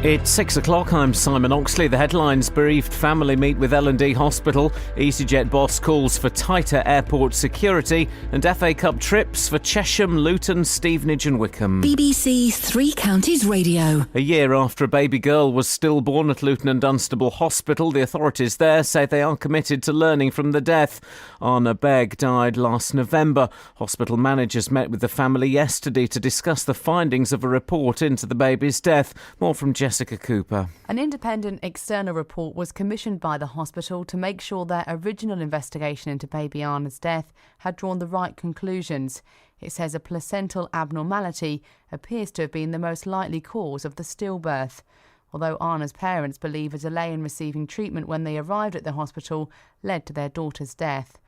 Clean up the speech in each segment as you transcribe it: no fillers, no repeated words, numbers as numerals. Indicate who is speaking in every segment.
Speaker 1: It's 6 o'clock. I'm Simon Oxley. The headlines: bereaved family meet with L&D Hospital, EasyJet boss calls for tighter airport security, and FA Cup trips for Chesham, Luton, Stevenage and Wickham.
Speaker 2: BBC Three Counties Radio.
Speaker 1: A year after a baby girl was stillborn at Luton and Dunstable Hospital, the authorities there say they are committed to learning from the death. Anna Begg died last November. Hospital managers met with the family yesterday to discuss the findings of a report into the baby's death. More from Jessica Cooper.
Speaker 3: An independent external report was commissioned by the hospital to make sure their original investigation into baby Anna's death had drawn the right conclusions. It says a placental abnormality appears to have been the most likely cause of the stillbirth. Although Anna's parents believe a delay in receiving treatment when they arrived at the hospital led to their daughter's death.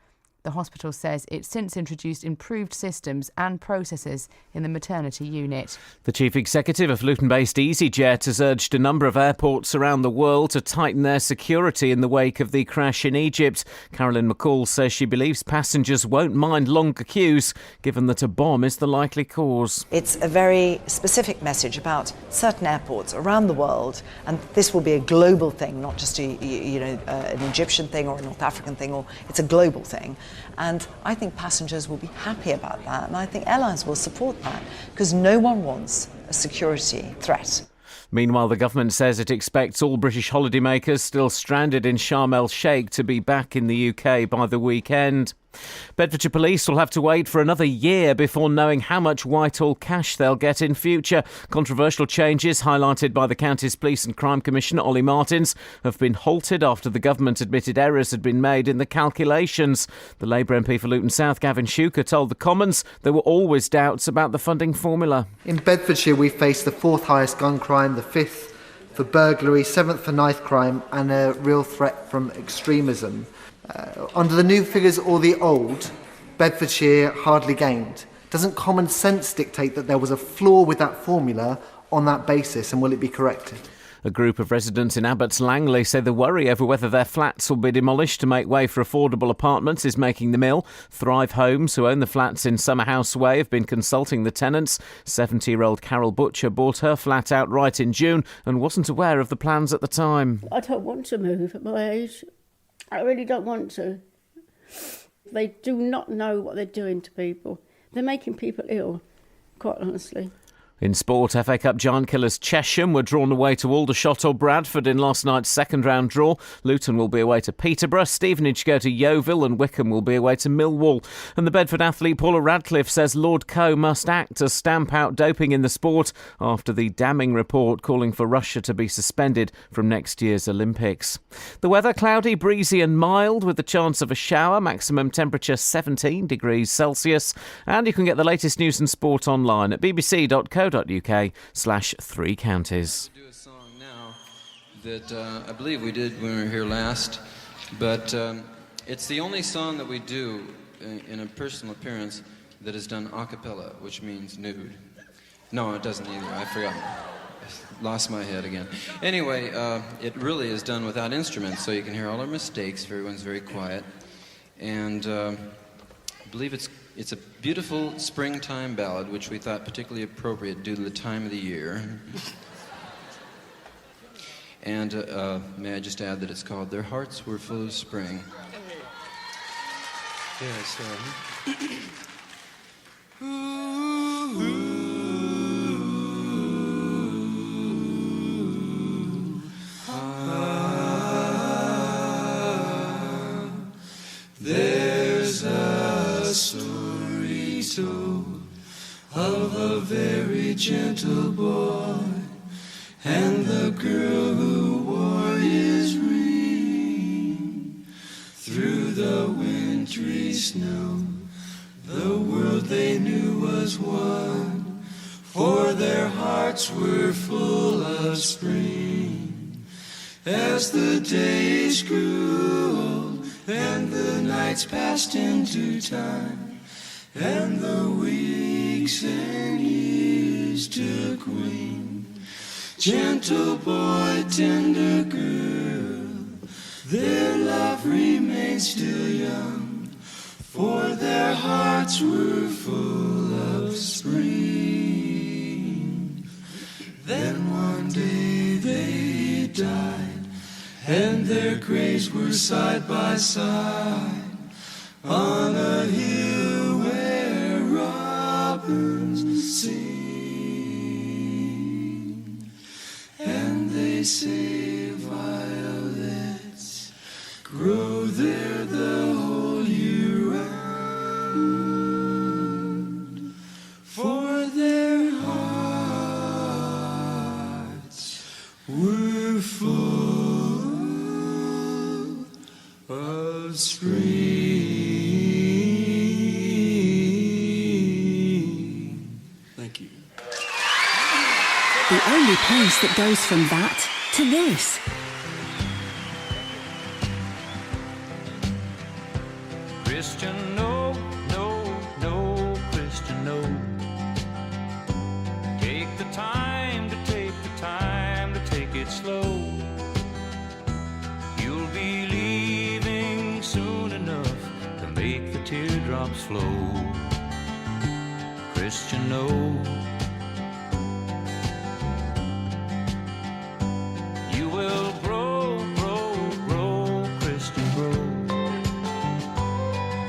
Speaker 3: The hospital says it's since introduced improved systems and processes in the maternity unit.
Speaker 1: The chief executive of Luton-based EasyJet has urged a number of airports around the world to tighten their security in the wake of the crash in Egypt. Carolyn McCall says she believes passengers won't mind longer queues, given that a bomb is the likely cause.
Speaker 4: It's a very specific message about certain airports around the world, and this will be a global thing, not just an Egyptian thing or a North African thing, or it's a global thing. And I think passengers will be happy about that, and I think airlines will support that, because no one wants a security threat.
Speaker 1: Meanwhile, the government says it expects all British holidaymakers still stranded in Sharm el-Sheikh to be back in the UK by the weekend. Bedfordshire Police will have to wait for another year before knowing how much Whitehall cash they'll get in future. Controversial changes highlighted by the county's Police and Crime Commissioner Ollie Martins have been halted after the government admitted errors had been made in the calculations. The Labour MP for Luton South, Gavin Shuker, told the Commons there were always doubts about the funding formula.
Speaker 5: In Bedfordshire, we face the fourth highest gun crime, the fifth for burglary, seventh for knife crime, and a real threat from extremism. Under the new figures or the old, Bedfordshire hardly gained. Doesn't common sense dictate that there was a flaw with that formula on that basis, and will it be corrected?
Speaker 1: A group of residents in Abbots Langley say the worry over whether their flats will be demolished to make way for affordable apartments is making them ill. Thrive Homes, who own the flats in Summerhouse Way, have been consulting the tenants. 70-year-old Carol Butcher bought her flat outright in June and wasn't aware of the plans at the time.
Speaker 6: I don't want to move at my age. I really don't want to. They do not know what they're doing to people. They're making people ill, quite honestly.
Speaker 1: In sport, FA Cup giant killers Chesham were drawn away to Aldershot or Bradford in last night's second-round draw. Luton will be away to Peterborough, Stevenage go to Yeovil and Wickham will be away to Millwall. And the Bedford athlete Paula Radcliffe says Lord Coe must act to stamp out doping in the sport after the damning report calling for Russia to be suspended from next year's Olympics. The weather: cloudy, breezy and mild with the chance of a shower, maximum temperature 17 degrees Celsius. And you can get the latest news and sport online at bbc.co.uk/3 counties.
Speaker 7: Do a song now that I believe we did when we were here last, but it's the only song that we do in a personal appearance that is done a cappella, which means nude. No, it doesn't either. I forgot. Lost my head again. Anyway, it really is done without instruments, so you can hear all our mistakes. Everyone's very quiet, and I believe it's a beautiful springtime ballad, which we thought particularly appropriate due to the time of the year. And may I just add that it's called Their Hearts Were Full of Spring. Yes, there's a story told of a very gentle boy and the girl who wore his ring. Through the wintry snow, the world they knew was one, for their hearts were full of spring. As the days grew old and the nights passed into time, and the weeks and years took wing, gentle boy, tender girl, their love remained still young, for their hearts were full of spring. Then one day
Speaker 8: days were side by side on a hill where robins sing, and they say violets grow there the whole year round, for their hearts were full of spring. Thank you.
Speaker 2: The only place that goes from that to this.
Speaker 9: Christian, no, no, no, Christian, no. Take the time to take the time to take it slow. You'll be leaving soon enough to make the teardrops flow. Christian, no. You will grow, grow, grow, Christian, grow.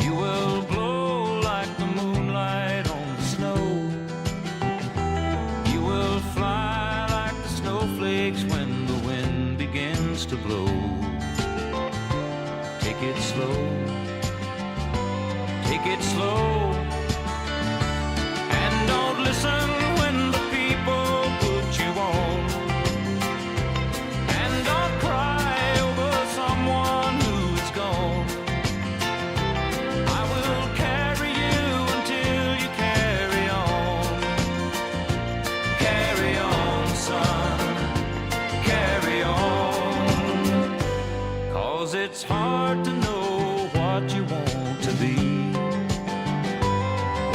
Speaker 9: You will glow like the moonlight on the snow. You will fly like the snowflakes when the wind begins to blow. Take it slow, take it slow, and don't listen when the people put you on. And don't cry over someone who is gone. I will carry you until you carry on. Carry on, son, carry on. 'Cause it's hard to know what you want to be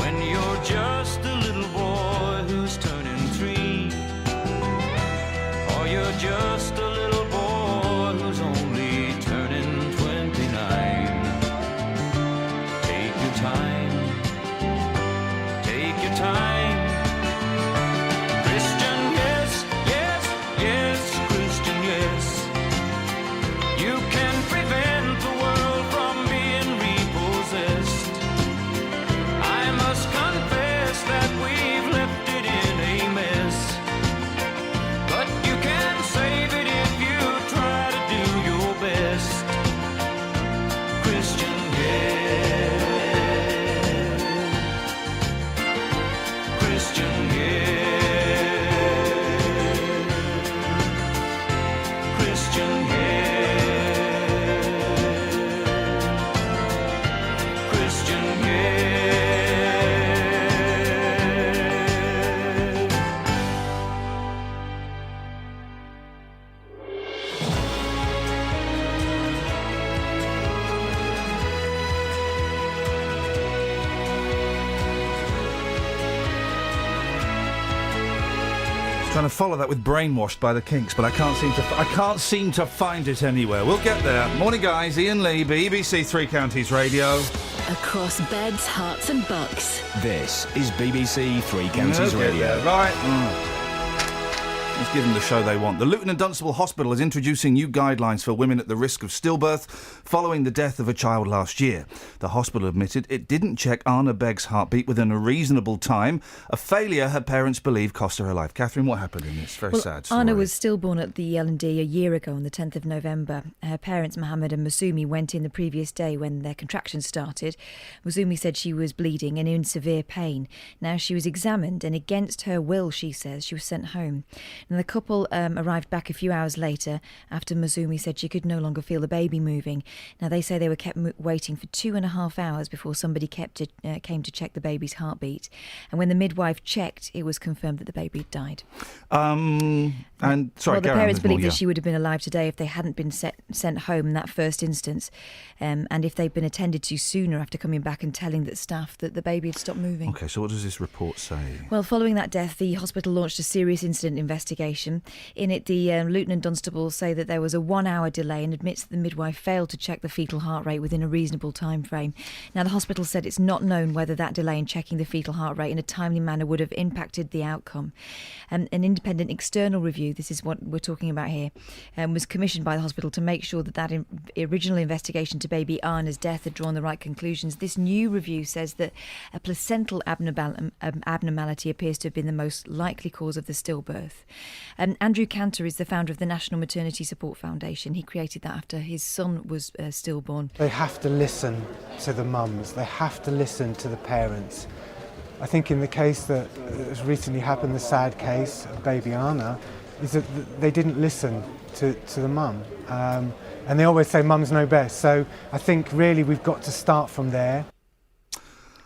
Speaker 9: when you're just a little boy who's turning 3, or you're just a little boy who's only turning 29. Take your time, take your time. Christian, yes, yes, yes, Christian, yes. You can prevent the world from being repossessed. I must confess that we've left it in a mess, but you can save it if you try to do your best. Christian, yes. Christian, yes. Christian, yes. Christian, yes.
Speaker 10: Trying to follow that with Brainwashed by the Kinks, but I can't seem to find it anywhere. We'll get there. Morning, guys. Ian Lee, BBC Three Counties Radio.
Speaker 2: Across beds, hearts and bucks.
Speaker 11: This is BBC Three Counties
Speaker 10: Okay,
Speaker 11: Radio.
Speaker 10: there, right. Let's give them the show they want. The Luton and Dunstable Hospital is introducing new guidelines for women at the risk of stillbirth following the death of a child last year. The hospital admitted it didn't check Anna Begg's heartbeat within a reasonable time. A failure her parents believe cost her life. Catherine, what happened in this very sad story?
Speaker 12: Anna was stillborn at the L&D a year ago on the 10th of November. Her parents, Mohammed and Masumi, went in the previous day when their contractions started. Masumi said she was bleeding and in severe pain. Now she was examined and against her will, she says, she was sent home. And the couple arrived back a few hours later after Masumi said she could no longer feel the baby moving. Now they say they were kept waiting for 2.5 hours before somebody came to check the baby's heartbeat. And when the midwife checked, it was confirmed that the baby had died.
Speaker 10: The parents
Speaker 12: believe that she would have been alive today if they hadn't been sent home in that first instance, and if they'd been attended to sooner after coming back and telling the staff that the baby had stopped moving.
Speaker 10: OK, so what does this report say?
Speaker 12: Well, following that death, the hospital launched a serious incident investigation investigation. In it, the Luton and Dunstable say that there was a 1-hour delay and admits that the midwife failed to check the fetal heart rate within a reasonable time frame. Now, the hospital said it's not known whether that delay in checking the fetal heart rate in a timely manner would have impacted the outcome. An independent external review, this is what we're talking about here, was commissioned by the hospital to make sure that original investigation to baby Anna's death had drawn the right conclusions. This new review says that a placental abnormality appears to have been the most likely cause of the stillbirth. Andrew Cantor is the founder of the National Maternity Support Foundation. He created that after his son was stillborn.
Speaker 13: They have to listen to the mums. They have to listen to the parents. I think in the case that has recently happened, the sad case of baby Anna, is that they didn't listen to the mum. And they always say mums know best. So I think really we've got to start from there.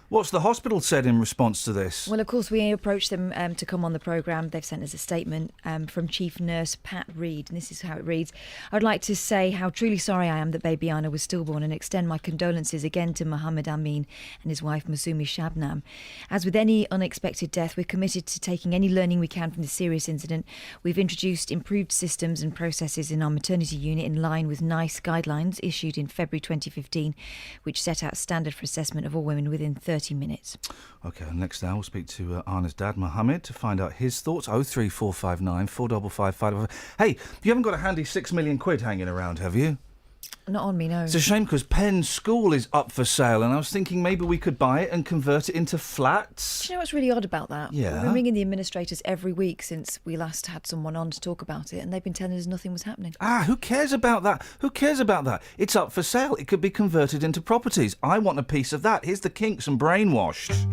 Speaker 10: What's the hospital said in response to this?
Speaker 12: Well, of course, we approached them to come on the programme. They've sent us a statement from Chief Nurse Pat Reid, and this is how it reads. I'd like to say how truly sorry I am that baby Anna was stillborn and extend my condolences again to Mohammed Amin and his wife Masumi Shabnam. As with any unexpected death, we're committed to taking any learning we can from this serious incident. We've introduced improved systems and processes in our maternity unit in line with NICE guidelines issued in February 2015, which set out standard for assessment of all women within 30 minutes.
Speaker 10: OK, next now we'll speak to Anna's dad, Mohammed, to find out his thoughts. 03459 455 555. Hey, you haven't got a handy £6 million hanging around, have you?
Speaker 12: Not on me, no.
Speaker 10: It's a shame because Penn School is up for sale and I was thinking maybe we could buy it and convert it into flats.
Speaker 12: Do you know what's really odd about that?
Speaker 10: Yeah.
Speaker 12: We've been ringing the administrators every week since we last had someone on to talk about it, and they've been telling us nothing was happening.
Speaker 10: Who cares about that? Who cares about that? It's up for sale. It could be converted into properties. I want a piece of that. Here's the Kinks and Brainwashed.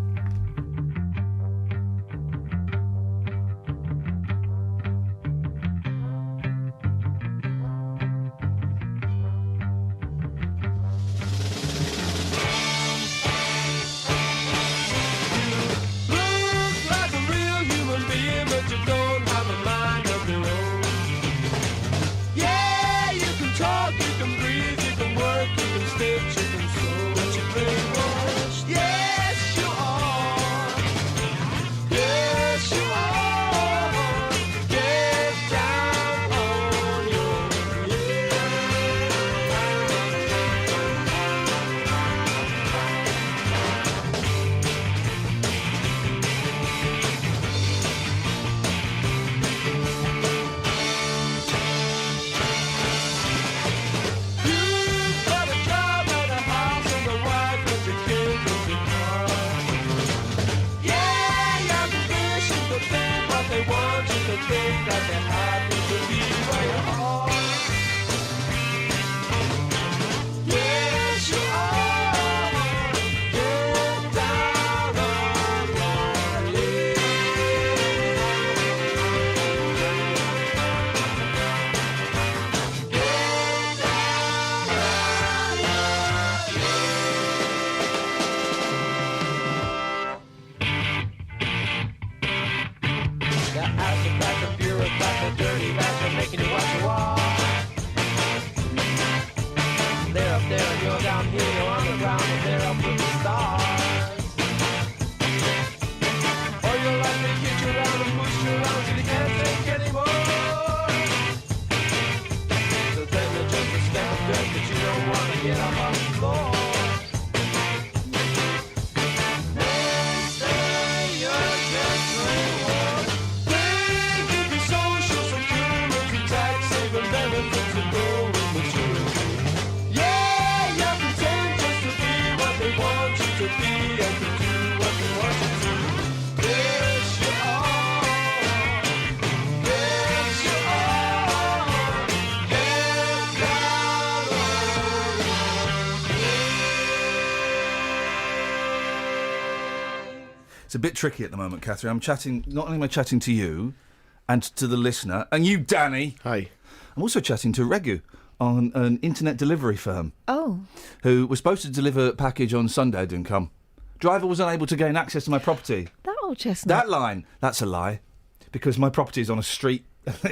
Speaker 10: It's a bit tricky at the moment, Catherine. I'm chatting, not only am I chatting to you and to the listener, and you, Danny.
Speaker 14: Hi.
Speaker 10: I'm also chatting to Regu on an internet delivery firm.
Speaker 12: Oh.
Speaker 10: Who was supposed to deliver a package on Sunday, didn't come. Driver was unable to gain access to my property.
Speaker 12: That old chestnut.
Speaker 10: That line, that's a lie. Because my property is on a street.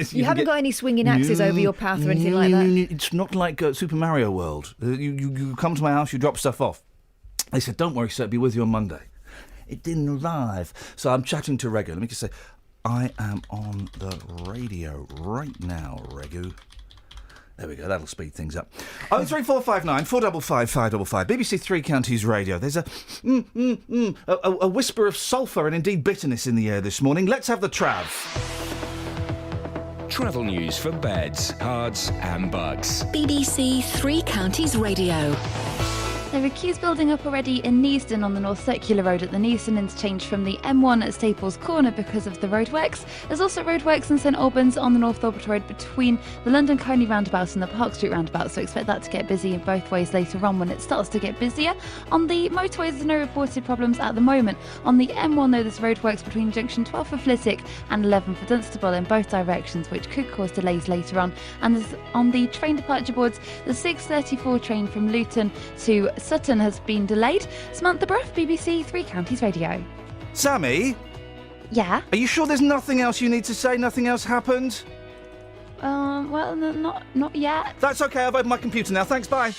Speaker 12: You haven't got any swinging axes over your path or anything like that?
Speaker 10: It's not like Super Mario World. You come to my house, you drop stuff off. They said, don't worry, sir, it'll be with you on Monday. It didn't arrive. So I'm chatting to Regu. Let me just say, I am on the radio right now, Regu. There we go, that'll speed things up. 03459 455 555, BBC Three Counties Radio. There's a whisper of sulphur and indeed bitterness in the air this morning. Let's have the Trav.
Speaker 11: Travel news for beds, cards and bugs.
Speaker 2: BBC Three Counties Radio.
Speaker 14: There are queues building up already in Neasden on the North Circular Road at the Neasden interchange from the M1 at Staples Corner because of the roadworks. There's also roadworks in St Albans on the North Orbit Road between the London Coney roundabout and the Park Street roundabout, so expect that to get busy in both ways later on when it starts to get busier. On the motorways, there's no reported problems at the moment. On the M1 though, there's roadworks between junction 12 for Flitwick and 11 for Dunstable in both directions, which could cause delays later on. And there's, on the train departure boards, the 6:34 train from Luton to Sutton has been delayed. Samantha Bruff, BBC Three Counties Radio.
Speaker 10: Sammy?
Speaker 14: Yeah?
Speaker 10: Are you sure there's nothing else you need to say? Nothing else happened?
Speaker 14: Well, not yet.
Speaker 10: That's okay, I've opened my computer now. Thanks, bye.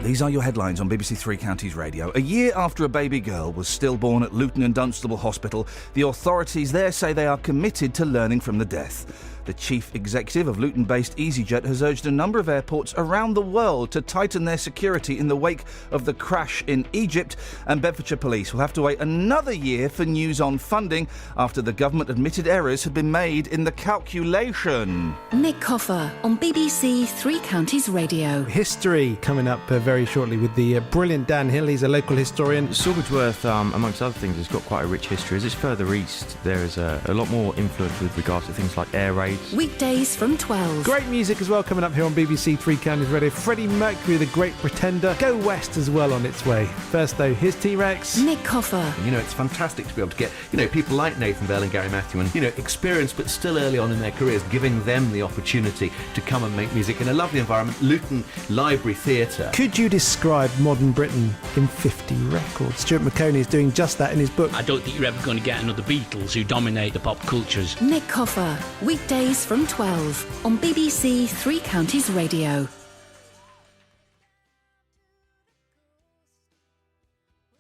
Speaker 10: These are your headlines on BBC Three Counties Radio. A year after a baby girl was stillborn at Luton and Dunstable Hospital, the authorities there say they are committed to learning from the death. The chief executive of Luton-based EasyJet has urged a number of airports around the world to tighten their security in the wake of the crash in Egypt, and Bedfordshire Police will have to wait another year for news on funding after the government admitted errors had been made in the calculation.
Speaker 2: Nick Coffer on BBC Three Counties Radio.
Speaker 15: History coming up very shortly with the brilliant Dan Hill. He's a local historian.
Speaker 16: Sawbridgeworth, amongst other things, has got quite a rich history. As it's further east, there is a lot more influence with regards to things like air raids.
Speaker 2: Weekdays from 12.
Speaker 15: Great music as well coming up here on BBC Three Counties Radio. Freddie Mercury, The Great Pretender. Go West as well on its way. First though, here's T-Rex.
Speaker 2: Nick Coffer.
Speaker 17: You know, it's fantastic to be able to get, people like Nathan Bell and Gary Matthew and, experienced but still early on in their careers, giving them the opportunity to come and make music in a lovely environment. Luton Library Theatre.
Speaker 15: Could you describe modern Britain in 50 records? Stuart McConey is doing just that in his book.
Speaker 18: I don't think you're ever going to get another Beatles who dominate the pop cultures.
Speaker 2: Nick Coffer. Weekdays from 12 on BBC Three Counties Radio.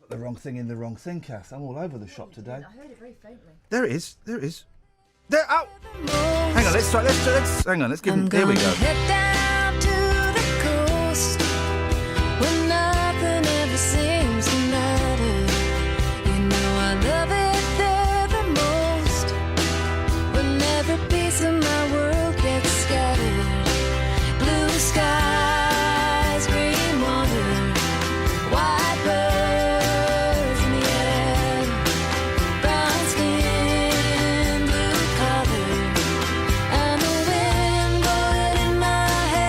Speaker 10: Got the wrong thing in the wrong thing, Kath. I'm all over the shop today.
Speaker 12: I heard it very faintly.
Speaker 10: There it is. There. Oh! Hang on, let's hang on, let's give him. Here we go.
Speaker 19: Head down to the coast where nothing ever seems to matter. You know I love it there the most. When every piece of my world gets scattered. Blue skies, green water, white birds in the air, brown skin, blue collar, and the wind blowing in my hair.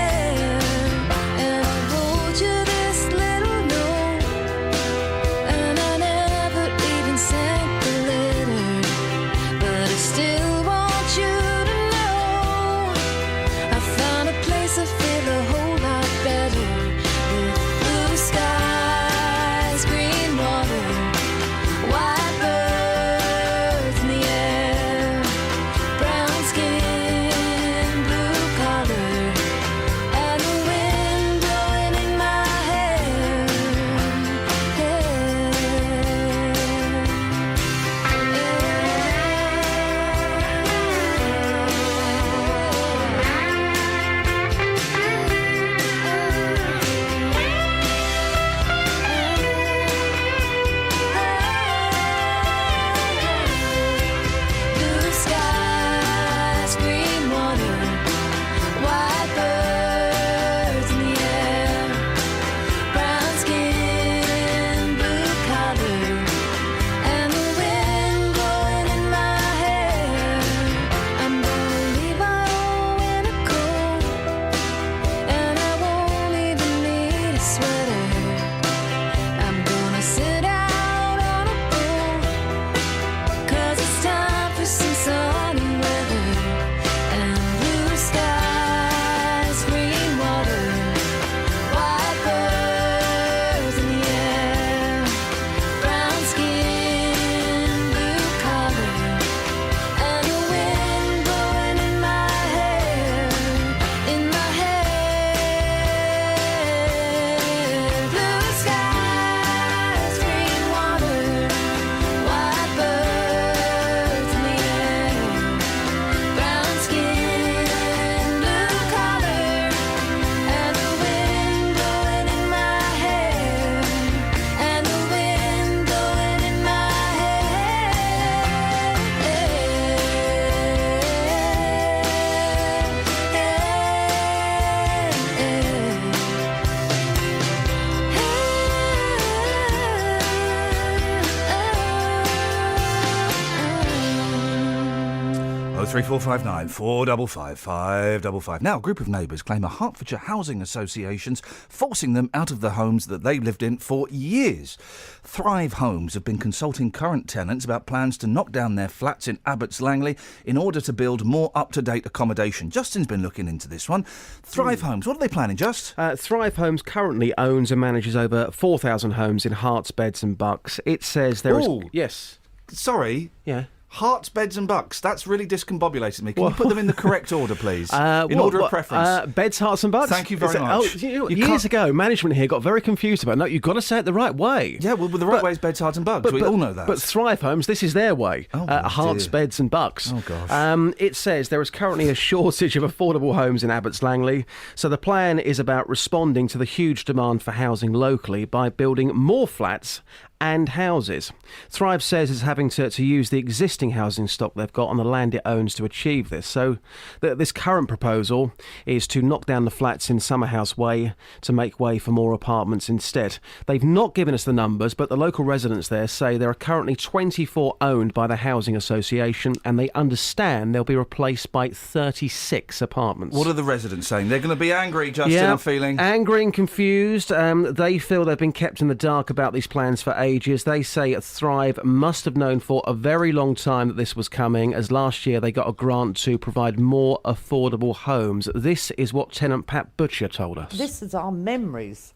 Speaker 10: 03459 455 555. Now, a group of neighbours claim a Hertfordshire housing association's forcing them out of the homes that they've lived in for years. Thrive Homes have been consulting current tenants about plans to knock down their flats in Abbots Langley in order to build more up-to-date accommodation. Justin's been looking into this one. Thrive Homes, what are they planning, Just?
Speaker 20: Thrive Homes currently owns and manages over 4,000 homes in Herts, Beds and Bucks. It says there is... Yes.
Speaker 10: Sorry.
Speaker 20: Yeah.
Speaker 10: Herts, Beds and Bucks. That's really discombobulated me. Can you put them in the correct order, please? In
Speaker 20: What-
Speaker 10: order
Speaker 20: what,
Speaker 10: of preference.
Speaker 20: Beds, Herts and Bucks?
Speaker 10: Thank you very
Speaker 20: Is it-
Speaker 10: much.
Speaker 20: you know,
Speaker 10: You
Speaker 20: years
Speaker 10: can't-
Speaker 20: ago, management here got very confused about, no, you've got to say it the right way.
Speaker 10: Yeah, well, the right way is Beds, Herts and Bucks. We all know that.
Speaker 20: But Thrive Homes, this is their way. Herts,
Speaker 10: dear.
Speaker 20: Beds and Bucks.
Speaker 10: Oh, gosh.
Speaker 20: It says there is currently a shortage of affordable homes in Abbots Langley, so the plan is about responding to the huge demand for housing locally by building more flats and houses. Thrive says it's having to use the existing housing stock they've got on the land it owns to achieve this. So this current proposal is to knock down the flats in Summerhouse Way to make way for more apartments instead. They've not given us the numbers, but the local residents there say there are currently 24 owned by the Housing Association, and they understand they'll be replaced by 36 apartments.
Speaker 10: What are the residents saying? They're going to be angry, Justin, I'm feeling.
Speaker 20: Angry and confused. They feel they've been kept in the dark about these plans for ages. They say Thrive must have known for a very long time that this was coming, as last year they got a grant to provide more affordable homes. This is what tenant Pat Butcher told us.
Speaker 21: This is our memories.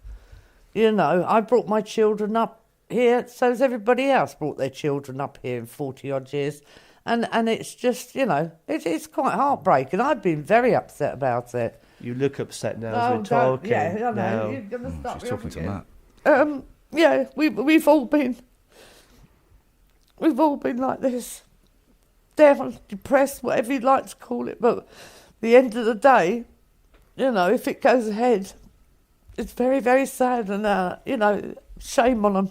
Speaker 21: You know, I brought my children up here, so has everybody else brought their children up here in 40-odd years. And it's just, you know, it's quite heartbreaking. I've been very upset about it.
Speaker 22: You look upset now
Speaker 21: Oh,
Speaker 22: as we're
Speaker 21: don't-
Speaker 22: talking.
Speaker 21: yeah, I know.
Speaker 22: now.
Speaker 21: You're going to start
Speaker 10: She's talking to Matt.
Speaker 21: Yeah, we've all been like this, down, depressed, whatever you'd like to call it. But at the end of the day, you know, if it goes ahead, it's very, very sad, and you know, shame on them.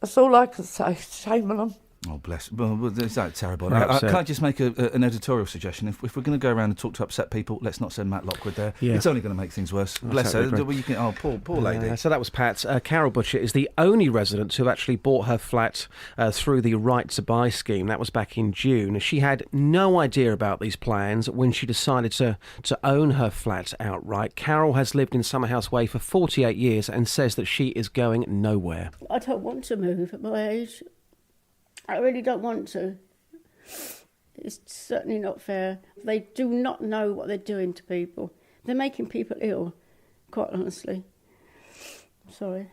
Speaker 21: That's all I can say. Shame on them.
Speaker 10: Oh, bless. Well, is that terrible?
Speaker 20: Right,
Speaker 10: Can I just make an editorial suggestion? If we're going to go around and talk to upset people, let's not send Matt Lockwood there.
Speaker 20: Yeah.
Speaker 10: It's only going to make things worse. Bless her. You can, poor lady.
Speaker 20: So that was Pat. Carol Butcher is the only resident who actually bought her flat through the Right to Buy scheme. That was back in June. She had no idea about these plans when she decided to own her flat outright. Carol has lived in Summerhouse Way for 48 years and says that she is going nowhere.
Speaker 6: I don't want to move at my age. I really don't want to. It's certainly not fair. They do not know what they're doing to people. They're making people ill, quite honestly. I'm sorry.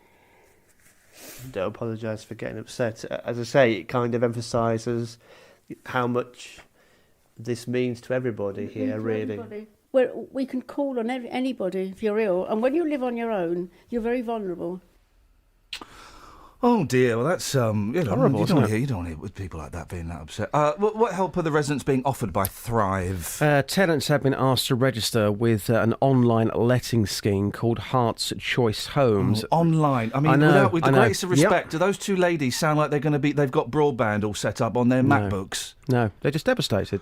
Speaker 22: Don't apologise for getting upset. As I say, it kind of emphasises how much this means to everybody here, really.
Speaker 6: Everybody. We can call on anybody if you're ill, and when you live on your own, you're very vulnerable.
Speaker 10: Oh dear, well that's
Speaker 20: Horrible,
Speaker 10: you don't want
Speaker 20: isn't
Speaker 10: to
Speaker 20: it?
Speaker 10: hear, you don't want to hear with people like that being that upset. What help are the residents being offered by Thrive?
Speaker 20: Tenants have been asked to register with an online letting scheme called Hearts Choice Homes.
Speaker 10: Online, I mean, with the greatest of respect, do those two ladies sound like they've got broadband all set up on their MacBooks?
Speaker 20: No, they're just devastated.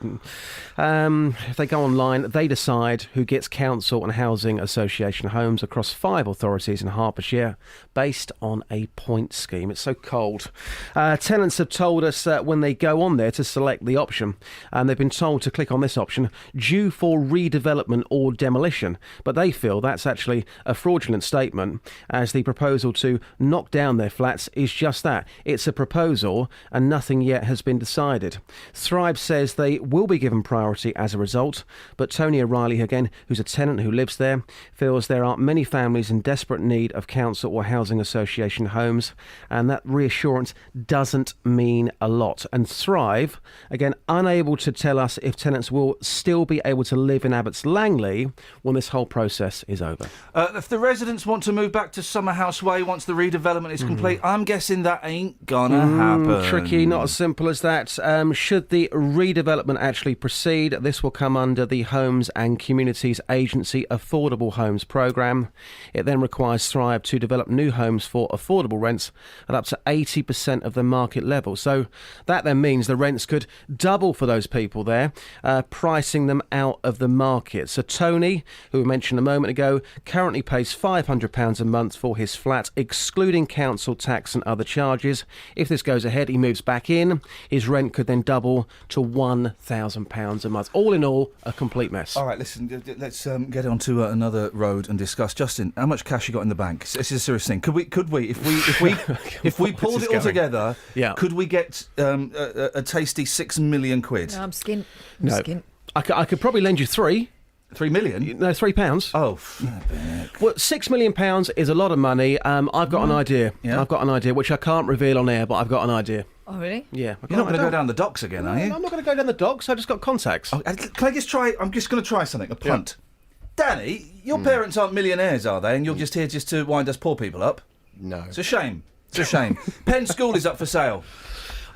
Speaker 20: If they go online, they decide who gets council and housing association homes across 5 authorities in Hertfordshire based on a points scheme. It's so cold. Tenants have told us when they go on there to select the option, and they've been told to click on this option, due for redevelopment or demolition. But they feel that's actually a fraudulent statement, as the proposal to knock down their flats is just that. It's a proposal, and nothing yet has been decided. Thrive says they will be given priority as a result, but Tony O'Reilly, again, who's a tenant who lives there, feels there are many families in desperate need of council or housing association homes, and that reassurance doesn't mean a lot. And Thrive, again, unable to tell us if tenants will still be able to live in Abbots Langley when this whole process is over.
Speaker 10: If the residents want to move back to Summerhouse Way once the redevelopment is complete, I'm guessing that ain't gonna happen.
Speaker 20: Tricky, not as simple as that. Should the redevelopment actually proceed, this will come under the Homes and Communities Agency Affordable Homes programme. It then requires Thrive to develop new homes for affordable rents at up to 80% of the market level. So that then means the rents could double for those people there, pricing them out of the market. So Tony, who we mentioned a moment ago, currently pays £500 a month for his flat, excluding council tax and other charges. If this goes ahead, he moves back in. His rent could then double to £1,000 a month. All in all, a complete mess.
Speaker 10: All right, listen, let's get on to another road and discuss. Justin, how much cash you got in the bank? This is a serious thing. Could we, if we pulled it all together, could we get a tasty £6 million?
Speaker 12: No, I'm skint.
Speaker 20: No, I could probably lend you £3
Speaker 10: million?
Speaker 20: No, £3.
Speaker 10: Oh,
Speaker 20: well, £6 million is a lot of money. I've got an idea.
Speaker 10: Yeah.
Speaker 20: I've got an idea which I can't reveal on air, but I've got an idea.
Speaker 12: Oh, really?
Speaker 20: Yeah.
Speaker 10: You're not going to go down the docks again, are you?
Speaker 20: I'm not going to go down the docks. I've just got contacts.
Speaker 10: Oh, can I just try? I'm just going to try something. A punt. Danny, your parents aren't millionaires, are they? And you're just here just to wind us poor people up?
Speaker 3: No.
Speaker 10: It's a shame. It's a shame. Penn School is up for sale.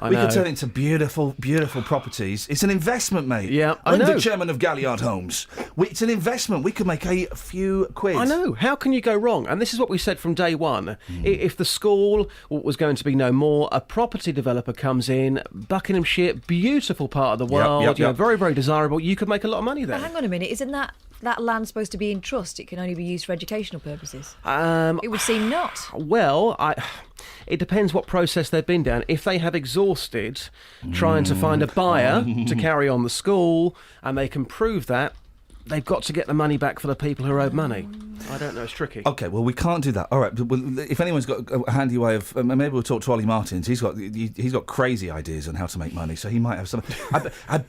Speaker 20: I
Speaker 10: We
Speaker 20: know.
Speaker 10: could turn it into beautiful, beautiful properties. It's an investment, mate.
Speaker 20: Yeah, I
Speaker 10: I'm
Speaker 20: know.
Speaker 10: the chairman of Galliard Homes. It's an investment. We could make a few quid.
Speaker 20: I know. How can you go wrong? And this is what we said from day one. If the school was going to be no more, a property developer comes in, Buckinghamshire, beautiful part of the world, you know, very, very desirable. You could make a lot of money there.
Speaker 12: But hang on a minute, isn't that land supposed to be in trust? It can only be used for educational purposes. It would seem not.
Speaker 20: Well, it depends what process they've been down. If they have exhausted trying to find a buyer to carry on the school, and they can prove that, they've got to get the money back for the people who are owed money. I don't know, it's tricky.
Speaker 10: Okay, well, we can't do that. All right, well, if anyone's got a handy way of... maybe we'll talk to Ollie Martins. He's got crazy ideas on how to make money, so he might have some...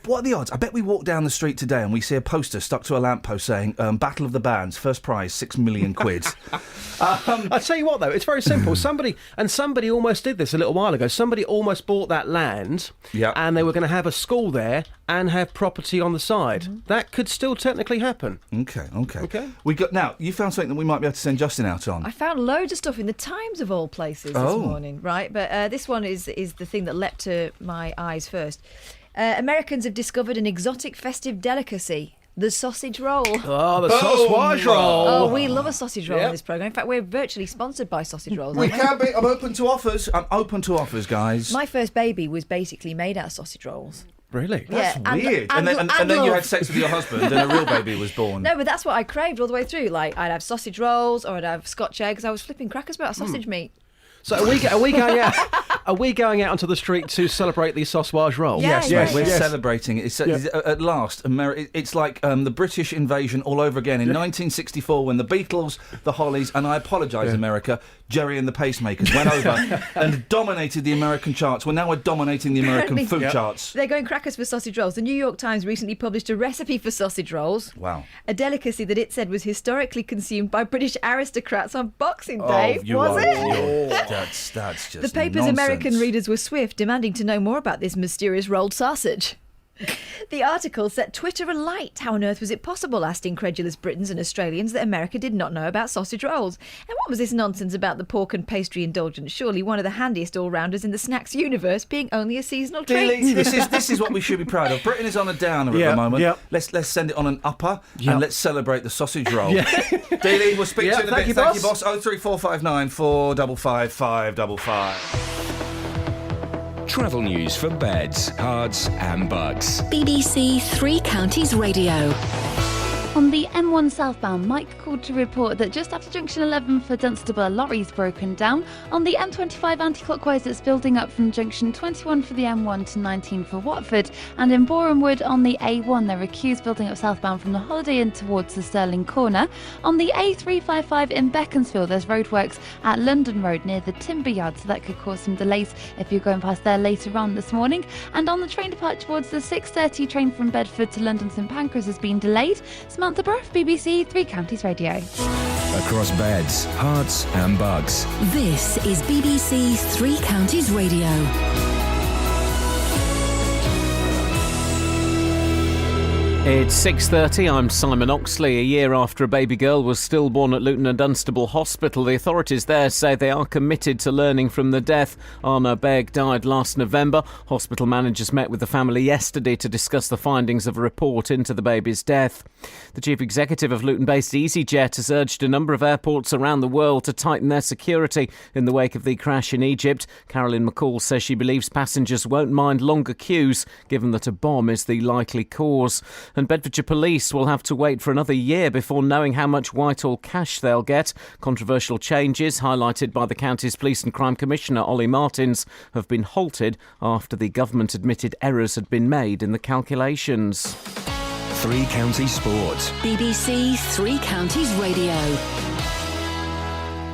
Speaker 10: what are the odds? I bet we walk down the street today and we see a poster stuck to a lamppost saying, Battle of the Bands, first prize, £6 million.
Speaker 20: I tell you what, though, it's very simple. Somebody almost did this a little while ago. Somebody almost bought that land, and they were going to have a school there and have property on the side. That could still technically happen.
Speaker 10: Okay. We got now. You found something that we might be able to send Justin out on.
Speaker 12: I found loads of stuff in the Times of all places this morning, right? But this one is the thing that leapt to my eyes first. Americans have discovered an exotic festive delicacy. The sausage roll.
Speaker 20: Oh, the sausage roll.
Speaker 12: Oh, we love a sausage roll in this programme. In fact, we're virtually sponsored by sausage rolls.
Speaker 10: We can be. I'm open to offers. Guys.
Speaker 12: My first baby was basically made out of sausage rolls.
Speaker 20: Really?
Speaker 10: That's
Speaker 12: Yeah, and-
Speaker 10: weird.
Speaker 12: and
Speaker 10: then you
Speaker 12: love.
Speaker 10: had sex with your husband and a real baby was born.
Speaker 12: No, but that's what I craved all the way through. Like, I'd have sausage rolls or I'd have Scotch eggs. I was flipping crackers about sausage meat.
Speaker 20: So are we going out? Are we going out onto the street to celebrate the sausage roll?
Speaker 10: Yes, we're celebrating it. It's, at last, it's like the British invasion all over again in 1964 when the Beatles, the Hollies, and I apologise, America, Jerry and the Pacemakers went over and dominated the American charts. Well, now we're dominating the American
Speaker 12: Apparently,
Speaker 10: food charts.
Speaker 12: They're going crackers for sausage rolls. The New York Times recently published a recipe for sausage rolls.
Speaker 10: Wow.
Speaker 12: A delicacy that it said was historically consumed by British aristocrats on Boxing Day. Was it?
Speaker 10: That's just
Speaker 12: The paper's
Speaker 10: nonsense.
Speaker 12: American readers were swift, demanding to know more about this mysterious rolled sausage. The article set Twitter alight. How on earth was it possible, asked incredulous Britons and Australians, that America did not know about sausage rolls? And what was this nonsense about the pork and pastry indulgence? Surely one of the handiest all-rounders in the snacks universe, being only a seasonal treat.
Speaker 10: This is what we should be proud of. Britain is on a downer at the moment. Let's send it on an upper and let's celebrate the sausage roll. Dealey, we'll speak to you in a bit. Thank you, boss. 03459 455 555.
Speaker 11: Travel news for beds, cards, and bugs.
Speaker 2: BBC Three Counties Radio.
Speaker 14: On the M1 southbound, Mike called to report that just after junction 11 for Dunstable, a lorry's broken down. On the M25 anti-clockwise, it's building up from junction 21 for the M1 to 19 for Watford. And in Borehamwood on the A1, there are queues building up southbound from the Holiday Inn towards the Stirling Corner. On the A355 in Beaconsfield, there's roadworks at London Road near the Timber Yard, so that could cause some delays if you're going past there later on this morning. And on the train departure towards the 6:30 train from Bedford to London St Pancras has been delayed. Samantha Bruff, BBC Three Counties Radio.
Speaker 11: Across beds, hearts, and bugs.
Speaker 2: This is BBC Three Counties Radio.
Speaker 1: It's 6:30. I'm Simon Oxley. A year after a baby girl was stillborn at Luton and Dunstable Hospital, the authorities there say they are committed to learning from the death. Anna Begg died last November. Hospital managers met with the family yesterday to discuss the findings of a report into the baby's death. The chief executive of Luton-based EasyJet has urged a number of airports around the world to tighten their security in the wake of the crash in Egypt. Carolyn McCall says she believes passengers won't mind longer queues, given that a bomb is the likely cause. And Bedfordshire Police will have to wait for another year before knowing how much Whitehall cash they'll get. Controversial changes, highlighted by the county's Police and Crime Commissioner Ollie Martins, have been halted after the government admitted errors had been made in the calculations.
Speaker 11: Three Counties Sports.
Speaker 2: BBC Three Counties Radio.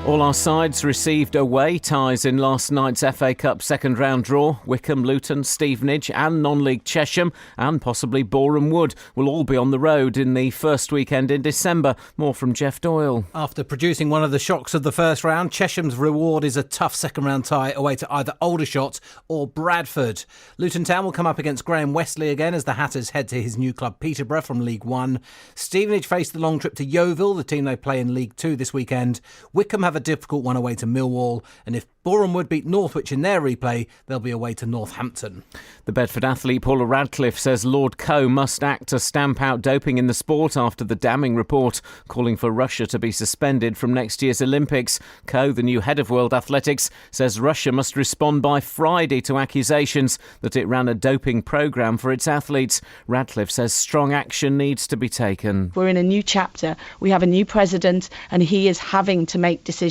Speaker 1: All our sides received away ties in last night's FA Cup second round draw. Wickham, Luton, Stevenage and non-league Chesham and possibly Boreham Wood will all be on the road in the first weekend in December. More from Jeff Doyle.
Speaker 3: After producing one of the shocks of the first round, Chesham's reward is a tough second round tie away to either Aldershot or Bradford. Luton Town will come up against Graham Westley again as the Hatters head to his new club Peterborough from League One. Stevenage face the long trip to Yeovil, the team they play in League Two this weekend. Wickham have a difficult one away to Millwall, and if Boreham Wood beat Northwich in their replay, they'll be away to Northampton.
Speaker 1: The Bedford athlete Paula Radcliffe says Lord Coe must act to stamp out doping in the sport after the damning report calling for Russia to be suspended from next year's Olympics. Coe, the new head of World Athletics, says Russia must respond by Friday to accusations that it ran a doping programme for its athletes. Radcliffe says strong action needs to be taken.
Speaker 4: We're in a new chapter. We have a new president and he is having to make decisions.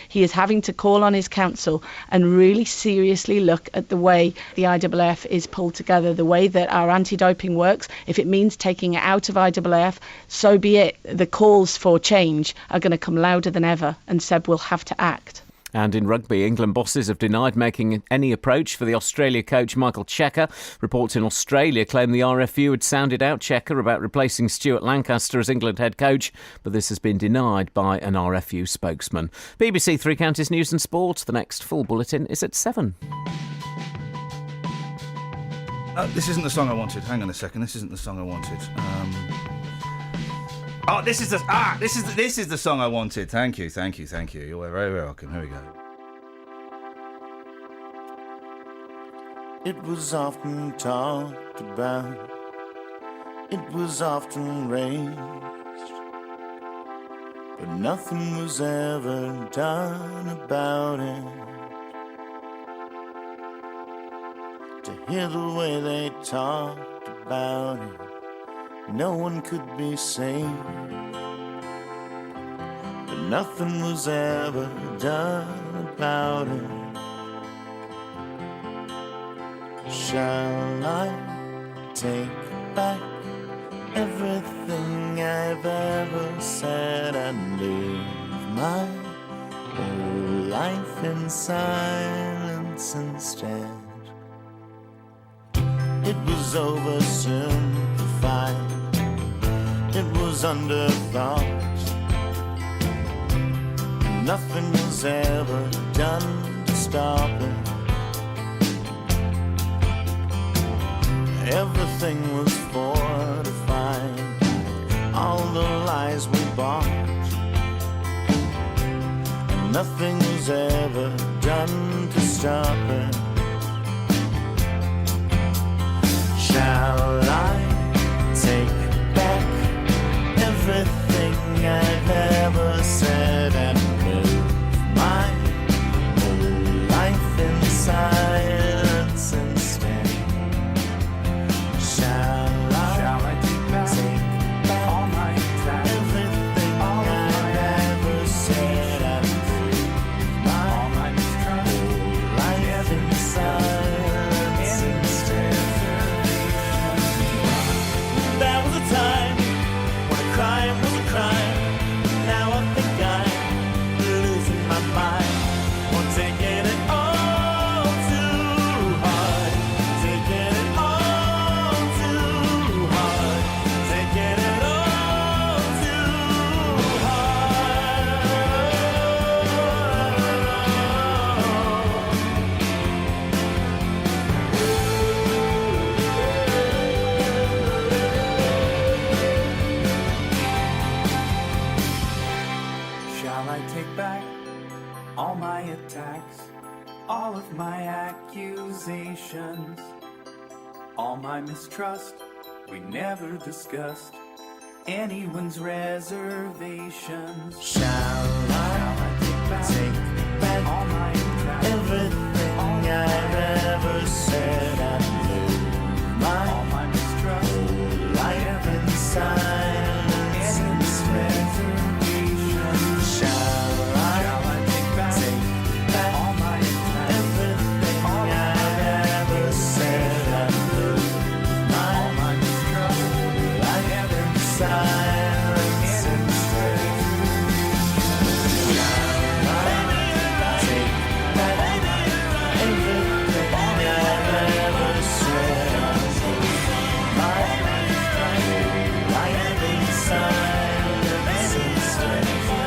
Speaker 4: He is having to call on his council and really seriously look at the way the IAAF is pulled together, the way that our anti-doping works. If it means taking it out of IAAF, so be it. The calls for change are going to come louder than ever, and Seb will have to act.
Speaker 1: And in rugby, England bosses have denied making any approach for the Australia coach Michael Checker. Reports in Australia claim the RFU had sounded out Checker about replacing Stuart Lancaster as England head coach, but this has been denied by an RFU spokesman. BBC Three Counties News and Sport. The next full bulletin is at 7.
Speaker 10: This isn't the song I wanted. Hang on a second. This isn't the song I wanted. This is the song I wanted. Thank you. You're very welcome. Here we go.
Speaker 23: It was often talked about. It was often raised, but nothing was ever done about it. To hear the way they talked about it, no one could be saved, but nothing was ever done about it. Shall I take back everything I've ever said and live my whole life in silence instead? It was oversimplified. It was underthought. Nothing was ever done to stop it. Everything was fortified. All the lies we bought. And nothing was ever done to stop it. Shall I take back everything I've ever said and live my whole life in silence instead? Shall I take back all my time, everything I've ever said and live my whole life in
Speaker 9: all of my accusations, all my mistrust, we never discussed anyone's reservations. Shall I take back all my everything I've ever said and live all my mistrust, life in silence and reservations. Shall I take back all my everything I've ever said and live all my mistrust, life in silence and reservations. Shall I take back everything I've ever said and live life in silence and reservations.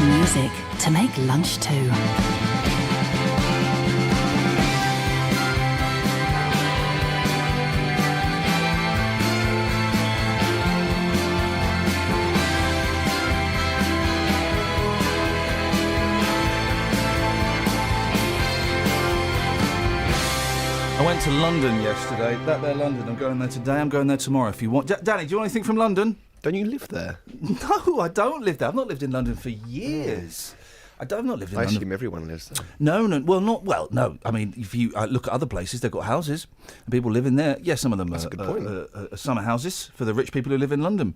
Speaker 2: Music to make lunch to.
Speaker 10: I went to London yesterday. That there, London. I'm going there today. I'm going there tomorrow if you want. Danny, do you want anything from London?
Speaker 5: Don't you live there?
Speaker 10: No, I don't live there. I've not lived in London for years. I've not lived in
Speaker 5: I
Speaker 10: London.
Speaker 5: assume everyone lives there.
Speaker 10: No. Well, no. I mean, if you look at other places, they've got houses and people live in there. Yes, some of them are summer houses for the rich people who live in London.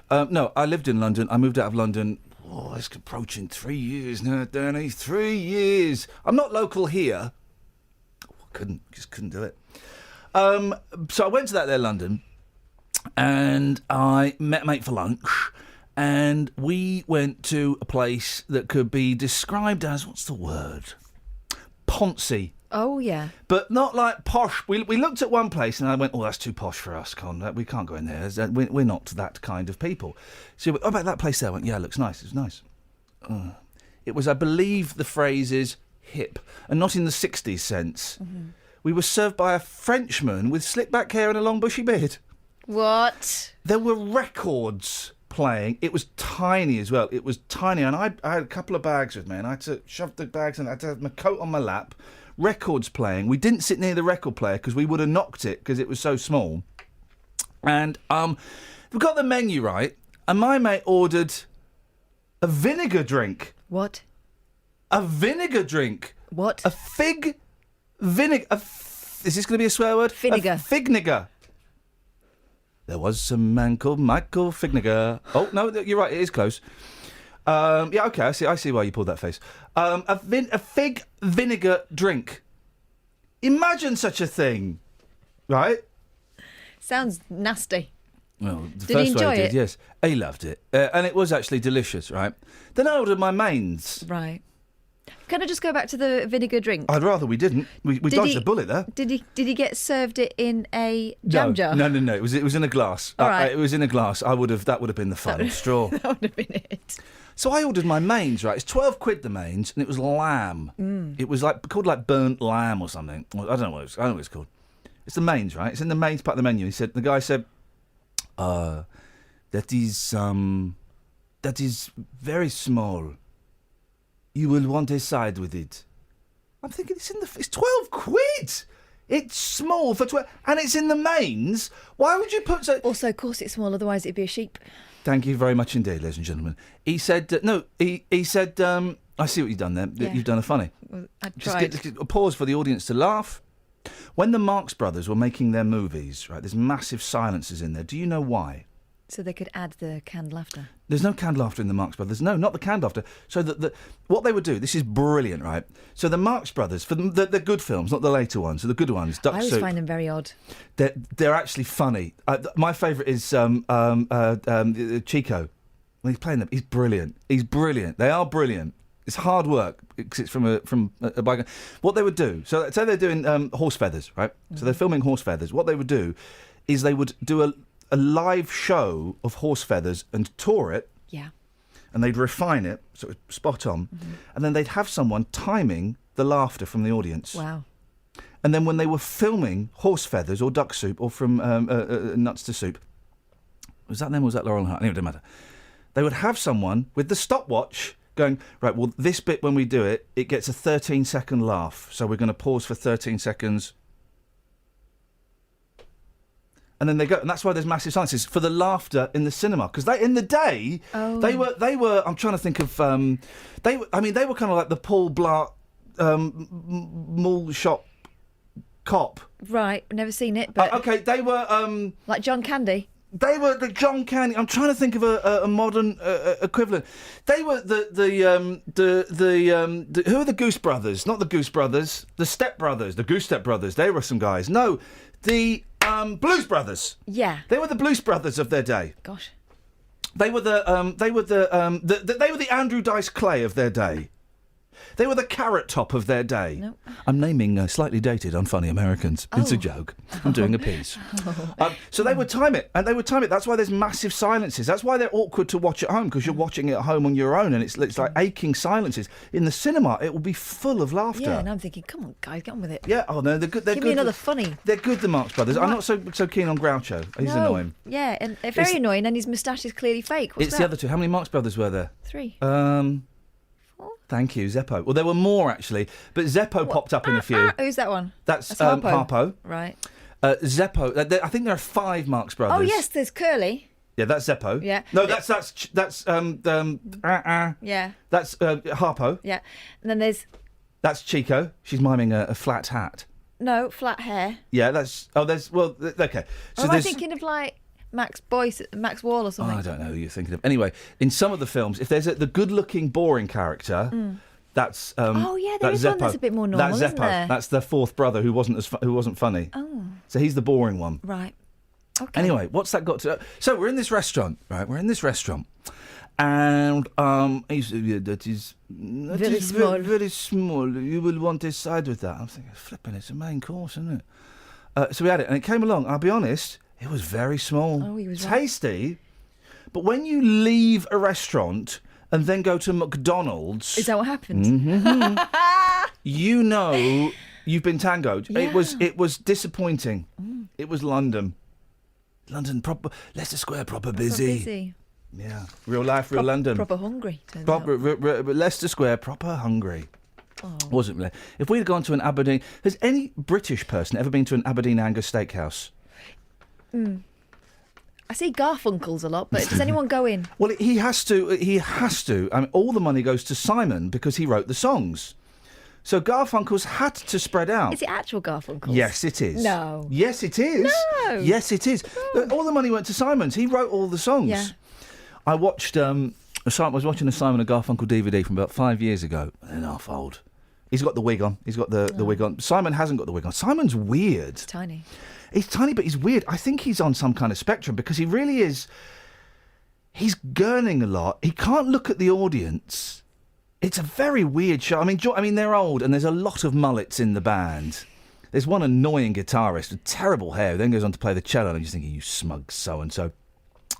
Speaker 10: No, I lived in London. I moved out of London. Oh, it's approaching 3 years now, Danny. 3 years. I'm not local here. Just couldn't do it. So I went to that there, London, and I met a mate for lunch, and we went to a place that could be described as, what's the word? Poncy.
Speaker 12: Oh, yeah.
Speaker 10: But not like posh. We looked at one place and I went, oh, that's too posh for us, Con. We can't go in there. We're not that kind of people. So, oh, about that place there? I went, yeah, it looks nice. It's nice. It was, I believe the phrase is hip, and not in the 60s sense. Mm-hmm. We were served by a Frenchman with slick back hair and a long bushy beard.
Speaker 12: What?
Speaker 10: There were records playing. It was tiny as well. It was tiny, and I had a couple of bags with me, and I had to shove the bags in. I had to have my coat on my lap. Records playing. We didn't sit near the record player because we would have knocked it because it was so small. And we got the menu right, and my mate ordered a vinegar drink.
Speaker 12: What?
Speaker 10: A vinegar drink.
Speaker 12: What?
Speaker 10: A fig vinegar. Is this going to be a swear word?
Speaker 12: Figniger.
Speaker 10: A figniger. There was some man called Michael Figniger. Oh, no, you're right, it is close. Yeah, okay, I see why you pulled that face. A fig vinegar drink. Imagine such a thing, right?
Speaker 12: Sounds nasty.
Speaker 10: Well, the
Speaker 12: Did
Speaker 10: first
Speaker 12: he
Speaker 10: way
Speaker 12: enjoy
Speaker 10: I did,
Speaker 12: it?
Speaker 10: yes. He loved it. And it was actually delicious, right? Then I ordered my mains.
Speaker 12: Right. Can I just go back to the vinegar drink?
Speaker 10: I'd rather we didn't. We dodged a bullet there.
Speaker 12: Did he get served it in a jam jar?
Speaker 10: No. It was in a glass.
Speaker 12: All right.
Speaker 10: It was in a glass. That would have been the final straw.
Speaker 12: That would have been it.
Speaker 10: So I ordered my mains, right? It's 12 quid the mains, and it was lamb. It was called burnt lamb or something. I don't know what it's called. It's the mains, right? It's in the mains part of the menu. The guy said, that is very small. You will want a side with it. I'm thinking it's 12 quid. It's small for 12, and it's in the mains. Why would you put so?
Speaker 12: Also, of course, it's small. Otherwise, it'd be a sheep.
Speaker 10: Thank you very much indeed, ladies and gentlemen. He said no. He said I see what you've done there.
Speaker 12: Yeah.
Speaker 10: You've done a funny.
Speaker 12: Well, I
Speaker 10: Just
Speaker 12: tried.
Speaker 10: get a pause for the audience to laugh. When the Marx Brothers were making their movies, right, there's massive silences in there. Do you know why?
Speaker 12: So they could add the canned laughter.
Speaker 10: There's no canned laughter in the Marx Brothers. No, not the canned laughter. So what they would do, this is brilliant, right? So the Marx Brothers, for the good films, not the later ones, so the good ones, Duck
Speaker 12: I always
Speaker 10: Soup,
Speaker 12: find them very odd.
Speaker 10: they're actually funny. My favourite is Chico. When he's playing them, he's brilliant. They are brilliant. It's hard work because it's from a bike. What they would do, so say they're doing horse feathers, right? So they're filming horse feathers. What they would do is they would do a live show of horse feathers and tour it.
Speaker 12: Yeah.
Speaker 10: And they'd refine it so it was spot on. And then they'd have someone timing the laughter from the audience.
Speaker 12: Wow.
Speaker 10: And then when they were filming horse feathers or duck soup or from nuts to soup, was that them or was that Laurel and Hart? Anyway, it didn't matter. They would have someone with the stopwatch going, right, well, this bit when we do it, it gets a 13-second laugh. So we're going to pause for 13 seconds. And then they go, and that's why there's massive silences for the laughter in the cinema. Because in the day, they were. I'm trying to think of. They were kind of like the Paul Blart mall shop cop.
Speaker 12: Right, never seen it, but
Speaker 10: okay, they were
Speaker 12: like John Candy.
Speaker 10: They were the John Candy. I'm trying to think of a modern equivalent. They were the who are the Goose Brothers? Not the Goose Brothers. The Step Brothers. The Goose Step Brothers. They were some guys. No, the Blues Brothers.
Speaker 12: Yeah.
Speaker 10: They were the Blues Brothers of their day.
Speaker 12: Gosh.
Speaker 10: They were the Andrew Dice Clay of their day. They were the Carrot Top of their day.
Speaker 12: Nope.
Speaker 10: I'm naming slightly dated, unfunny Americans. It's a joke. I'm doing a piece. So they would time it, and they would time it. That's why there's massive silences. That's why they're awkward to watch at home, because you're watching it at home on your own, and it's like aching silences. In the cinema, it will be full of laughter.
Speaker 12: Yeah, and I'm thinking, come on, guys, get on with it.
Speaker 10: Yeah, oh no, they're good. They're
Speaker 12: Give
Speaker 10: good.
Speaker 12: me another funny.
Speaker 10: They're good, the Marx Brothers. I'm not so keen on Groucho. He's annoying.
Speaker 12: Yeah, and very annoying, and his moustache is clearly fake. What's
Speaker 10: It's
Speaker 12: that?
Speaker 10: the other two. How many Marx Brothers were there?
Speaker 12: 3.
Speaker 10: Thank you, Zeppo. Well, there were more, actually, but Zeppo popped up in a few.
Speaker 12: Who's that one?
Speaker 10: That's
Speaker 12: Harpo.
Speaker 10: Harpo.
Speaker 12: Right.
Speaker 10: Zeppo. I think there are 5 Marx Brothers.
Speaker 12: Oh, yes, there's Curly.
Speaker 10: Yeah, that's Zeppo.
Speaker 12: Yeah.
Speaker 10: No, that's
Speaker 12: Yeah.
Speaker 10: That's Harpo.
Speaker 12: Yeah. And then there's...
Speaker 10: That's Chico. She's miming a flat hat.
Speaker 12: No, flat hair.
Speaker 10: Yeah, that's... Oh, there's... Well, okay. So
Speaker 12: Or am I
Speaker 10: there's...
Speaker 12: thinking of, like, Max Wall or something?
Speaker 10: I don't know who you're thinking of. Anyway, in some of the films, if there's the good-looking, boring character, that's
Speaker 12: Oh, yeah, there
Speaker 10: that's
Speaker 12: is one
Speaker 10: Zeppo.
Speaker 12: that's a bit more normal,
Speaker 10: That's
Speaker 12: isn't
Speaker 10: Zeppo.
Speaker 12: there?
Speaker 10: That's the fourth brother who wasn't funny.
Speaker 12: Oh.
Speaker 10: So he's the boring one.
Speaker 12: Right. Okay.
Speaker 10: Anyway, what's that got to... So we're in this restaurant, right? We're in this restaurant. And that is
Speaker 12: Very small.
Speaker 10: Very small. You will want a side with that. I'm thinking, flipping, it's a main course, isn't it? So we had it, and it came along. I'll be honest, it was very small.
Speaker 12: Oh, he was
Speaker 10: tasty. But when you leave a restaurant and then go to McDonald's...
Speaker 12: Is that what happened?
Speaker 10: Mm-hmm. You know you've been tangoed.
Speaker 12: Yeah.
Speaker 10: It was disappointing. It was London. London proper... Leicester Square proper busy. Yeah. Real life, real London.
Speaker 12: Proper hungry. turns
Speaker 10: Proper,
Speaker 12: out.
Speaker 10: Leicester Square, proper hungry.
Speaker 12: Oh.
Speaker 10: Wasn't really. If we'd gone to an Aberdeen... Has any British person ever been to an Aberdeen Angus steakhouse?
Speaker 12: I see Garfunkel's a lot, but does anyone go in?
Speaker 10: Well, he has to. He has to. I mean, all the money goes to Simon because he wrote the songs. So Garfunkel's had to spread out.
Speaker 12: Is it actual Garfunkel's?
Speaker 10: Yes, it is.
Speaker 12: No.
Speaker 10: Yes, it is.
Speaker 12: No.
Speaker 10: Yes, it is. All the money went to Simon's. He wrote all the songs.
Speaker 12: Yeah.
Speaker 10: I watched. I was watching a Simon and Garfunkel DVD from about 5 years ago. And half old. He's got the wig on. He's got the wig on. Simon hasn't got the wig on. Simon's weird.
Speaker 12: It's tiny.
Speaker 10: He's tiny, but he's weird. I think he's on some kind of spectrum because he really is. He's gurning a lot. He can't look at the audience. It's a very weird show. I mean, they're old, and there's a lot of mullets in the band. There's one annoying guitarist with terrible hair who then goes on to play the cello, and I'm just thinking, you smug so-and-so.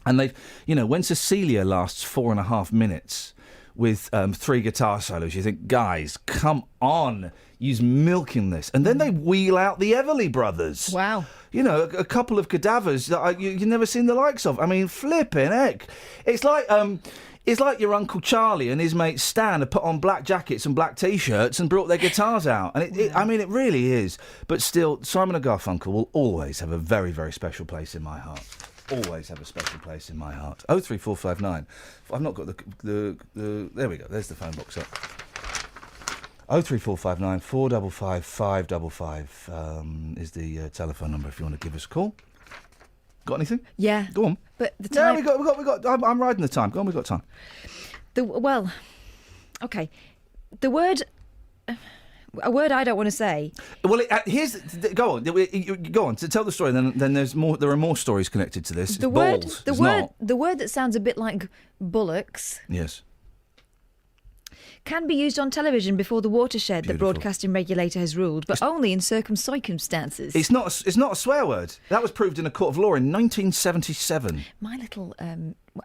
Speaker 10: And they've, when Cecilia lasts 4.5 minutes with 3 guitar solos, you think, guys, come on, he's milking this. And then they wheel out the Everly Brothers.
Speaker 12: Wow.
Speaker 10: A couple of cadavers that you've never seen the likes of. I mean, flipping heck. It's like your Uncle Charlie and his mate Stan had put on black jackets and black T-shirts and brought their guitars out. And it really is. But still, Simon and Garfunkel will always have a very, very special place in my heart. Always have a special place in my heart. 03459. I've not got the there we go. There's the phone box up. 03459 455 555 is the telephone number if you want to give us a call. Got anything?
Speaker 12: Yeah.
Speaker 10: Go on.
Speaker 12: But the time...
Speaker 10: Yeah, we got. I'm riding the time. Go on, we've got time.
Speaker 12: Okay. The word... A word I don't want to say.
Speaker 10: Well, go on. Go on to tell the story. Then there's more. There are more stories connected to this.
Speaker 12: The word that sounds a bit like bollocks.
Speaker 10: Yes.
Speaker 12: can be used on television before the watershed, the broadcasting regulator has ruled, but only in certain circumstances.
Speaker 10: It's not a swear word. That was proved in a court of law in 1977.
Speaker 12: My little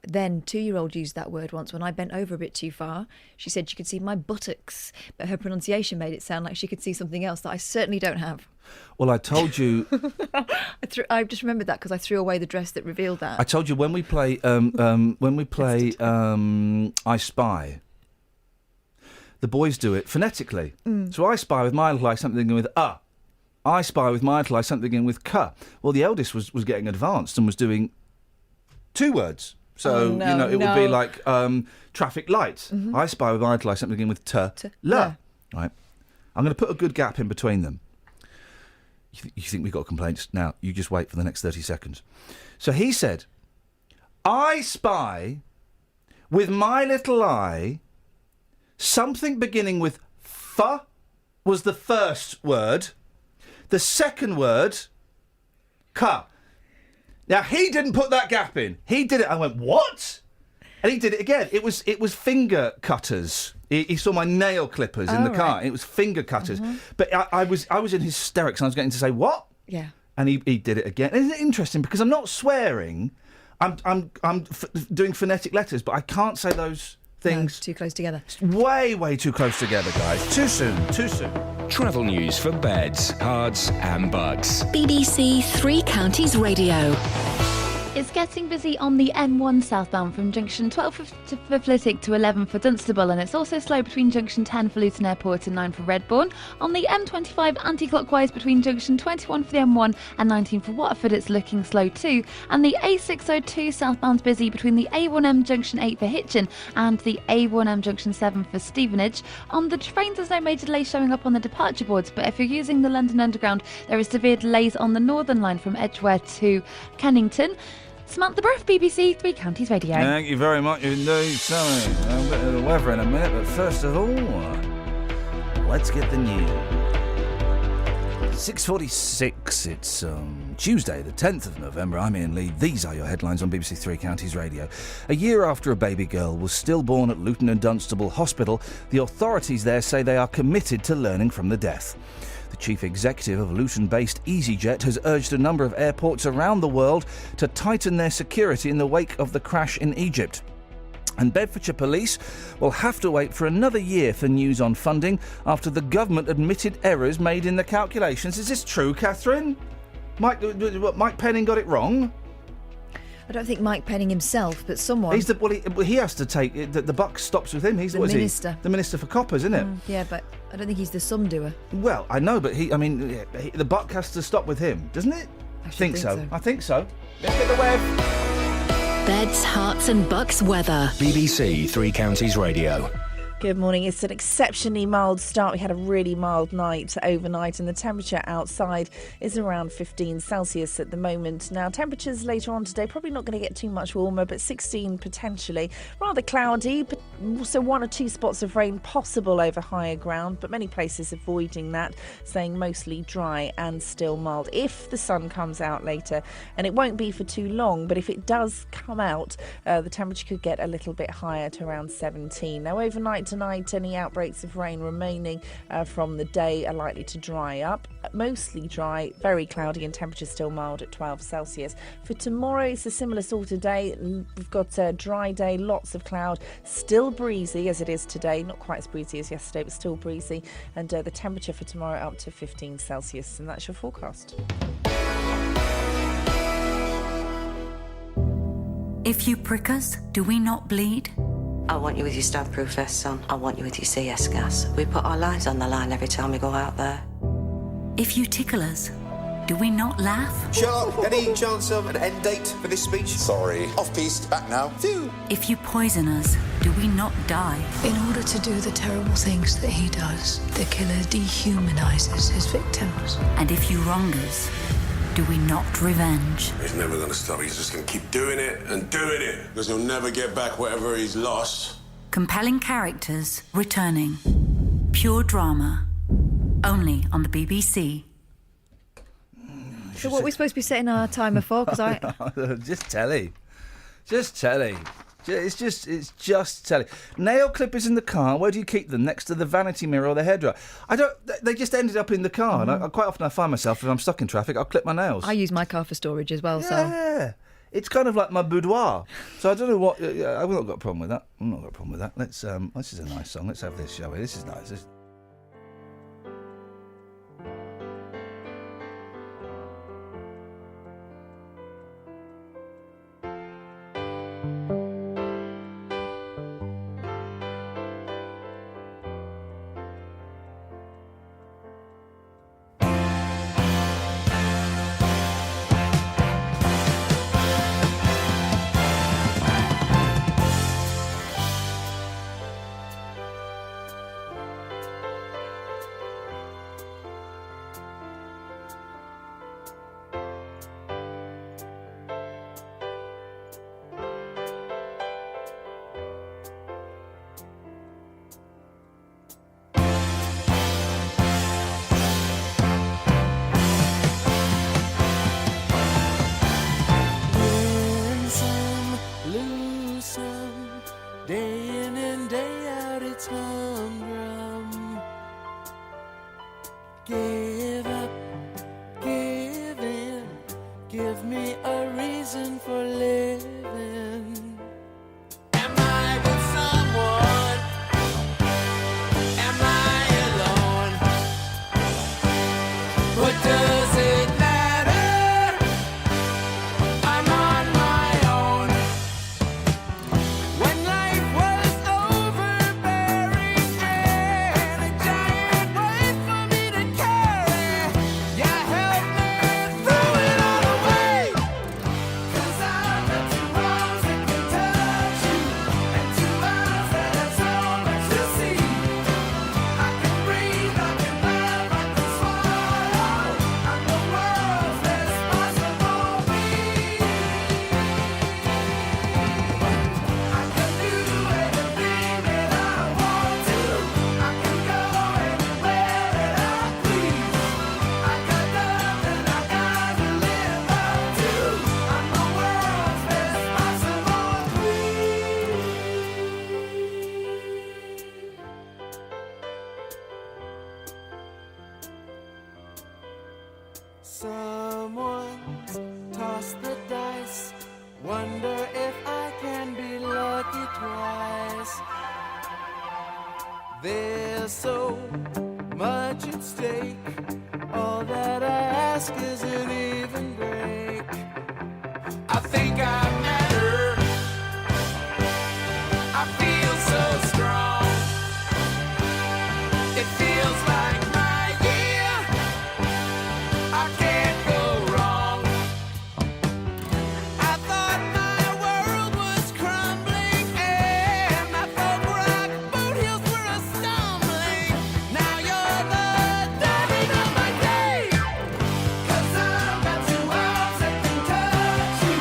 Speaker 12: then 2-year-old used that word once when I bent over a bit too far. She said she could see my buttocks, but her pronunciation made it sound like she could see something else that I certainly don't have.
Speaker 10: Well, I told you.
Speaker 12: I just remembered that because I threw away the dress that revealed that.
Speaker 10: I told you when we play I Spy. The boys do it phonetically. So I spy with my little eye something with I spy with my little eye something in with k. Well, the eldest was getting advanced and was doing 2 words. So, it would be like traffic light. I spy with my little eye something in with l. Right. I'm going to put a good gap in between them. You think we've got complaints? Now, you just wait for the next 30 seconds. So he said, I spy with my little eye something beginning with f was the first word. The second word, k. Now, he didn't put that gap in. He did it. I went, what? And he did it again. It was finger cutters. He saw my nail clippers in the car. It was finger cutters. But I was in hysterics and I was getting to say, what?
Speaker 12: Yeah.
Speaker 10: And he did it again. Isn't it interesting? Because I'm not swearing. I'm doing phonetic letters, but I can't say those things.
Speaker 12: No, too close together.
Speaker 10: It's way too close together, guys. Too soon.
Speaker 11: Travel news for beds, cards and bugs.
Speaker 2: BBC Three Counties Radio.
Speaker 14: It's getting busy on the M1 southbound from junction 12 for Flitwick to 11 for Dunstable, and it's also slow between junction 10 for Luton Airport and 9 for Redbourne. On the M25 anti-clockwise between junction 21 for the M1 and 19 for Watford, it's looking slow too. And the A602 southbound's busy between the A1M junction 8 for Hitchin and the A1M junction 7 for Stevenage. On the trains, there's no major delays showing up on the departure boards, but if you're using the London Underground, there is severe delays on the Northern Line from Edgware to Samantha Bruff, BBC Three Counties Radio.
Speaker 10: Thank you very much indeed, Sammy. A bit of the weather in a minute, but first of all, let's get the news. 6:46. It's Tuesday, the 10th of November. I'm Iain Lee. These are your headlines on BBC Three Counties Radio. A year after a baby girl was stillborn at Luton and Dunstable Hospital, the authorities there say they are committed to learning from the death. The chief executive of Luton-based EasyJet has urged a number of airports around the world to tighten their security in the wake of the crash in Egypt. And Bedfordshire Police will have to wait for another year for news on funding after the government admitted errors made in the calculations. Is this true, Catherine? Mike Penning got it wrong?
Speaker 12: I don't think Mike Penning himself, but someone.
Speaker 10: He has to take it. The buck stops with him. He's
Speaker 12: the minister.
Speaker 10: The minister for coppers, isn't it?
Speaker 12: Yeah, but I don't think he's the sum doer.
Speaker 10: Well, I know, but the buck has to stop with him, doesn't it?
Speaker 12: I think so.
Speaker 10: I think so. Let's get the web.
Speaker 2: Beds, hearts and bucks weather.
Speaker 11: BBC Three Counties Radio.
Speaker 7: Good morning. It's an exceptionally mild start. We had a really mild night overnight and the temperature outside is around 15 Celsius at the moment. Now, temperatures later on today probably not going to get too much warmer, but 16 potentially. Rather cloudy, but also 1 or 2 spots of rain possible over higher ground, but many places avoiding that, staying mostly dry and still mild if the sun comes out later. And it won't be for too long, but if it does come out, the temperature could get a little bit higher to around 17. Now, overnight tonight, any outbreaks of rain remaining from the day are likely to dry up. Mostly dry, very cloudy, and temperatures still mild at 12 Celsius. For tomorrow, it's a similar sort of day. We've got a dry day, lots of cloud, still breezy as it is today. Not quite as breezy as yesterday, but still breezy. And the temperature for tomorrow up to 15 Celsius. And that's your forecast.
Speaker 8: If you prick us, do we not bleed?
Speaker 13: I want you with your stab-proof vest on. I want you with your CS gas. We put our lives on the line every time we go out there.
Speaker 8: If you tickle us, do we not laugh?
Speaker 24: Shark, any chance of an end date for this speech? Sorry. Off-piste, back now. Phew.
Speaker 8: If you poison us, do we not die?
Speaker 25: In order to do the terrible things that he does, the killer dehumanizes his victims.
Speaker 8: And if you wrong us, do we not revenge?
Speaker 26: He's never going to stop. He's just going to keep doing it and doing it. Because he'll never get back whatever he's lost.
Speaker 8: Compelling characters returning. Pure drama. Only on the BBC.
Speaker 12: So what are we supposed to be setting our timer for? Because
Speaker 10: Just telly. It's just telling. Nail clippers in the car. Where do you keep them? Next to the vanity mirror or the hairdryer? They just ended up in the car. And quite often I find myself, if I'm stuck in traffic, I'll clip my nails.
Speaker 12: I use my car for storage as well.
Speaker 10: Yeah. It's kind of like my boudoir. So I don't know what. I've not got a problem with that. I've not got a problem with that. Let's. This is a nice song. Let's have this, shall we? This is nice.
Speaker 9: Day in and day out, it's humdrum. Give up, give in, give me a reason for living. Am I with someone? Am I alone? What does it matter? I'm on my own. When life was overbearing and a giant weight for me to carry, you helped me throw it all away. 'Cause I've got 2 arms that can touch you and 2 eyes that have so much to see. I can breathe, I can laugh, I can swallow. I'm the world's best possible me. I can do anything that I want to. I can go anywhere that I please. I got love that I gotta live up to. I'm the world's best possible me. Someone's tossed the dice. Wonder if I can be lucky twice. There's so much at stake. All that I ask is an even break. I think I matter. I feel so strong. It feels like my year. I can't go wrong. I thought my world was crumbling and I thought rock boot heels were a stumbling. Now you're the darling of my day. 'Cause I've got 2 arms that can touch you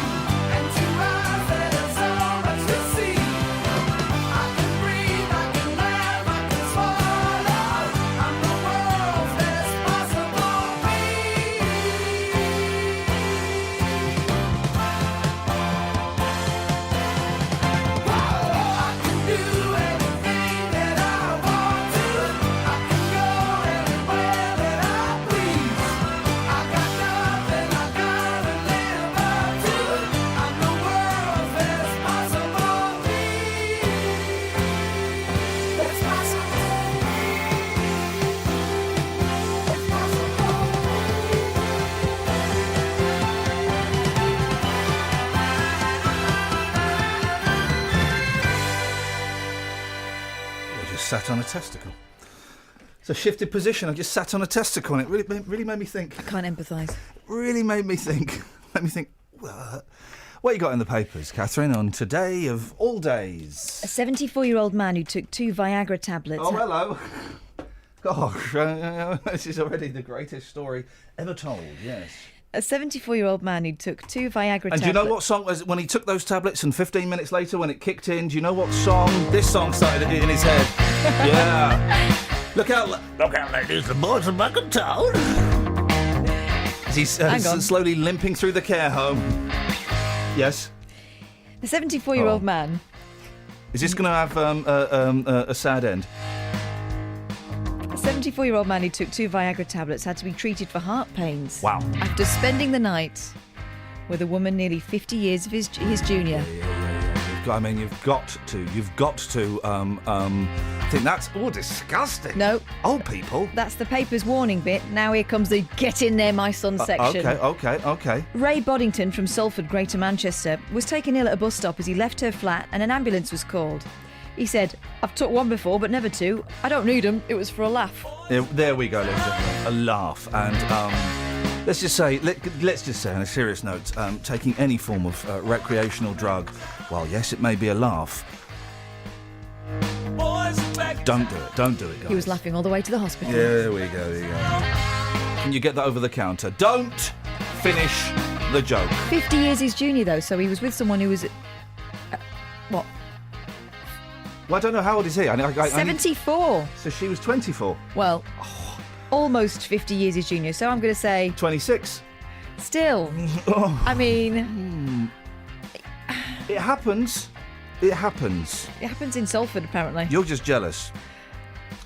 Speaker 9: and 2 eyes that have so much to see. I can breathe, I can laugh, I can swallow. I'm the world's best possible me. I can do anything that I want to. I can go anywhere that I please. I got nothing I gotta live up to. I'm the world's best possible me. It's possible. It's possible.
Speaker 10: I just sat on a testicle. It's a shifted position. I just sat on a testicle, and it really made me think.
Speaker 12: I can't empathise.
Speaker 10: Really made me think. What you got in the papers, Catherine, on today of all days?
Speaker 12: A 74-year-old man who took 2 Viagra tablets.
Speaker 10: Oh, hello. Gosh, this is already the greatest story ever told, yes.
Speaker 12: A 74-year-old man who took 2 Viagra tablets.
Speaker 10: And do you know what song was when he took those tablets and 15 minutes later when it kicked in, do you know what song? This song started in his head. Yeah. Look out, ladies, the boys are back in town. As he's
Speaker 12: Hang on.
Speaker 10: slowly limping through the care home. Yes.
Speaker 12: The 74-year-old man
Speaker 10: Is this going to have a sad end?
Speaker 12: A 74-year-old man who took 2 Viagra tablets had to be treated for heart pains.
Speaker 10: Wow.
Speaker 12: After spending the night with a woman nearly 50 years of his junior.
Speaker 10: You've got to think that's disgusting.
Speaker 12: No.
Speaker 10: Old people.
Speaker 12: That's the paper's warning bit. Now here comes the get in there, my son section.
Speaker 10: Okay.
Speaker 12: Ray Boddington from Salford, Greater Manchester, was taken ill at a bus stop as he left her flat and an ambulance was called. He said, "I've took one before, but never two. I don't need them. It was for a laugh."
Speaker 10: There we go, ladies and gentlemen. A laugh. And let's just say on a serious note, taking any form of recreational drug, while yes, it may be a laugh, don't do it, guys.
Speaker 12: He was laughing all the way to the hospital.
Speaker 10: Yeah, there we go. Can you get that over the counter? Don't finish the joke.
Speaker 12: 50 years his junior, though, so he was with someone who was... what?
Speaker 10: Well, I don't know, how old is he?
Speaker 12: 74.
Speaker 10: So she was 24.
Speaker 12: Well, almost 50 years his junior, so I'm going to say...
Speaker 10: 26.
Speaker 12: Still. I mean...
Speaker 10: It happens. It happens.
Speaker 12: It happens in Salford, apparently.
Speaker 10: You're just jealous.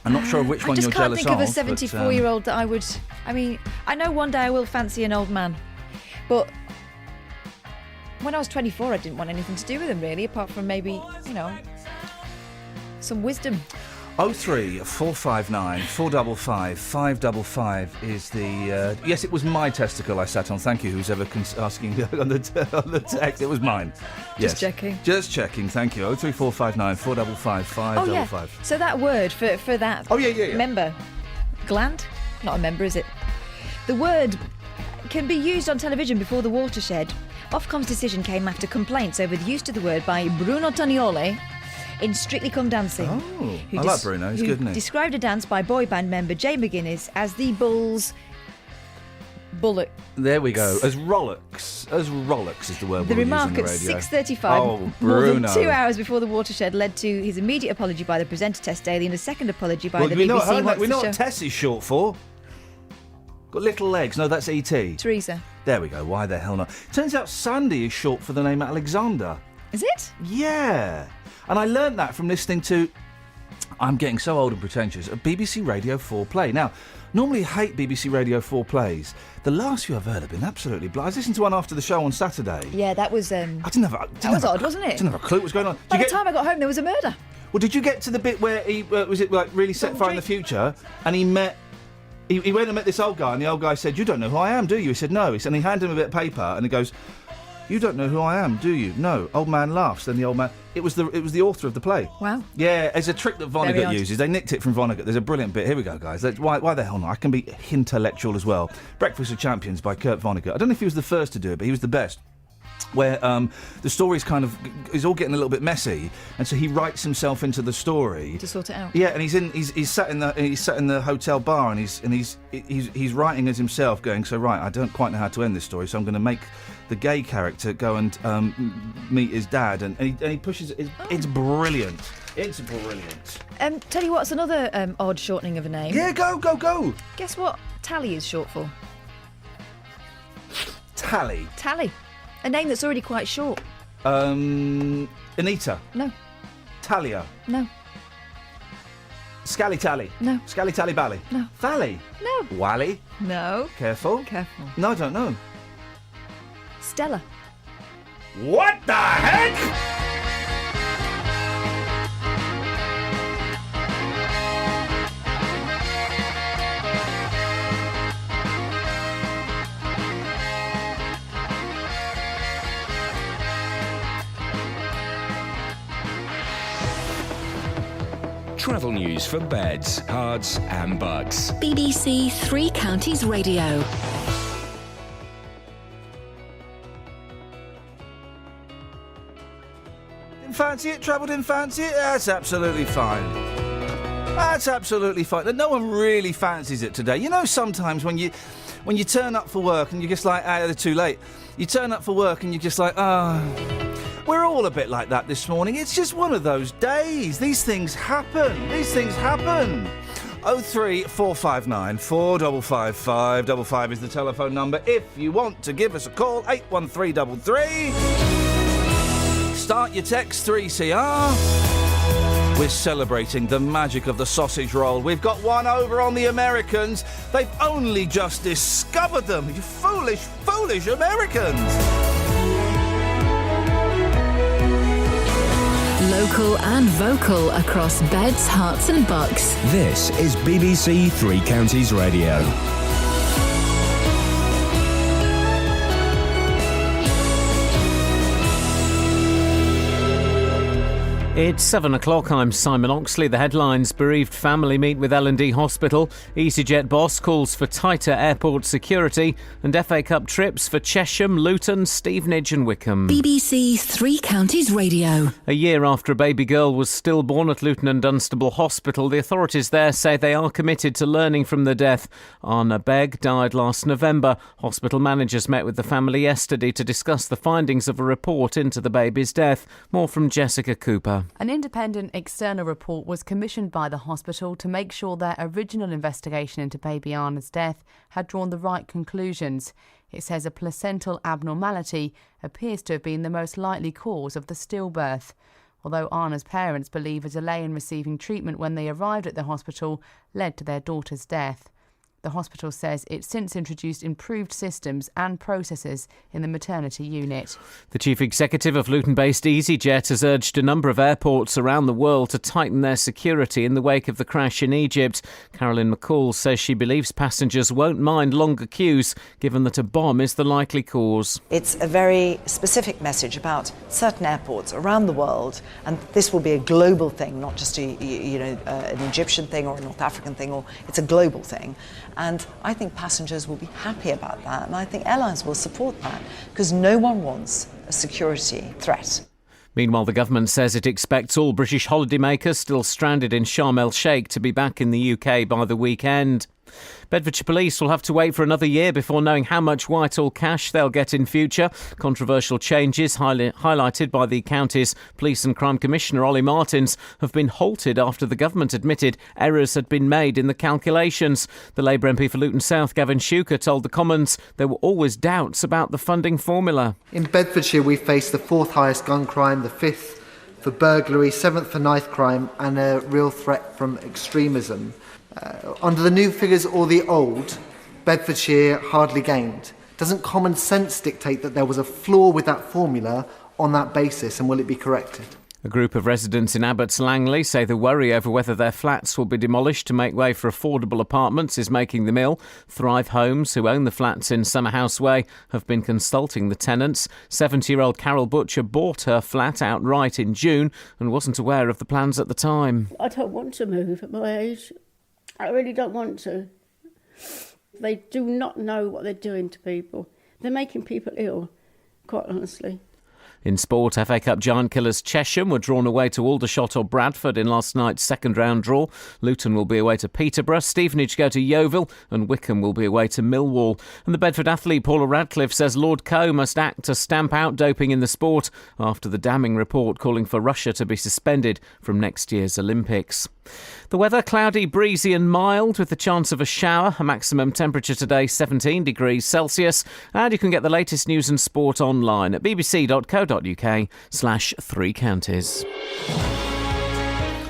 Speaker 10: I'm not sure of which one you're jealous of.
Speaker 12: I just can't think of a 74-year-old that I would... I mean, I know one day I will fancy an old man, but when I was 24, I didn't want anything to do with him, really, apart from maybe, some wisdom.
Speaker 10: 03459 455 555 is the... yes, it was my testicle I sat on. Thank you, who's ever asking on the text. It was mine. Yes. Just checking, thank you. 03459 455 555.
Speaker 12: Oh, yeah. So that word for that...
Speaker 10: Oh, yeah.
Speaker 12: Member. Gland? Not a member, is it? The word can be used on television before the watershed. Ofcom's decision came after complaints over the use of the word by Bruno Tonioli in Strictly Come Dancing.
Speaker 10: Oh, I like Bruno. He's good, isn't he?
Speaker 12: Described a dance by boy band member Jay McGuinness as the Bulls' bullet.
Speaker 10: There we go. As Rolex is the word
Speaker 12: The
Speaker 10: we'll
Speaker 12: remark
Speaker 10: use in the
Speaker 12: at
Speaker 10: radio.
Speaker 12: 6:35,
Speaker 10: Oh,
Speaker 12: more than
Speaker 10: Bruno.
Speaker 12: 2 hours before the watershed, led to his immediate apology by the presenter Tess Daly and a second apology by the BBC.
Speaker 10: We know what Tess is short for. Got little legs. No, that's E.T.
Speaker 12: Teresa.
Speaker 10: There we go. Why the hell not? Turns out Sandy is short for the name Alexander.
Speaker 12: Is it?
Speaker 10: Yeah. And I learnt that from listening to, I'm getting so old and pretentious, a BBC Radio 4 play. Now, normally hate BBC Radio 4 plays. The last few I've heard have been absolutely blind. I was listening to one after the show on Saturday.
Speaker 12: Yeah, that was...
Speaker 10: That was
Speaker 12: odd, wasn't it?
Speaker 10: I didn't have a clue what was going on.
Speaker 12: By the time I got home, there was a murder.
Speaker 10: Well, did you get to the bit where he, was it like really set fire in the future, and he met... He went and met this old guy, and the old guy said, "You don't know who I am, do you?" He said, "No." And he handed him a bit of paper, and he goes, "You don't know who I am, do you?" "No." Old man laughs. Then the old man... It was the author of the play.
Speaker 12: Wow.
Speaker 10: Yeah, it's a trick that Vonnegut uses. They nicked it from Vonnegut. There's a brilliant bit. Here we go, guys. Why the hell not? I can be intellectual as well. Breakfast of Champions by Kurt Vonnegut. I don't know if he was the first to do it, but he was the best. Where the story's kind of is all getting a little bit messy, and so he writes himself into the story
Speaker 12: to sort it out.
Speaker 10: Yeah, and he's sat in the hotel bar, and he's writing as himself, going, so right, I don't quite know how to end this story, so I'm going to make the gay character go and meet his dad, and he pushes it. It's brilliant. It's brilliant.
Speaker 12: Tell you what's another odd shortening of a name.
Speaker 10: Yeah, go.
Speaker 12: Guess what Tally is short for?
Speaker 10: Tally.
Speaker 12: A name that's already quite short.
Speaker 10: Anita.
Speaker 12: No.
Speaker 10: Talia.
Speaker 12: No.
Speaker 10: Scally Tally.
Speaker 12: No.
Speaker 10: Scally Tally Bally.
Speaker 12: No.
Speaker 10: Valley.
Speaker 12: No.
Speaker 10: Wally.
Speaker 12: No.
Speaker 10: Careful. No, I don't know.
Speaker 12: Stella.
Speaker 10: What the heck?
Speaker 11: Travel news for beds, cards and bugs.
Speaker 2: BBC Three Counties Radio.
Speaker 10: Didn't fancy it? Travel didn't fancy it? That's absolutely fine. No one really fancies it today. You know, sometimes when you turn up for work and you're just like, they're too late. You turn up for work and you're just like, we're all a bit like that this morning. It's just one of those days. These things happen. 03459 455 555 is the telephone number. If you want to give us a call, 81333. Start your text 3CR. We're celebrating the magic of the sausage roll. We've got one over on the Americans. They've only just discovered them. You foolish, foolish Americans.
Speaker 25: Local and vocal across beds, hearts and bucks.
Speaker 11: This is BBC Three Counties Radio.
Speaker 1: It's 7 o'clock. I'm Simon Oxley. The headlines: bereaved family meet with L&D Hospital. EasyJet boss calls for tighter airport security. And FA Cup trips for Chesham, Luton, Stevenage and Wickham.
Speaker 25: BBC Three Counties Radio.
Speaker 1: A year after a baby girl was stillborn at Luton and Dunstable Hospital, the authorities there say they are committed to learning from the death. Anna Begg died last November. Hospital managers met with the family yesterday to discuss the findings of a report into the baby's death. More from Jessica Cooper.
Speaker 15: An independent external report was commissioned by the hospital to make sure their original investigation into baby Anna's death had drawn the right conclusions. It says a placental abnormality appears to have been the most likely cause of the stillbirth. Although Anna's parents believe a delay in receiving treatment when they arrived at the hospital led to their daughter's death. The hospital says it's since introduced improved systems and processes in the maternity unit.
Speaker 1: The chief executive of Luton-based EasyJet has urged a number of airports around the world to tighten their security in the wake of the crash in Egypt. Carolyn McCall says she believes passengers won't mind longer queues, given that a bomb is the likely cause.
Speaker 16: It's a very specific message about certain airports around the world, and this will be a global thing, not just an Egyptian thing or a North African thing, or it's a global thing. And I think passengers will be happy about that, and I think airlines will support that, because no one wants a security threat.
Speaker 1: Meanwhile, the government says it expects all British holidaymakers still stranded in Sharm el-Sheikh to be back in the UK by the weekend. Bedfordshire Police will have to wait for another year before knowing how much Whitehall cash they'll get in future. Controversial changes highlighted by the county's Police and Crime Commissioner Ollie Martins have been halted after the government admitted errors had been made in the calculations. The Labour MP for Luton South, Gavin Shuker, told the Commons there were always doubts about the funding formula.
Speaker 17: In Bedfordshire, we face the fourth highest gun crime, the fifth for burglary, seventh for knife crime, and a real threat from extremism. Under the new figures or the old, Bedfordshire hardly gained. Doesn't common sense dictate that there was a flaw with that formula on that basis, and will it be corrected?
Speaker 1: A group of residents in Abbots Langley say the worry over whether their flats will be demolished to make way for affordable apartments is making them ill. Thrive Homes, who own the flats in Summerhouse Way, have been consulting the tenants. 70-year-old Carol Butcher bought her flat outright in June and wasn't aware of the plans at the time.
Speaker 6: I don't want to move at my age. I really don't want to. They do not know what they're doing to people. They're making people ill, quite honestly.
Speaker 1: In sport, FA Cup giant killers Chesham were drawn away to Aldershot or Bradford in last night's second-round draw. Luton will be away to Peterborough, Stevenage go to Yeovil and Wickham will be away to Millwall. And the Bedford athlete Paula Radcliffe says Lord Coe must act to stamp out doping in the sport after the damning report calling for Russia to be suspended from next year's Olympics. The weather, cloudy, breezy and mild with the chance of a shower. A maximum temperature today 17 degrees Celsius. And you can get the latest news and sport online at bbc.co.uk/3 counties.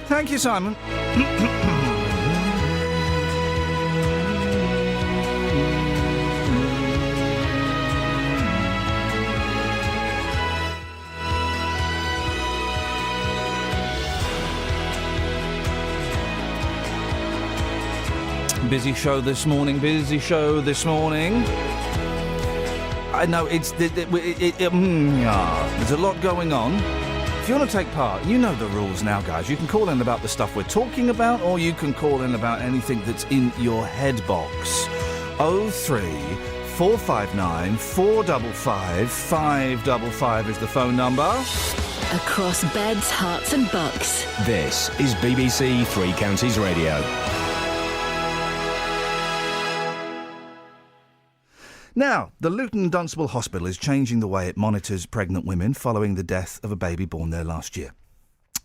Speaker 10: Thank you, Simon. Busy show this morning. There's I know there's a lot going on. If you want to take part, you know the rules now, guys. You can call in about the stuff we're talking about, or you can call in about anything that's in your head box. 03 459 455 555 is the phone number.
Speaker 25: Across beds, hearts and bucks.
Speaker 11: This is BBC Three Counties Radio.
Speaker 10: Now, the Luton Dunstable Hospital is changing the way it monitors pregnant women following the death of a baby born there last year.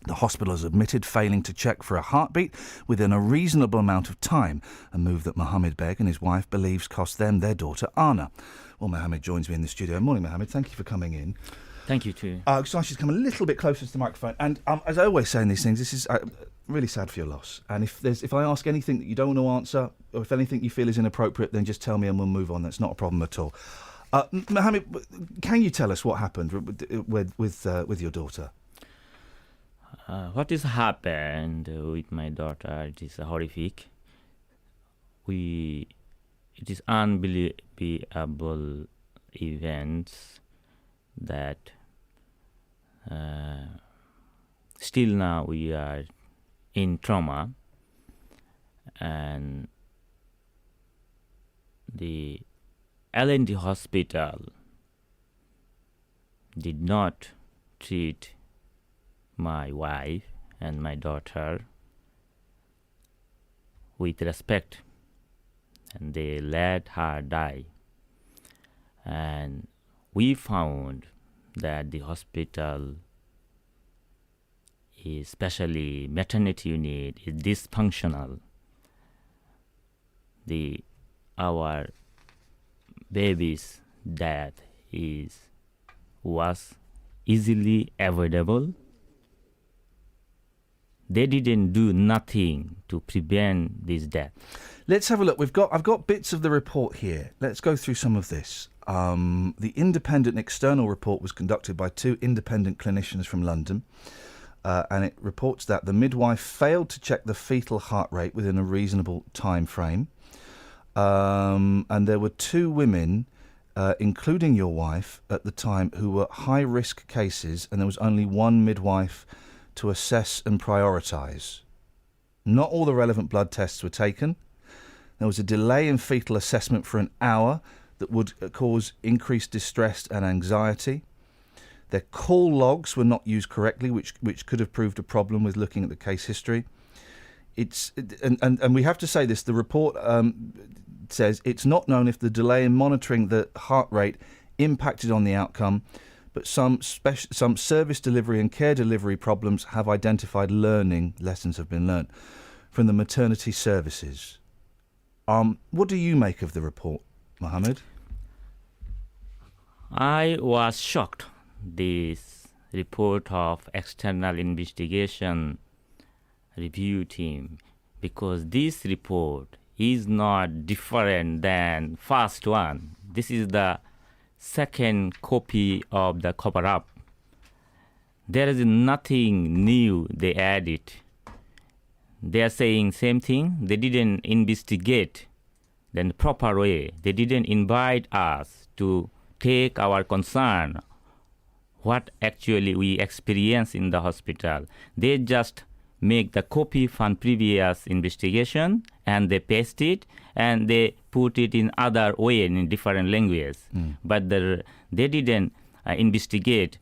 Speaker 10: The hospital has admitted failing to check for a heartbeat within a reasonable amount of time, a move that Mohammed Beg and his wife believes cost them their daughter Anna. Well, Mohammed joins me in the studio. Morning, Mohammed. Thank you for coming in.
Speaker 3: Thank you too.
Speaker 10: Just ask you to come a little bit closer to the microphone. And as I always say in these things, this is really sad for your loss. And if I ask anything that you don't want to answer, or if anything you feel is inappropriate, then just tell me and we'll move on. That's not a problem at all. Mohammed, can you tell us what happened with your daughter?
Speaker 3: What is happened with my daughter? It is horrific. It is unbelievable events that still now we are in trauma, and the L&D hospital did not treat my wife and my daughter with respect, and they let her die. And we found that the hospital, especially maternity unit, is dysfunctional. Our baby's death was easily avoidable. They didn't do nothing to prevent this death.
Speaker 10: Let's have a look. I've got bits of the report here. Let's go through some of this. The independent external report was conducted by 2 independent clinicians from London, and it reports that the midwife failed to check the fetal heart rate within a reasonable time frame. And there were 2 women, including your wife, at the time who were high-risk cases, and there was only 1 midwife to assess and prioritise. Not all the relevant blood tests were taken. There was a delay in fetal assessment for an hour that would cause increased distress and anxiety. Their call logs were not used correctly, which could have proved a problem with looking at the case history. And we have to say this, the report says it's not known if the delay in monitoring the heart rate impacted on the outcome, but some service delivery and care delivery problems have identified lessons have been learnt from the maternity services. What do you make of the report, Mohammed?
Speaker 3: I was shocked this report of external investigation review team, because this report is not different than first one. This is the second copy of the cover-up. There is nothing new they added. They are saying same thing. They didn't investigate in the proper way. They didn't invite us to take our concern, what actually we experience in the hospital. They just make the copy from previous investigation and they paste it and they put it in other way in different languages. But they didn't investigate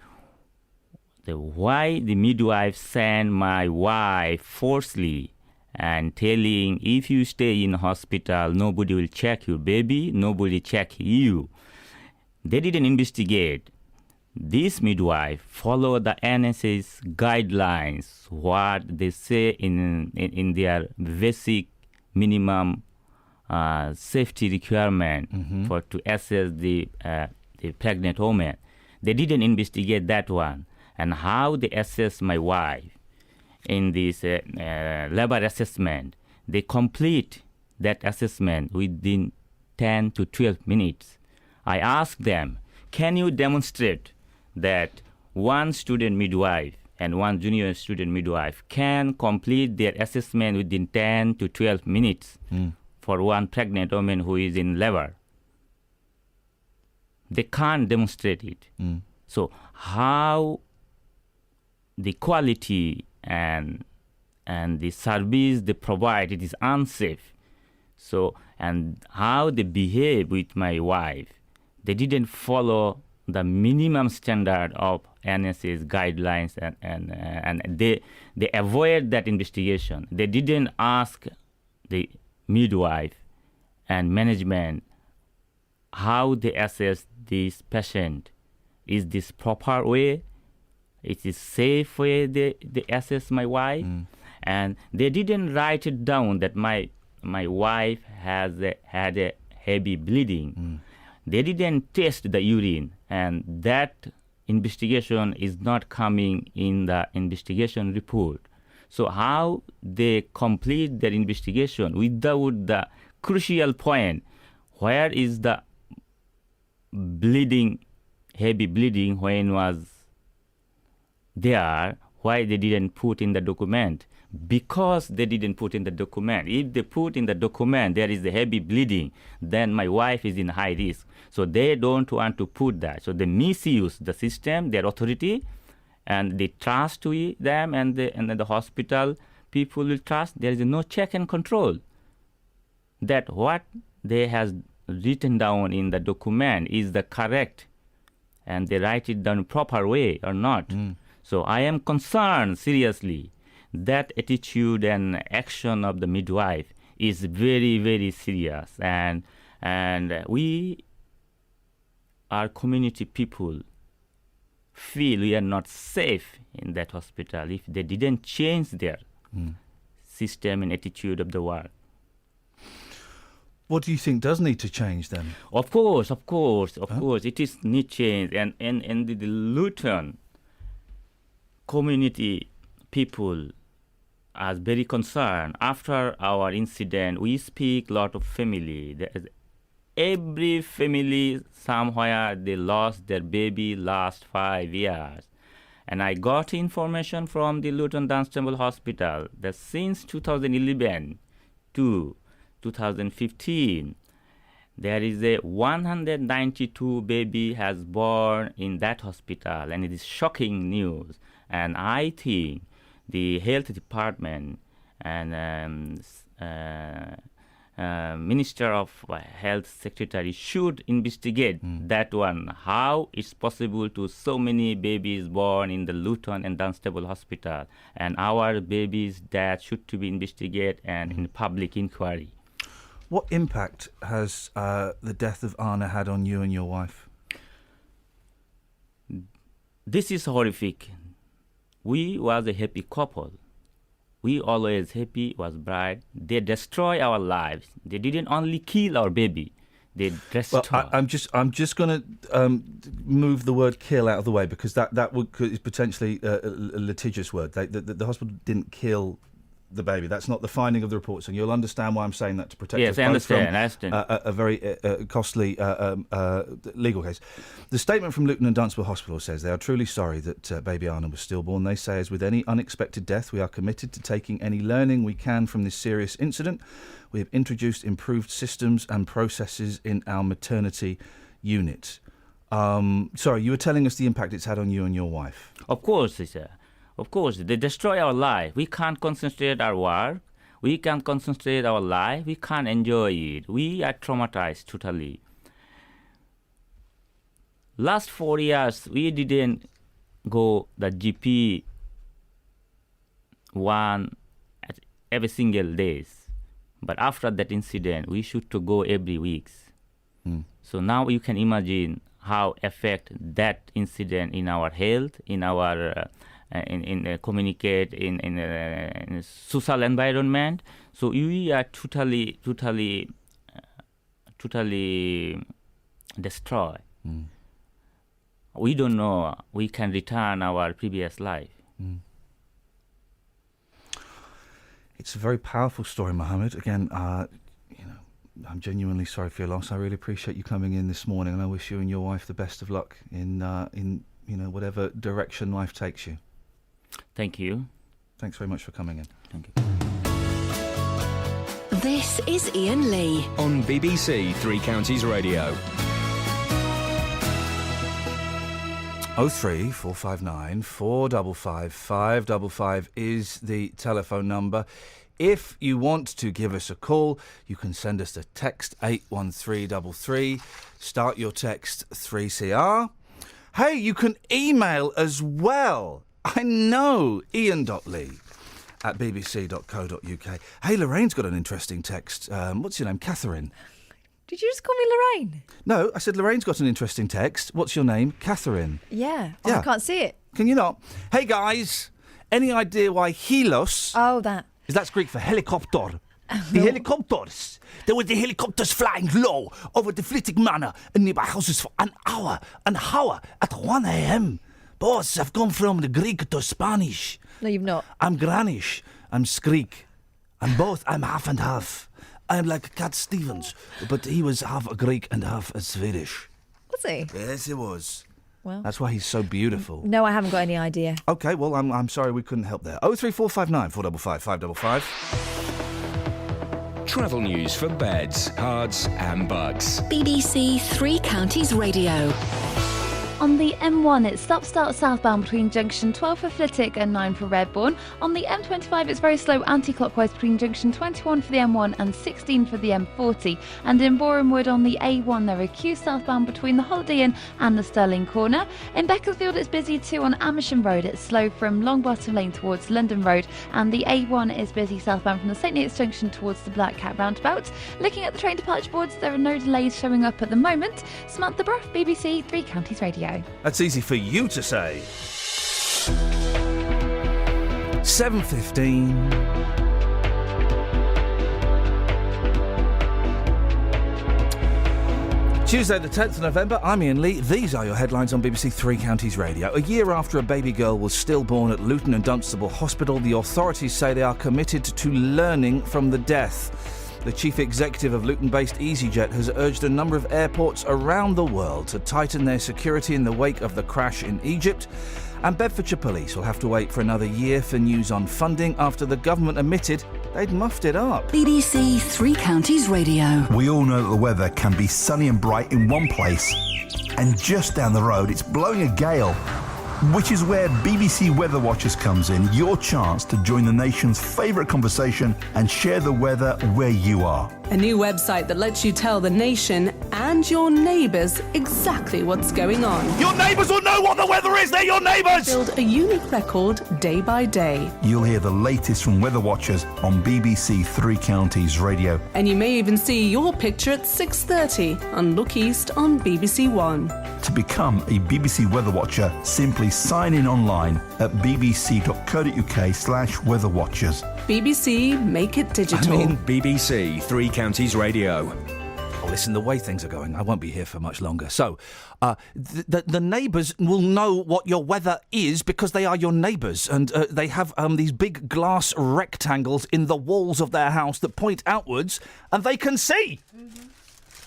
Speaker 3: why the midwife sent my wife forcefully and telling, if you stay in hospital, nobody will check your baby, nobody check you. They didn't investigate. This midwife followed the NSA's guidelines, what they say in their basic minimum safety requirement to assess the pregnant woman. They didn't investigate that one. And how they assess my wife in this labor assessment, they complete that assessment within 10 to 12 minutes. I asked them, can you demonstrate that one student midwife and one junior student midwife can complete their assessment within 10 to 12 minutes for one pregnant woman who is in labor? They can't demonstrate it. So how the quality and the service they provide, it is unsafe. So, and how they behave with my wife, they didn't follow the minimum standard of NSA's guidelines, and they avoid that investigation. They didn't ask the midwife and management how they assess this patient. Is this proper way? Is it safe way they assess my wife? And they didn't write it down that my wife had a heavy bleeding. They didn't test the urine, and that investigation is not coming in the investigation report. So how they complete their investigation without the crucial point, where is the bleeding, heavy bleeding when was there, why they didn't put in the document? Because they didn't put in the document. If they put in the document there is the heavy bleeding, then my wife is in high risk. So they don't want to put that. So they misuse the system, their authority, and they trust to them, and the hospital people will trust. There is no check and control that what they has written down in the document is the correct, and they write it down proper way or not. So I am concerned seriously that attitude and action of the midwife is very, very serious, and we, our community people, feel we are not safe in that hospital if they didn't change their system and attitude of the work.
Speaker 10: What do you think does need to change then?
Speaker 3: Of course, it is need change, and the Luton community people are very concerned. After our incident, we speak a lot of family. Every family somewhere they lost their baby last 5 years. And I got information from the Luton Dunstable Hospital that since 2011 to 2015, there is a 192 baby has born in that hospital, and it is shocking news. And I think the health department and Minister of Health Secretary should investigate that one. How it's possible to so many babies born in the Luton and Dunstable Hospital, and our babies' death should to be investigated and in public inquiry.
Speaker 10: What impact has the death of Anna had on you and your wife?
Speaker 3: This is horrific. We was a happy couple. We always happy was bride. They destroy our lives. They didn't only kill our baby. They destroy.
Speaker 10: Well, I'm just going to move the word "kill" out of the way, because that is potentially a litigious word. The hospital didn't kill the baby. That's not the finding of the reports, and you'll understand why I'm saying that to protect us both from a very costly legal case. The statement from Luton and Dunstable Hospital says they are truly sorry that baby Anna was stillborn. They say, as with any unexpected death, we are committed to taking any learning we can from this serious incident. We have introduced improved systems and processes in our maternity unit. Sorry, you were telling us the impact it's had on you and your wife.
Speaker 3: Of course, sir. Of course, they destroy our life. We can't concentrate our work. We can't concentrate our life. We can't enjoy it. We are traumatized totally. Last 4 years, we didn't go the GP one at every single days. But after that incident, we should to go every week. So now you can imagine how affect that incident in our health, in our in communicate in social environment. So we are totally destroyed. We don't know we can return our previous life.
Speaker 10: It's a very powerful story, Mohammed. Again, I'm genuinely sorry for your loss. I really appreciate you coming in this morning, and I wish you and your wife the best of luck in whatever direction life takes you.
Speaker 3: Thank you.
Speaker 10: Thanks very much for coming in.
Speaker 3: Thank you.
Speaker 8: This is Iain Lee
Speaker 11: on BBC Three Counties Radio.
Speaker 10: 03459 455 555 is the telephone number. If you want to give us a call, you can send us a text 81333. Start your text 3CR. Hey, you can email as well. I know, ian.lee@bbc.co.uk. Hey, Lorraine's got an interesting text. What's your name? Catherine.
Speaker 12: Did you just call me Lorraine?
Speaker 10: No, I said Lorraine's got an interesting text. What's your name? Catherine.
Speaker 12: Yeah.
Speaker 10: Yeah.
Speaker 12: I can't see it.
Speaker 10: Can you not? Hey, guys, any idea why helos...
Speaker 12: Oh, that.
Speaker 10: That's Greek for helicopter. The helicopters. There were the helicopters flying low over the Flitwick Manor and nearby houses for an hour at 1 a.m. Boss, I've gone from the Greek to Spanish.
Speaker 12: No, you've not.
Speaker 10: I'm Granish. I'm Skreek. I'm both. I'm half and half. I'm like Cat Stevens, but he was half Greek and half Swedish.
Speaker 12: Was he?
Speaker 10: Yes, he was.
Speaker 12: Well,
Speaker 10: That's why he's so beautiful.
Speaker 12: no, I haven't got any idea.
Speaker 10: Okay, well, I'm sorry we couldn't help there. 03459 455 555.
Speaker 11: Travel news for beds, cards and bugs.
Speaker 8: BBC Three Counties Radio.
Speaker 14: On the M1, it's stop-start southbound between junction 12 for Flitwick and 9 for Redbourne. On the M25, it's very slow anti-clockwise between junction 21 for the M1 and 16 for the M40. And in Borehamwood on the A1, there are queues southbound between the Holiday Inn and the Stirling Corner. In Beaconsfield, it's busy too on Amersham Road. It's slow from Longbottom Lane towards London Road. And the A1 is busy southbound from the St Neots Junction towards the Black Cat roundabout. Looking at the train departure boards, there are no delays showing up at the moment. Samantha Bruff, BBC Three Counties Radio.
Speaker 10: That's easy for you to say. 7:15. Tuesday the 10th of November, I'm Iain Lee. These are your headlines on BBC Three Counties Radio. A year after a baby girl was stillborn at Luton and Dunstable Hospital, the authorities say they are committed to learning from the death. The chief executive of Luton-based EasyJet has urged a number of airports around the world to tighten their security in the wake of the crash in Egypt. And Bedfordshire Police will have to wait for another year for news on funding after the government admitted they'd muffed it up.
Speaker 8: BBC Three Counties Radio.
Speaker 4: We all know that the weather can be sunny and bright in one place, and just down the road it's blowing a gale, which is where BBC Weather Watchers comes in, your chance to join the nation's favourite conversation and share the weather where you are.
Speaker 18: A new website that lets you tell the nation and your neighbours exactly what's going on.
Speaker 4: Your neighbours will know what the weather is, they're your neighbours!
Speaker 18: Build a unique record day by day.
Speaker 4: You'll hear the latest from Weather Watchers on BBC Three Counties Radio.
Speaker 18: And you may even see your picture at 6:30 on Look East on BBC One.
Speaker 4: To become a BBC Weather Watcher, simply sign in online at bbc.co.uk/weatherwatchers.
Speaker 18: BBC, make it digital.
Speaker 11: BBC Three Counties Radio.
Speaker 10: Oh, listen, the way things are going, I won't be here for much longer. So, the neighbours will know what your weather is because they are your neighbours, and they have these big glass rectangles in the walls of their house that point outwards, and they can see. Mm-hmm.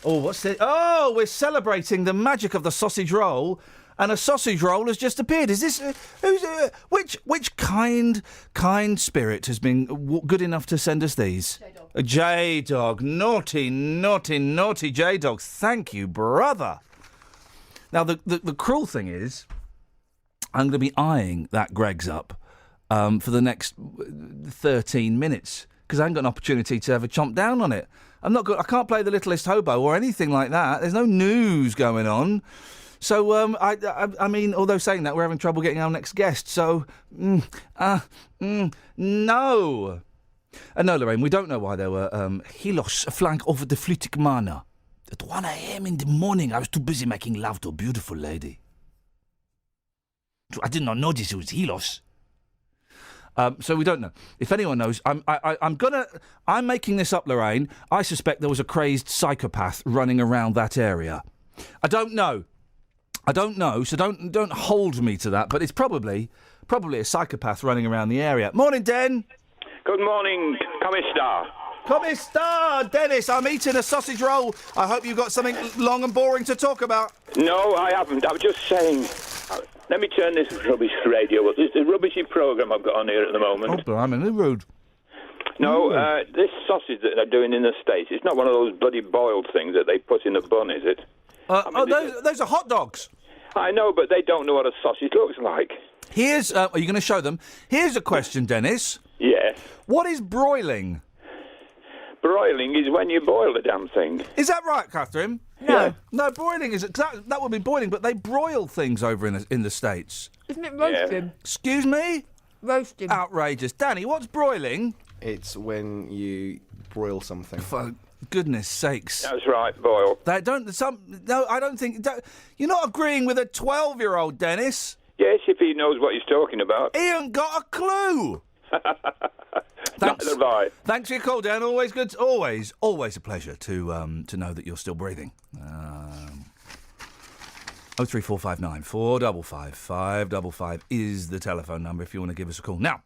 Speaker 10: Oh, what's it? Oh, we're celebrating the magic of the sausage roll, and a sausage roll has just appeared. Is this which kind spirit has been good enough to send us these? J-Dog. Naughty J-Dog. Thank you, brother. Now, the cruel thing is, I'm going to be eyeing that Greg's up for the next 13 minutes because I haven't got an opportunity to have a chomp down on it. I can't play the Littlest Hobo or anything like that. There's no news going on. So, I mean, although saying that, we're having trouble getting our next guest. So, no. No, Lorraine, we don't know why there were helos flying over the Flitwick Manor. At 1 a.m. in the morning, I was too busy making love to a beautiful lady. I did not notice it was helos. So we don't know. If anyone knows, I'm making this up, Lorraine. I suspect there was a crazed psychopath running around that area. I don't know, so don't hold me to that, but it's probably a psychopath running around the area. Morning, Den.
Speaker 19: Good morning, Come
Speaker 10: Star, Dennis. I'm eating a sausage roll. I hope you've got something long and boring to talk about.
Speaker 19: No, I haven't. I was just saying. Let me turn this rubbish radio up. It's a rubbishy programme I've got on here at the moment.
Speaker 10: Oh, I'm in the road.
Speaker 19: No, this sausage that they're doing in the States, it's not one of those bloody boiled things that they put in a bun, is it?
Speaker 10: Those are hot dogs.
Speaker 19: I know, but they don't know what a sausage looks like.
Speaker 10: Are you going to show them? Here's a question, Dennis.
Speaker 19: Yes.
Speaker 10: What is broiling?
Speaker 19: Broiling is when you boil the damn thing.
Speaker 10: Is that right, Catherine?
Speaker 19: No.
Speaker 10: No, broiling is... That would be boiling, but they broil things over in the States.
Speaker 12: Isn't it roasting?
Speaker 19: Yeah.
Speaker 10: Excuse me?
Speaker 12: Roasting.
Speaker 10: Outrageous. Danny, what's broiling?
Speaker 5: It's when you broil something.
Speaker 10: For goodness sakes.
Speaker 19: That's right, boil.
Speaker 10: I don't think... You're not agreeing with a 12-year-old, Dennis.
Speaker 19: Yes, if he knows what he's talking about.
Speaker 10: He ain't got a clue. Thanks.
Speaker 19: Bye.
Speaker 10: Thanks for your call, Dan. Always good. Always a pleasure to know that you're still breathing. 03459 455 555 is the telephone number if you want to give us a call. Now,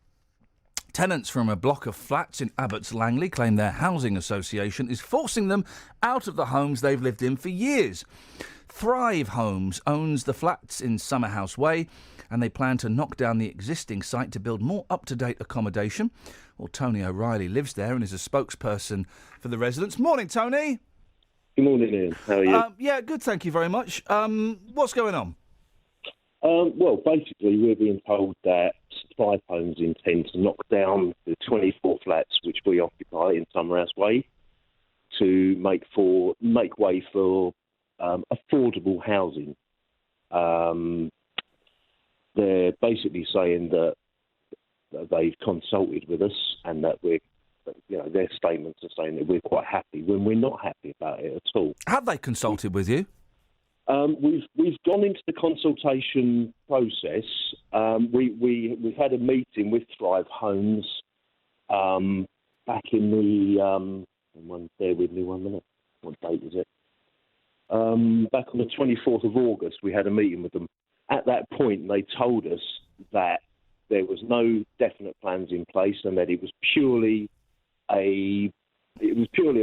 Speaker 10: tenants from a block of flats in Abbots Langley claim their housing association is forcing them out of the homes they've lived in for years. Thrive Homes owns the flats in Summerhouse Way, and they plan to knock down the existing site to build more up-to-date accommodation. Well, Tony O'Reilly lives there and is a spokesperson for the residents. Morning, Tony.
Speaker 7: Good morning, Ian. How are you?
Speaker 10: Yeah, good, thank you very much. What's going on?
Speaker 7: Well, basically, we're being told that Thrive Homes intend to knock down the 24 flats which we occupy in Summerhouse Way to make way for affordable housing. They're basically saying that they've consulted with us and that their statements are saying that we're quite happy when we're not happy about it at all.
Speaker 10: Have they consulted with you?
Speaker 7: We've gone into the consultation process. We've had a meeting with Thrive Homes back in the bear with me 1 minute. What date is it? Back on the 24th of August, we had a meeting with them. At that point, they told us that there was no definite plans in place and that it was purely a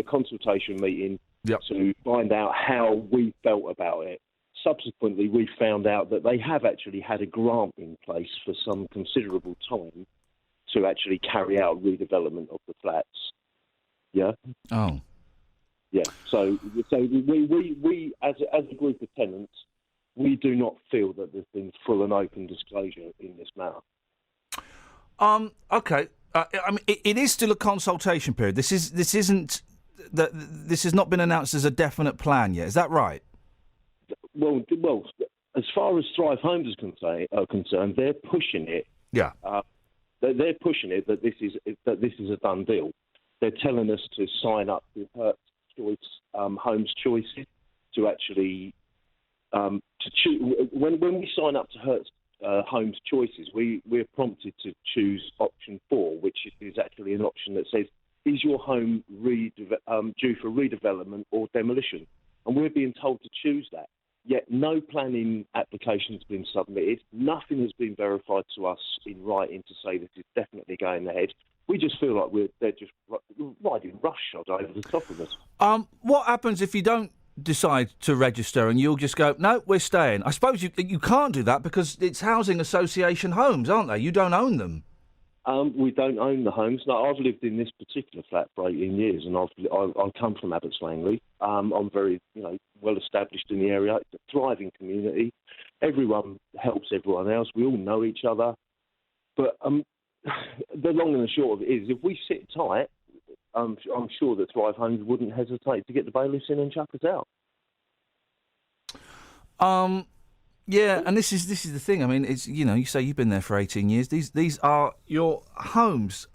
Speaker 7: consultation meeting to find out how we felt about it. Subsequently, we found out that they have actually had a grant in place for some considerable time to actually carry out redevelopment of the flats. Yeah.
Speaker 10: Oh.
Speaker 7: Yeah. So we as a group of tenants, we do not feel that there's been full and open disclosure in this matter.
Speaker 10: Okay. I mean, it is still a consultation period. This isn't. This has not been announced as a definite plan yet. Is that right? Well,
Speaker 7: as far as Thrive Homes is concerned, they're pushing it.
Speaker 10: Yeah.
Speaker 7: They're pushing it that this is a done deal. They're telling us to sign up with Hertz Choice Homes Choices to actually to choose. When we sign up to Hertz Homes Choices, we're prompted to choose option 4, which is actually an option that says, is your home due for redevelopment or demolition? And we're being told to choose that. Yet no planning application has been submitted. Nothing has been verified to us in writing to say this is definitely going ahead. We just feel like they're just riding roughshod over the top of us.
Speaker 10: What happens if you don't decide to register and you'll just go, no, we're staying? I suppose you can't do that because it's housing association homes, aren't they? You don't own them.
Speaker 7: We don't own the homes. No, I've lived in this particular flat for 18 years, and I come from Abbots Langley. I'm very, well established in the area. It's a thriving community. Everyone helps everyone else. We all know each other. But the long and the short of it is, if we sit tight, I'm sure that Thrive Homes wouldn't hesitate to get the bailiffs in and chuck us out.
Speaker 10: Yeah, and this is the thing. I mean, it's you say you've been there for 18 years. These are your homes.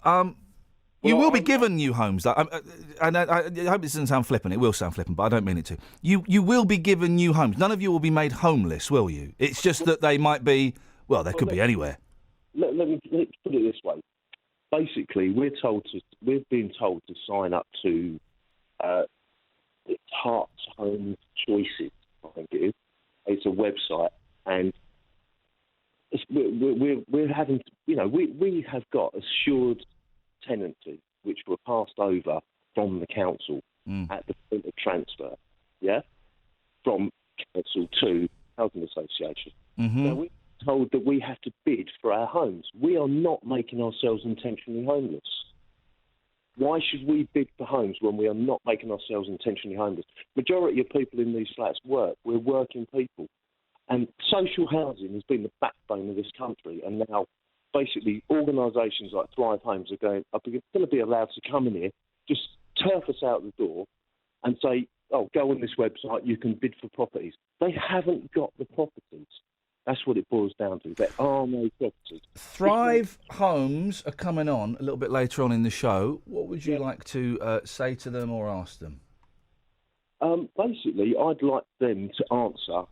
Speaker 10: You will be given new homes. And I hope this doesn't sound flippant. It will sound flippant, but I don't mean it to. You will be given new homes. None of you will be made homeless, will you? It's just that they might be. Well, they could be anywhere.
Speaker 7: Let's put it this way. Basically, we're being told to sign up to Hearts Home Choices, I think it is. It's a website, and we're having, we have got assured tenancy, which were passed over from the council at the point of transfer, from council to housing association.
Speaker 10: Mm-hmm.
Speaker 7: Now, we're told that we have to bid for our homes. We are not making ourselves intentionally homeless. Why should we bid for homes when we are not making ourselves intentionally homeless? Majority of people in these flats work. We're working people. And social housing has been the backbone of this country. And now, basically, organisations like Thrive Homes are going to be allowed to come in here, just turf us out the door and say, oh, go on this website, you can bid for properties. They haven't got the properties. That's what it boils down to. There are no properties.
Speaker 10: Thrive Homes are coming on a little bit later on in the show. What would you like to say to them or ask them?
Speaker 7: Basically, I'd like them to answer,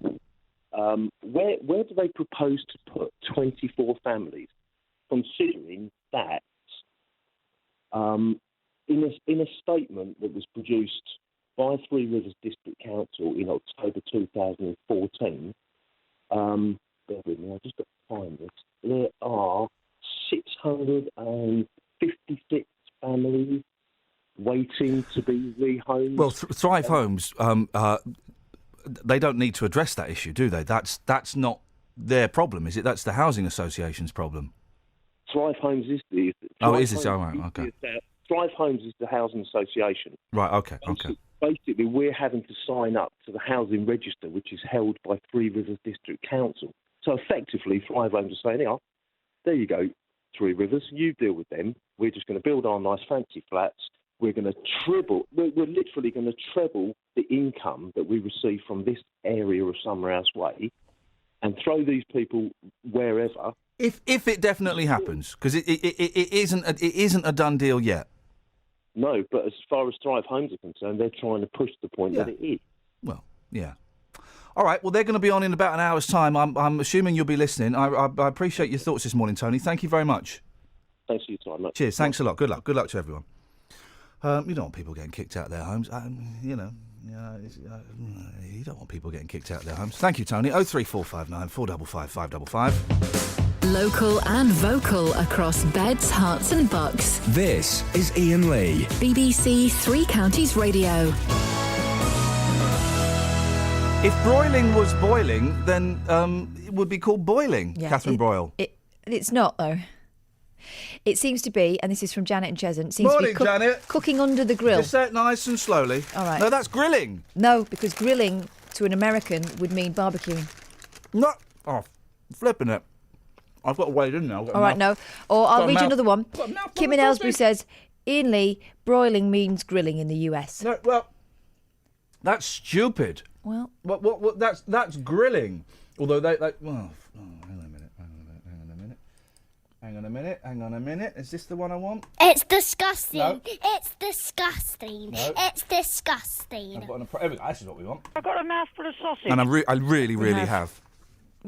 Speaker 7: where do they propose to put 24 families, considering that In a statement that was produced by Three Rivers District Council in October 2014, bear with me, I've just got to find this. There are 656 families waiting to be rehomed.
Speaker 10: Well, Thrive Homes, they don't need to address that issue, do they? That's not their problem, is it? That's the housing association's problem.
Speaker 7: Thrive Homes is the...
Speaker 10: Okay.
Speaker 7: Thrive Homes is the housing association.
Speaker 10: Right, okay.
Speaker 7: Basically, we're having to sign up to the housing register, which is held by Three Rivers District Council. So effectively, Thrive Homes are saying, there you go, Three Rivers, you deal with them. We're just going to build our nice fancy flats. We're going to we're literally going to treble the income that we receive from this area or somewhere else way and throw these people wherever.
Speaker 10: If it definitely happens, because it isn't a done deal yet.
Speaker 7: No, but as far as Thrive Homes are concerned, they're trying to push the point that it is.
Speaker 10: Well, yeah. All right, well, they're going to be on in about an hour's time. I'm assuming you'll be listening. I appreciate your thoughts this morning, Tony. Thank you very much.
Speaker 7: Thanks for your time, mate.
Speaker 10: Cheers, thanks a lot. Good luck. Good luck to everyone. You don't want people getting kicked out of their homes. You don't want people getting kicked out of their homes. Thank you, Tony. 03459 455 555.
Speaker 13: Local and vocal across beds, hearts and bucks.
Speaker 11: This is Iain Lee.
Speaker 13: BBC Three Counties Radio.
Speaker 10: If broiling was boiling, then it would be called boiling,
Speaker 12: Yeah,
Speaker 10: Catherine Broyle.
Speaker 12: It's not, though. It seems to be, and this is from Janet and Cheshunt, seems
Speaker 10: Morning,
Speaker 12: to be
Speaker 10: Janet.
Speaker 12: cooking under the grill.
Speaker 10: Just say it nice and slowly.
Speaker 12: All right.
Speaker 10: No, that's grilling.
Speaker 12: No, because grilling to an American would mean barbecuing.
Speaker 10: No. Oh, flipping it. I've got to wade in now.
Speaker 12: All right, no. Or I'll read you another one.
Speaker 10: Got a mouthful
Speaker 12: Kim
Speaker 10: of
Speaker 12: in Aylesbury
Speaker 10: sausage.
Speaker 12: says, Iain Lee, broiling means grilling in the US.
Speaker 10: No, well, that's stupid.
Speaker 12: Well,
Speaker 10: what? That's grilling. Although hang on a minute. Is this the one I want?
Speaker 20: It's disgusting.
Speaker 10: No.
Speaker 20: It's disgusting.
Speaker 10: No.
Speaker 20: It's disgusting.
Speaker 10: This is what we want.
Speaker 20: I've got a mouthful of sausage.
Speaker 10: And I really have.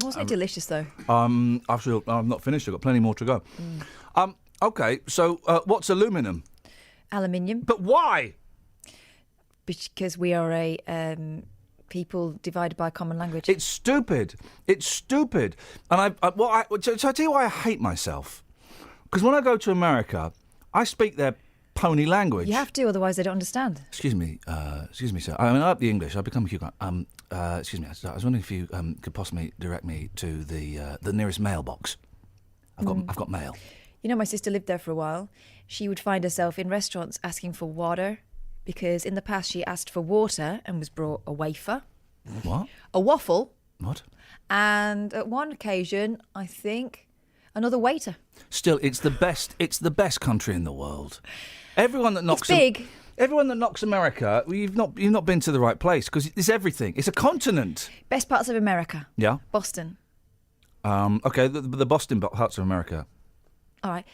Speaker 12: Wasn't it delicious, though?
Speaker 10: Actually, I'm not finished. I've got plenty more to go. Okay, so what's aluminium?
Speaker 12: Aluminium.
Speaker 10: But why?
Speaker 12: Because we are a people divided by a common language.
Speaker 10: It's stupid. And so I tell you why I hate myself. Because when I go to America, I speak their pony language.
Speaker 12: You have to, otherwise they don't understand.
Speaker 10: Excuse me, sir. I mean, I like the English. I've become a cucumber. Excuse me. I was wondering if you could possibly direct me to the nearest mailbox. I've got mail.
Speaker 12: You know, my sister lived there for a while. She would find herself in restaurants asking for water because in the past she asked for water and was brought a wafer.
Speaker 10: What?
Speaker 12: A waffle.
Speaker 10: What?
Speaker 12: And at one occasion, I think, another waiter.
Speaker 10: Still, it's the best. It's the best country in the world. Everyone that knocks.
Speaker 12: It's big.
Speaker 10: Everyone that knocks America, you've not been to the right place because it's everything. It's a continent.
Speaker 12: Best parts of America.
Speaker 10: Yeah.
Speaker 12: Boston.
Speaker 10: Okay, the Boston parts of America.
Speaker 12: All right.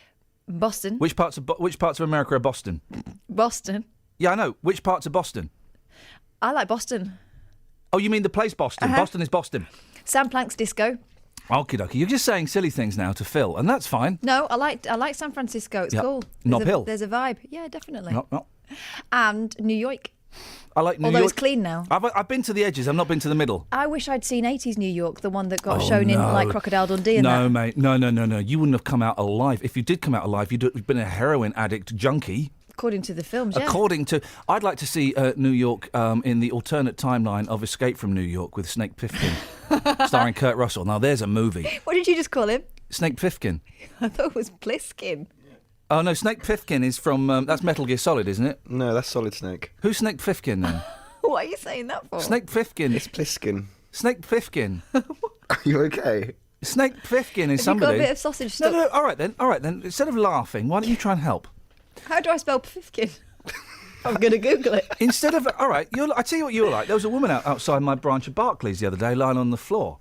Speaker 12: Boston.
Speaker 10: Which parts of America are Boston?
Speaker 12: Boston.
Speaker 10: Yeah, I know. Which parts are Boston?
Speaker 12: I like Boston.
Speaker 10: Oh, you mean the place Boston?
Speaker 12: Uh-huh.
Speaker 10: Boston is Boston.
Speaker 12: Sam Plank's disco.
Speaker 10: Okie dokie. You're just saying silly things now to Phil, and that's fine.
Speaker 12: No, I like San Francisco. It's
Speaker 10: Yeah.
Speaker 12: cool.
Speaker 10: Nob Hill.
Speaker 12: There's a vibe. Yeah, definitely.
Speaker 10: No.
Speaker 12: And New York.
Speaker 10: I like New
Speaker 12: Although
Speaker 10: York.
Speaker 12: it's clean now.
Speaker 10: I've been to the edges. I've not been to the middle.
Speaker 12: I wish I'd seen 80s New York, the one that got shown in like Crocodile Dundee and
Speaker 10: No,
Speaker 12: that.
Speaker 10: mate. No. You wouldn't have come out alive. If you did come out alive, you'd have been a heroin addict junkie.
Speaker 12: According to the films, yeah.
Speaker 10: According to... I'd like to see New York in the alternate timeline of Escape from New York with Snake Plissken, starring Kurt Russell. Now, there's a movie.
Speaker 12: What did you just call him?
Speaker 10: Snake Plissken.
Speaker 12: I thought it was Pliskin.
Speaker 10: Oh, no, Snake Plissken is from... that's Metal Gear Solid, isn't it?
Speaker 5: No, that's Solid Snake.
Speaker 10: Who's Snake Plissken, then?
Speaker 12: What are you saying that for?
Speaker 10: Snake Plissken.
Speaker 5: It's Pliskin.
Speaker 10: Snake Plissken.
Speaker 5: Are you okay?
Speaker 10: Snake Plissken is
Speaker 12: Have
Speaker 10: somebody...
Speaker 12: you got a bit of sausage stuff?
Speaker 10: No, all right then. Instead of laughing, why don't you try and help?
Speaker 12: How do I spell Pliskin? I'm going to Google it.
Speaker 10: Instead of... All right, I tell you what you're like. There was a woman outside my branch of Barclays the other day lying on the floor.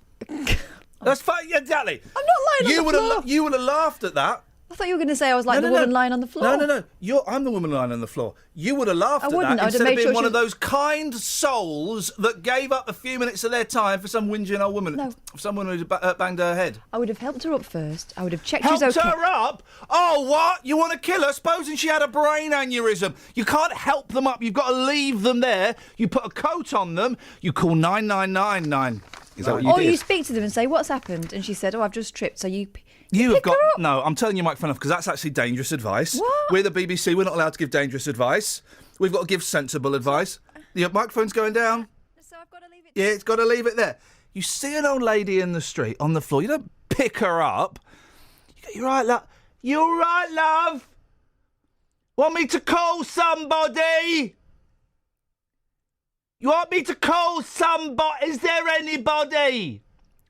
Speaker 10: That's fine, yeah, exactly.
Speaker 12: I'm not lying on the floor.
Speaker 10: You would have laughed at that.
Speaker 12: thought you were going to say I was like the woman lying on the floor.
Speaker 10: No. I'm the woman lying on the floor. You would have laughed at
Speaker 12: wouldn't.
Speaker 10: that
Speaker 12: I would have
Speaker 10: instead
Speaker 12: made
Speaker 10: of being
Speaker 12: sure
Speaker 10: one
Speaker 12: she
Speaker 10: of those kind souls that gave up a few minutes of their time for some whinging old woman.
Speaker 12: No.
Speaker 10: Someone who'd banged her head.
Speaker 12: I would have helped her up first. I would have checked
Speaker 10: Helped
Speaker 12: she's okay.
Speaker 10: her up? Oh, what? You want to kill her? Supposing she had a brain aneurysm. You can't help them up. You've got to leave them there. You put a coat on them. You call 999. Is that what you did?
Speaker 12: Or you speak to them and say, what's happened? And she said, I've just tripped. So you
Speaker 10: have got... No, I'm telling you microphone off because that's actually dangerous advice.
Speaker 12: What?
Speaker 10: We're the BBC. We're not allowed to give dangerous advice. We've got to give sensible advice. Your microphone's going down.
Speaker 12: So I've got to leave it.
Speaker 10: Yeah, it's got to leave it there. You see an old lady in the street on the floor. You don't pick her up. You're right, love. You're right, love. Want me to call somebody? You want me to call somebody? Is there anybody?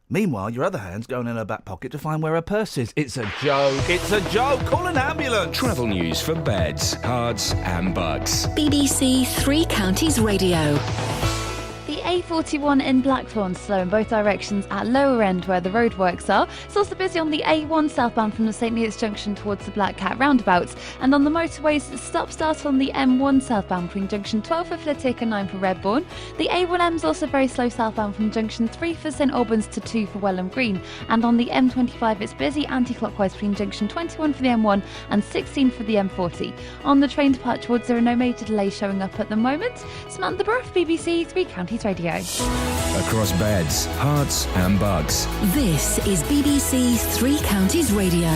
Speaker 10: Meanwhile, your other hand's going in her back pocket to find where her purse is. It's a joke. It's a joke. Call an ambulance.
Speaker 11: Travel news for beds, cards and bugs.
Speaker 8: BBC Three Counties Radio.
Speaker 14: The A41 in Blackthorn slow in both directions at lower end where the roadworks are. It's also busy on the A1 southbound from the St Neots Junction towards the Black Cat roundabouts. And on the motorways, stop-start on the M1 southbound between Junction 12 for Flitwick and 9 for Redbourne. The A1M is also very slow southbound from Junction 3 for St Albans to 2 for Welham Green. And on the M25, it's busy anti-clockwise between Junction 21 for the M1 and 16 for the M40. On the train departure roads, there are no major delays showing up at the moment. Samantha Bruff, BBC Three Counties Radio.
Speaker 11: Across beds, hearts and bugs.
Speaker 8: This is BBC Three Counties Radio.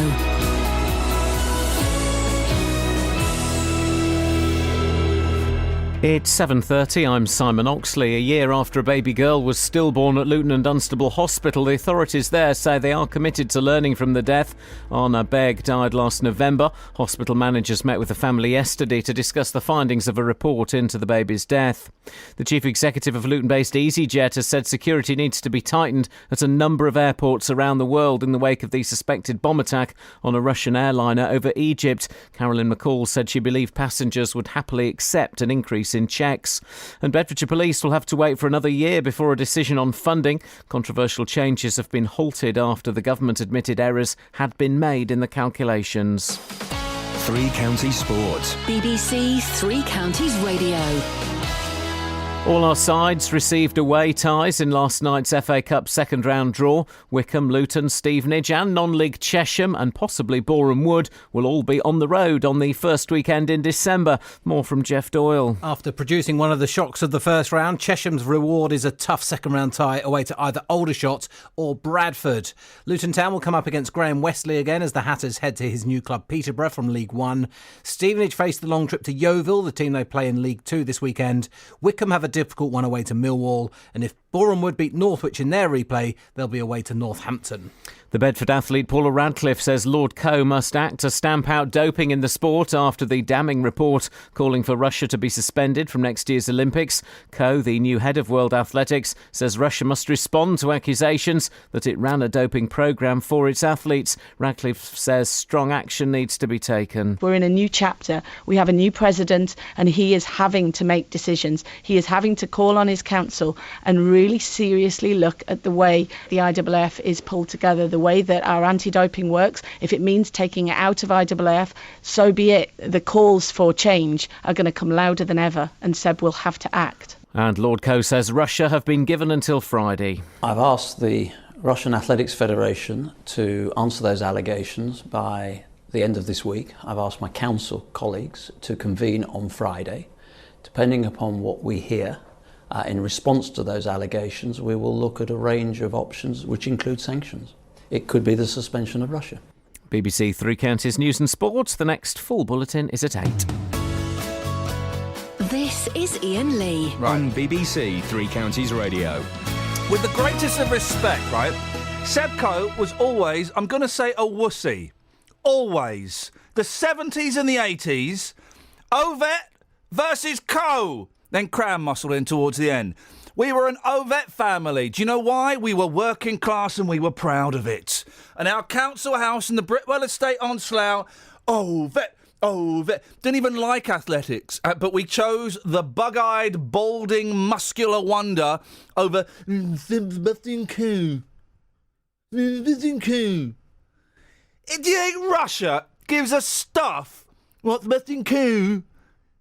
Speaker 1: It's 7:30. I'm Simon Oxley. A year after a baby girl was stillborn at Luton and Dunstable Hospital, the authorities there say they are committed to learning from the death. Anna Begg died last November. Hospital managers met with the family yesterday to discuss the findings of a report into the baby's death. The chief executive of Luton-based EasyJet has said security needs to be tightened at a number of airports around the world in the wake of the suspected bomb attack on a Russian airliner over Egypt. Carolyn McCall said she believed passengers would happily accept an increase in checks. And Bedfordshire Police will have to wait for another year before a decision on funding. Controversial changes have been halted after the government admitted errors had been made in the calculations.
Speaker 11: Three Counties Sport.
Speaker 8: BBC Three Counties Radio.
Speaker 1: All our sides received away ties in last night's FA Cup second round draw. Wickham, Luton, Stevenage and non-league Chesham and possibly Boreham Wood will all be on the road on the first weekend in December. More from Jeff Doyle.
Speaker 9: After producing one of the shocks of the first round, Chesham's reward is a tough second round tie away to either Aldershot or Bradford. Luton Town will come up against Graham Westley again as the Hatters head to his new club Peterborough from League One. Stevenage face the long trip to Yeovil, the team they play in League Two this weekend. Wickham have a difficult one away to Millwall, and if Boreham Wood beat Northwich in their replay, they'll be away to Northampton.
Speaker 1: The Bedford athlete Paula Radcliffe says Lord Coe must act to stamp out doping in the sport after the damning report calling for Russia to be suspended from next year's Olympics. Coe, the new head of World Athletics, says Russia must respond to accusations that it ran a doping programme for its athletes. Radcliffe says strong action needs to be taken.
Speaker 21: We're in a new chapter. We have a new president and he is having to make decisions. He is having to call on his council and really seriously look at the way the IAAF is pulled together, the way that our anti-doping works. If it means taking it out of IAAF, so be it. The calls for change are going to come louder than ever, and Seb will have to act.
Speaker 1: And Lord Coe says Russia have been given until Friday.
Speaker 22: I've asked the Russian Athletics Federation to answer those allegations by the end of this week. I've asked my council colleagues to convene on Friday. Depending upon what we hear, in response to those allegations, we will look at a range of options, which include sanctions. It could be the suspension of Russia.
Speaker 1: BBC Three Counties News and Sports. The next full bulletin is at 8.
Speaker 8: This is Iain Lee.
Speaker 11: On BBC Three Counties Radio.
Speaker 10: With the greatest of respect, right? Seb Coe was always, I'm going to say, a wussy. Always. The 70s and the 80s, Ovett versus Coe. Then Cram muscled in towards the end. We were an Ovett family. Do you know why? We were working class and we were proud of it. And our council house in the Britwell estate on Slough, Ovett. Didn't even like athletics, but we chose the bug-eyed, balding, muscular wonder over Sebastian Coe. Do you think Russia gives a stuff what Sebastian Coe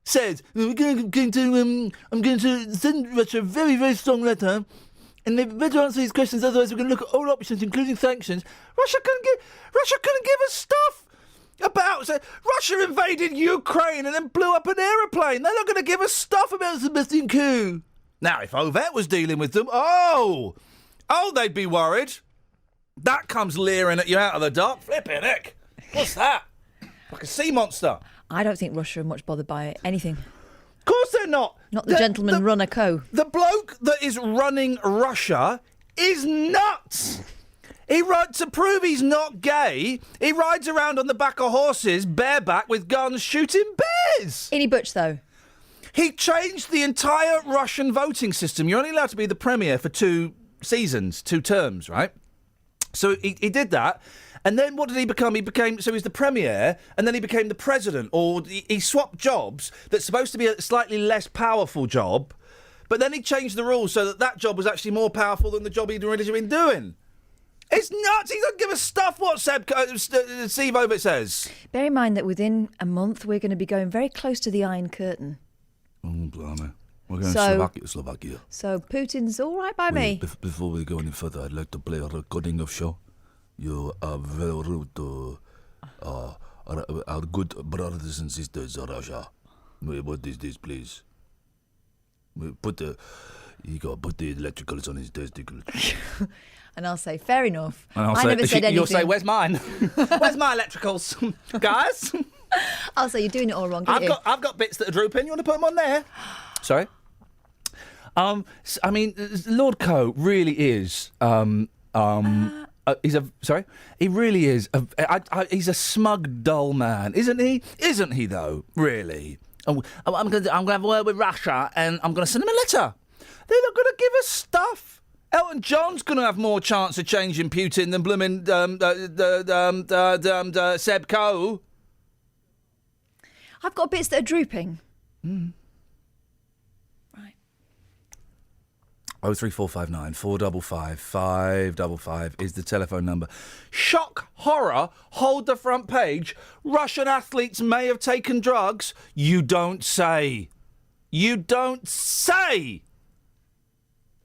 Speaker 10: says. I'm going to send Russia a very, very strong letter, and they better answer these questions, otherwise we're going to look at all options, including sanctions. Russia couldn't give us stuff about... So Russia invaded Ukraine and then blew up an aeroplane. They're not going to give us stuff about Sebastian Coe. Now, if Ovette was dealing with them, they'd be worried. That comes leering at you out of the dark. Flippin' heck. What's that? Like a sea monster.
Speaker 12: I don't think Russia are much bothered by anything.
Speaker 10: Of course they're not.
Speaker 12: Not the gentleman runner Co.
Speaker 10: The bloke that is running Russia is nuts. To prove he's not gay, he rides around on the back of horses, bareback, with guns, shooting bears.
Speaker 12: Any butch, though?
Speaker 10: He changed the entire Russian voting system. You're only allowed to be the premier for 2 seasons, 2 terms, right? So he did that. And then what did he become? He was the premier, and then he became the president. Or he swapped jobs that's supposed to be a slightly less powerful job, but then he changed the rules so that job was actually more powerful than the job he'd originally been doing. It's nuts. He doesn't give a stuff what Steve Ovett says.
Speaker 12: Bear in mind that within a month we're going to be going very close to the Iron Curtain.
Speaker 10: Oh, blimey. We're going to Slovakia.
Speaker 12: So Putin's all right by me.
Speaker 10: Before we go any further, I'd like to play a recording of show. You are very rude to our good brothers and sisters of Russia. What is this, please? Put the electricals on his testicles.
Speaker 12: And I'll say, fair enough.
Speaker 10: And
Speaker 12: I never said anything.
Speaker 10: You'll say, where's mine? Where's my electricals? Guys?
Speaker 12: I'll say, you're doing it all wrong,
Speaker 10: I've got bits that are drooping. You want to put them on there? Sorry? I mean, Lord Coe really is... he really is. He's a smug, dull man, isn't he? Isn't he, though? Really? I'm going to have a word with Russia, and I'm going to send them a letter. They're not going to give us stuff. Elton John's going to have more chance of changing Putin than blooming Seb Coe.
Speaker 12: I've got bits that are drooping.
Speaker 10: Right. 03459 455 555 is the telephone number. Shock, horror, hold the front page. Russian athletes may have taken drugs. You don't say. You don't say.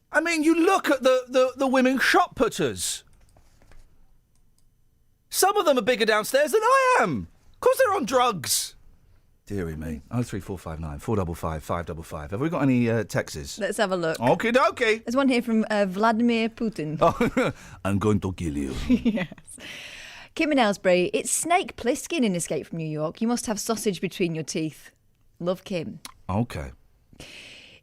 Speaker 10: I mean, you look at the women shot putters. Some of them are bigger downstairs than I am. Of course they're on drugs. Deary me. 03459 455 555. Have we got any texts?
Speaker 12: Let's have a look.
Speaker 10: Okie dokie.
Speaker 12: There's one here from Vladimir Putin.
Speaker 10: Oh, I'm going to kill you.
Speaker 12: Yes. Kim in Aylesbury, it's Snake Plissken in Escape from New York. You must have sausage between your teeth. Love, Kim.
Speaker 10: Okay.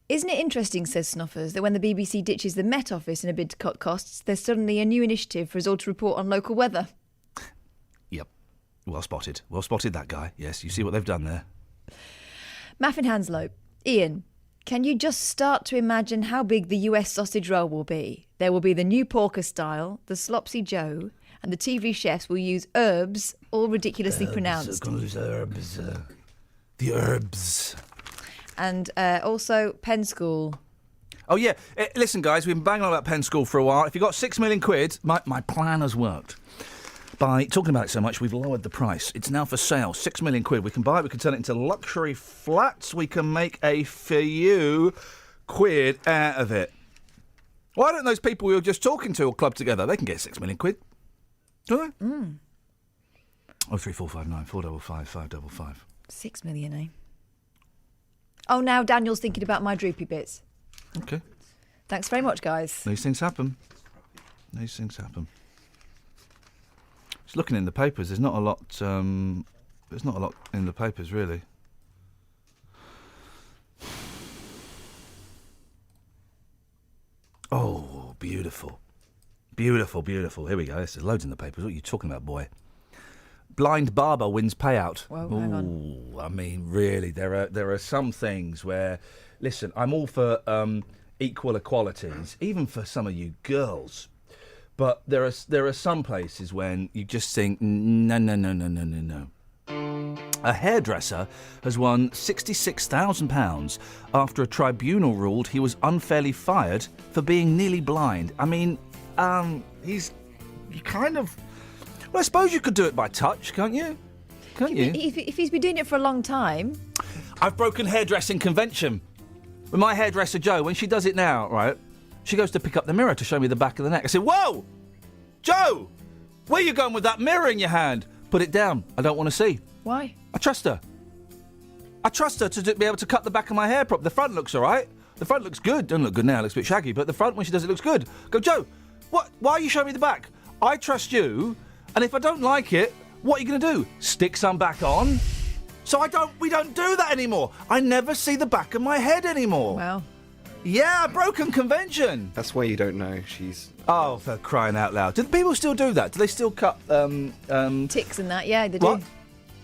Speaker 12: Isn't it interesting, says Snuffers, that when the BBC ditches the Met Office in a bid to cut costs, there's suddenly a new initiative for us all to report on local weather?
Speaker 10: Yep. Well spotted. Well spotted, that guy. Yes, you see what they've done there.
Speaker 12: Maffin Hanslow, Iain, can you just start to imagine how big the US sausage roll will be? There will be the new Porker style, the Slopsy Joe, and the TV chefs will use herbs, all ridiculously pronounced.
Speaker 10: The herbs.
Speaker 12: And also Penn School.
Speaker 10: Oh, yeah. Listen, guys, we've been banging on about Penn School for a while. If you've got 6 million quid, my plan has worked. By talking about it so much, we've lowered the price. It's now for sale. 6 million quid. We can buy it. We can turn it into luxury flats. We can make a few quid out of it. Why don't those people we were just talking to all club together? They can get 6 million quid. Do they? 03459 455 555.
Speaker 12: 6 million, eh? Oh, now Daniel's thinking about my droopy bits.
Speaker 10: Okay.
Speaker 12: Thanks very much, guys.
Speaker 10: These things happen. These things happen. Just looking in the papers, there's not a lot. There's not a lot in the papers, really. Oh, beautiful, beautiful, beautiful. Here we go. There's loads in the papers. What are you talking about, boy? Blind barber wins payout.
Speaker 12: Well, hang on.
Speaker 10: I mean, really, there are some things where, listen, I'm all for equal equalities, even for some of you girls. But there are some places when you just think, no. A hairdresser has won £66,000 after a tribunal ruled he was unfairly fired for being nearly blind. I mean, you kind of... Well, I suppose you could do it by touch, can't you? can't you?
Speaker 12: If he's been doing it for a long time.
Speaker 10: I've broken hairdressing convention. With my hairdresser, Jo, when she does it now, right, she goes to pick up the mirror to show me the back of the neck. I said, whoa! Jo! Where are you going with that mirror in your hand? Put it down. I don't want to see.
Speaker 12: Why?
Speaker 10: I trust her. I trust her to be able to cut the back of my hair properly. The front looks all right. The front looks good. Doesn't look good now. It looks a bit shaggy. But the front, when she does it, looks good. Go, Jo, what? Why are you showing me the back? I trust you, and if I don't like it, what are you going to do? Stick some back on? So we don't do that anymore. I never see the back of my head anymore.
Speaker 12: Wow.
Speaker 10: Yeah, broken convention.
Speaker 5: That's why you don't know. She's...
Speaker 10: Oh, for crying out loud. Do people still do that? Do they still cut...
Speaker 12: ticks and that, yeah, they
Speaker 10: what?
Speaker 12: do.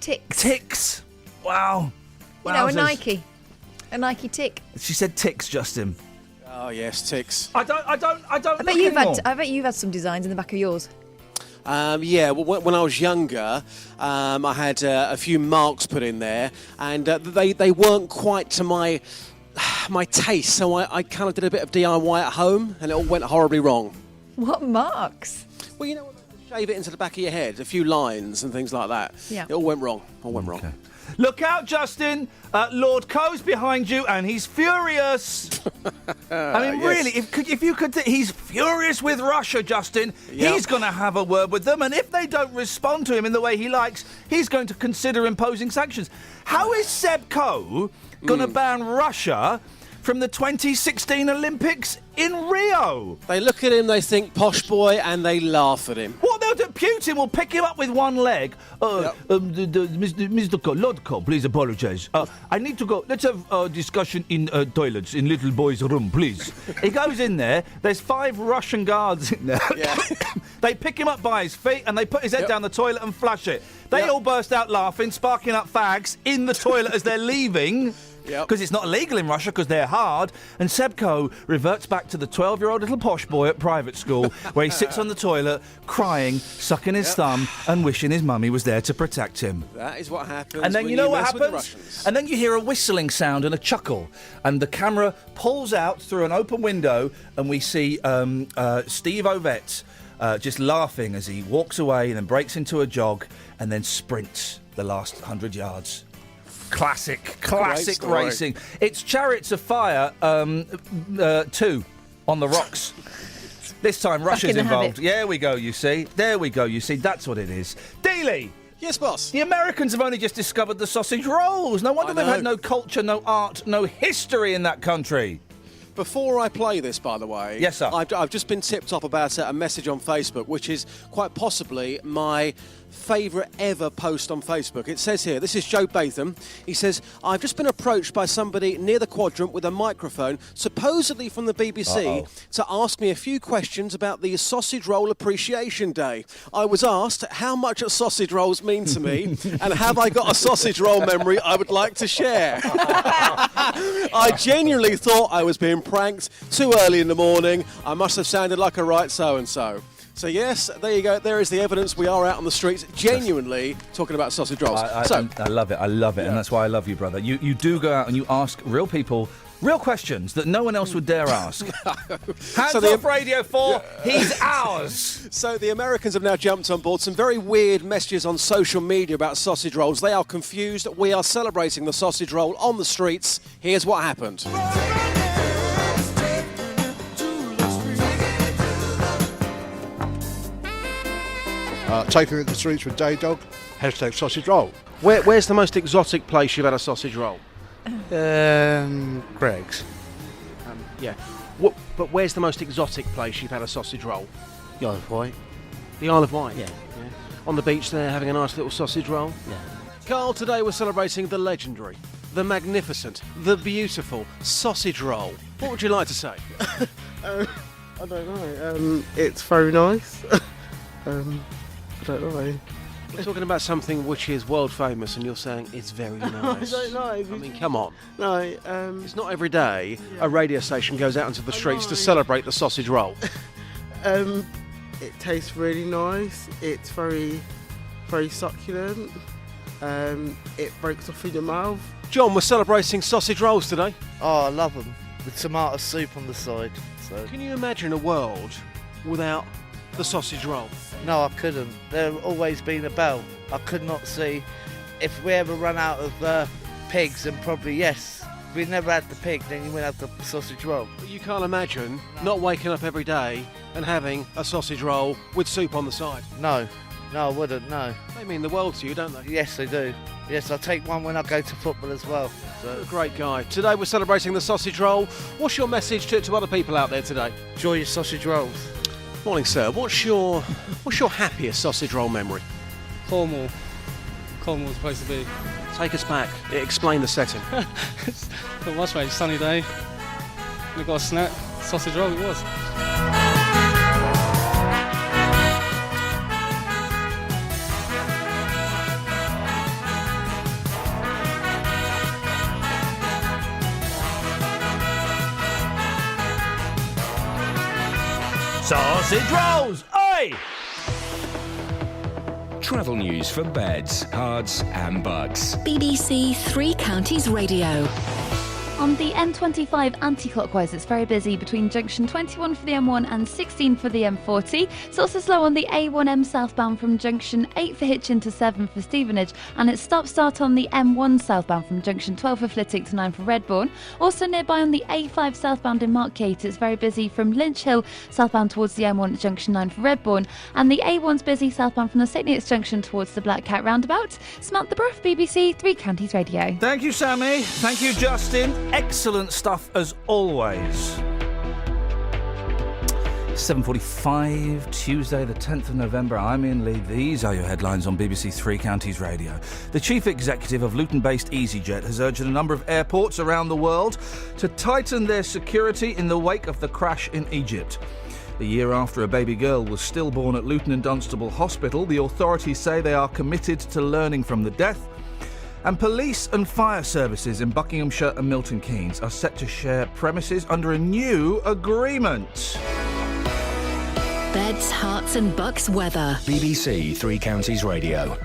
Speaker 12: Ticks.
Speaker 10: Ticks. Wow.
Speaker 12: You know, a
Speaker 10: Wowzers.
Speaker 12: Nike. A Nike tick.
Speaker 10: She said ticks, Justin.
Speaker 2: Oh, yes, ticks.
Speaker 10: I don't
Speaker 12: I bet you've had some designs in the back of yours.
Speaker 2: Yeah, well, when I was younger, I had a few marks put in there, and they weren't quite to my taste, so I kind of did a bit of DIY at home, and it all went horribly wrong.
Speaker 12: What marks?
Speaker 2: Well, you know, shave it into the back of your head, a few lines and things like that.
Speaker 12: Yeah.
Speaker 2: It all went wrong. Wrong.
Speaker 10: Look out, Justin. Lord Coe's behind you, and he's furious. I mean,
Speaker 2: Yes.
Speaker 10: really, if you could... he's furious with Russia, Justin.
Speaker 2: Yep.
Speaker 10: He's going to have a word with them, and if they don't respond to him in the way he likes, he's going to consider imposing sanctions. How is Seb Coe going to ban Russia from the 2016 Olympics in Rio?
Speaker 2: They look at him, they think posh boy, and they laugh at him.
Speaker 10: What they'll do, Putin will pick him up with one leg. Mr. Coe, Lord Coe, please apologise. I need to go. Let's have a discussion in toilets, in little boy's room, please. He goes in there. There's 5 Russian guards in there.
Speaker 2: Yeah.
Speaker 10: They pick him up by his feet and they put his head down the toilet and flush it. They all burst out laughing, sparking up fags in the toilet as they're leaving. Because it's not illegal in Russia because they're hard. And Seb Coe reverts back to the 12-year-old little posh boy at private school where he sits on the toilet crying, sucking his thumb and wishing his mummy was there to protect him.
Speaker 2: That is what happens.
Speaker 10: And then
Speaker 2: when
Speaker 10: you know what
Speaker 2: mess with the
Speaker 10: happens?
Speaker 2: Russians.
Speaker 10: And then you hear a whistling sound and a chuckle. And the camera pulls out through an open window and we see Steve Ovett just laughing as he walks away and then breaks into a jog and then sprints the last 100 yards. Classic racing. It's Chariots of Fire 2 on the rocks. This time Russia's involved. There we go, you see. That's what it is. Dealey!
Speaker 2: Yes, boss?
Speaker 10: The Americans have only just discovered the sausage rolls. No wonder they've had no culture, no art, no history in that country.
Speaker 2: Before I play this, by the way,
Speaker 10: yes, sir.
Speaker 2: I've just been tipped off about a message on Facebook, which is quite possibly my favourite ever post on Facebook. It says here, this is Joe Batham. He says, I've just been approached by somebody near the quadrant with a microphone, supposedly from the BBC, to ask me a few questions about the Sausage Roll Appreciation Day. I was asked how much sausage rolls mean to me, and have I got a sausage roll memory I would like to share? I genuinely thought I was being pranked too early in the morning. I must have sounded like a right so-and-so. So yes, there you go. There is the evidence. We are out on the streets genuinely talking about sausage rolls.
Speaker 10: I love it. And that's why I love you, brother. You do go out and you ask real people real questions that no one else would dare ask. Hands off Radio 4, he's ours.
Speaker 2: So the Americans have now jumped on board. Some very weird messages on social media about sausage rolls. They are confused. We are celebrating the sausage roll on the streets. Here's what happened.
Speaker 15: Taking it to the streets with Day Dog, hashtag sausage roll.
Speaker 2: Where's the most exotic place you've had a sausage roll?
Speaker 15: Greg's.
Speaker 2: Yeah. But where's the most exotic place you've had a sausage roll?
Speaker 15: The Isle of Wight.
Speaker 2: The Isle of Wight?
Speaker 15: Yeah.
Speaker 2: On the beach there, having a nice little sausage roll?
Speaker 15: Yeah.
Speaker 2: Carl, today we're celebrating the legendary, the magnificent, the beautiful sausage roll. What would you like to say?
Speaker 16: I don't know. It's very nice. I don't know.
Speaker 2: We're talking about something which is world famous, and you're saying it's very nice.
Speaker 16: I don't know.
Speaker 2: I mean, come on.
Speaker 16: No,
Speaker 2: it's not every day a radio station goes out into the streets to celebrate the sausage roll.
Speaker 16: It tastes really nice. It's very, very succulent. It breaks off in your mouth.
Speaker 2: John, we're celebrating sausage rolls today.
Speaker 23: Oh, I love them. With tomato soup on the side. So.
Speaker 2: Can you imagine a world without the sausage roll?
Speaker 23: No, I couldn't. There's always been a bell. I could not see if we ever run out of pigs, then probably yes. If we never had the pig, then you wouldn't have the sausage roll.
Speaker 2: But you can't imagine not waking up every day and having a sausage roll with soup on the side.
Speaker 23: No, I wouldn't, no.
Speaker 2: They mean the world to you, don't they?
Speaker 23: Yes, they do. Yes, I take one when I go to football as well. So.
Speaker 2: You're a great guy. Today we're celebrating the sausage roll. What's your message to other people out there today?
Speaker 23: Enjoy your sausage rolls.
Speaker 2: Morning, sir. What's your happiest sausage roll memory?
Speaker 3: Cornwall. Cornwall's the place to be.
Speaker 2: Take us back. Explain the setting.
Speaker 3: Not much, mate. Sunny day. We got a snack. Sausage roll it was.
Speaker 10: Sausage rolls! Oi!
Speaker 11: Travel news for beds, cards and bugs.
Speaker 13: BBC Three Counties Radio.
Speaker 14: On the M25 anti-clockwise, it's very busy between junction 21 for the M1 and 16 for the M40. It's also slow on the A1M southbound from junction 8 for Hitchin to 7 for Stevenage, and it's stop-start on the M1 southbound from junction 12 for Flitwick to 9 for Redbourne. Also nearby on the A5 southbound in Markgate, it's very busy from Lynch Hill southbound towards the M1 at junction 9 for Redbourne, and the A1's busy southbound from the St Neots junction towards the Black Cat roundabout. Samantha Brough, BBC Three Counties Radio.
Speaker 10: Thank you, Sammy. Thank you, Justin. Excellent stuff as always. 7:45, Tuesday the 10th of November. I'm Iain Lee. These are your headlines on BBC Three Counties Radio. The chief executive of Luton-based EasyJet has urged a number of airports around the world to tighten their security in the wake of the crash in Egypt. A year after a baby girl was stillborn at Luton and Dunstable Hospital, the authorities say they are committed to learning from the death. And police and fire services in Buckinghamshire and Milton Keynes are set to share premises under a new agreement.
Speaker 13: Beds, hearts and bucks weather.
Speaker 11: BBC Three Counties Radio.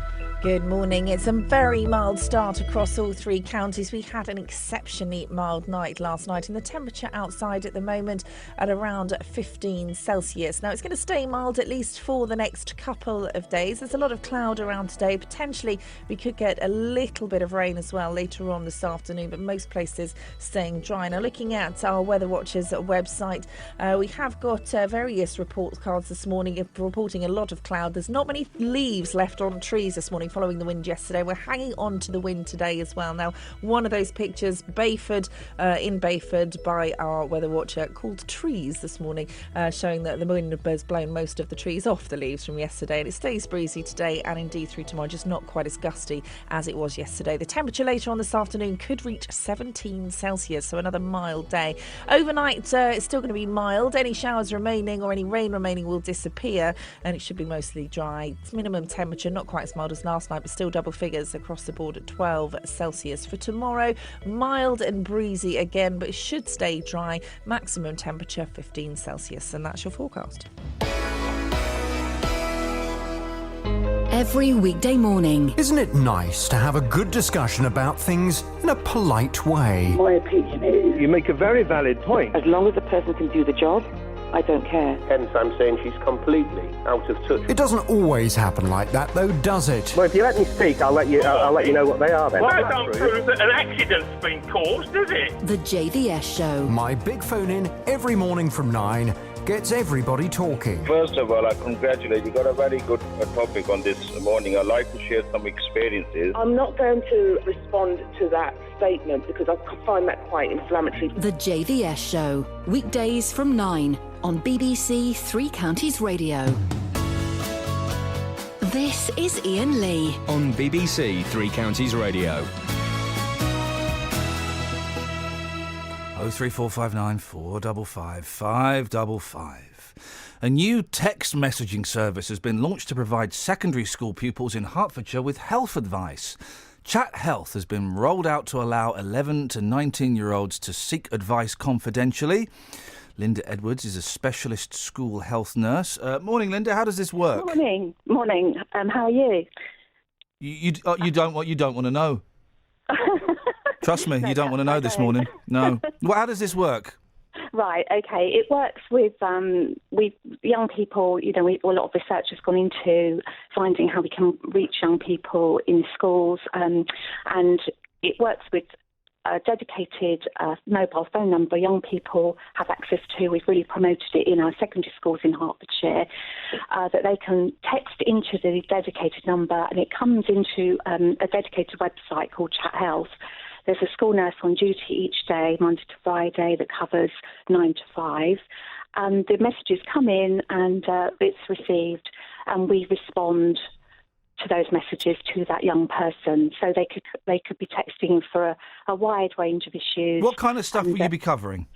Speaker 6: Good morning. It's a very mild start across all three counties. We had an exceptionally mild night last night, and the temperature outside at the moment at around 15 Celsius. Now, it's going to stay mild at least for the next couple of days. There's a lot of cloud around today. Potentially, we could get a little bit of rain as well later on this afternoon, but most places staying dry. Now, looking at our Weather Watchers website, we have got various report cards this morning reporting a lot of cloud. There's not many leaves left on trees this morning following the wind yesterday. We're hanging on to the wind today as well. Now, one of those pictures, Bayford, in Bayford, by our weather watcher, called Trees this morning, showing that the wind has blown most of the trees off the leaves from yesterday, and it stays breezy today and indeed through tomorrow, just not quite as gusty as it was yesterday. The temperature later on this afternoon could reach 17 Celsius, so another mild day. Overnight, it's still going to be mild. Any showers remaining or any rain remaining will disappear, and it should be mostly dry. It's minimum temperature not quite as mild as last night, but still double figures across the board at 12 Celsius. For tomorrow, mild and breezy again, but it should stay dry. Maximum temperature 15 Celsius, and that's your forecast.
Speaker 13: Every weekday morning.
Speaker 17: Isn't it nice to have a good discussion about things in a polite way?
Speaker 24: My opinion is... You make a very valid point. As long as the person can do the job, I don't care. Hence, I'm saying she's completely out of touch.
Speaker 17: It doesn't always happen like that, though, does it?
Speaker 24: Well, if you let me speak, I'll let you know what they are then.
Speaker 25: Well, that don't prove that an accident's been caused, does it?
Speaker 13: The JVS Show.
Speaker 17: My big phone in every morning from 9 gets everybody talking.
Speaker 26: First of all, I congratulate you. Got a very good topic on this morning. I'd like to share some experiences.
Speaker 24: I'm not going to respond to that statement because I find that quite inflammatory.
Speaker 13: The JVS Show. Weekdays from 9 on BBC Three Counties Radio. This is Iain Lee.
Speaker 11: On BBC Three Counties Radio.
Speaker 10: 03459 455 555. A new text messaging service has been launched to provide secondary school pupils in Hertfordshire with health advice. Chat Health has been rolled out to allow 11 to 19-year-olds to seek advice confidentially. Linda Edwards is a specialist school health nurse. Morning, Linda. How does this work?
Speaker 24: Morning. How are you?
Speaker 10: You don't want to know. Trust me, you don't want to know this morning. No. Well, how does this work?
Speaker 24: Right, okay. It works with young people. You know, a lot of research has gone into
Speaker 4: finding how we can reach young people in schools, and it works with a dedicated mobile phone number young people have access to. We've really promoted it in our secondary schools in Hertfordshire, that they can text into the dedicated number, and it comes into a dedicated website called Chat Health. There's a school nurse on duty each day, Monday to Friday, that covers 9 to 5. And the messages come in and it's received, and we respond to those messages to that young person. So they could be texting for a wide range of issues.
Speaker 10: What kind of stuff will you be covering?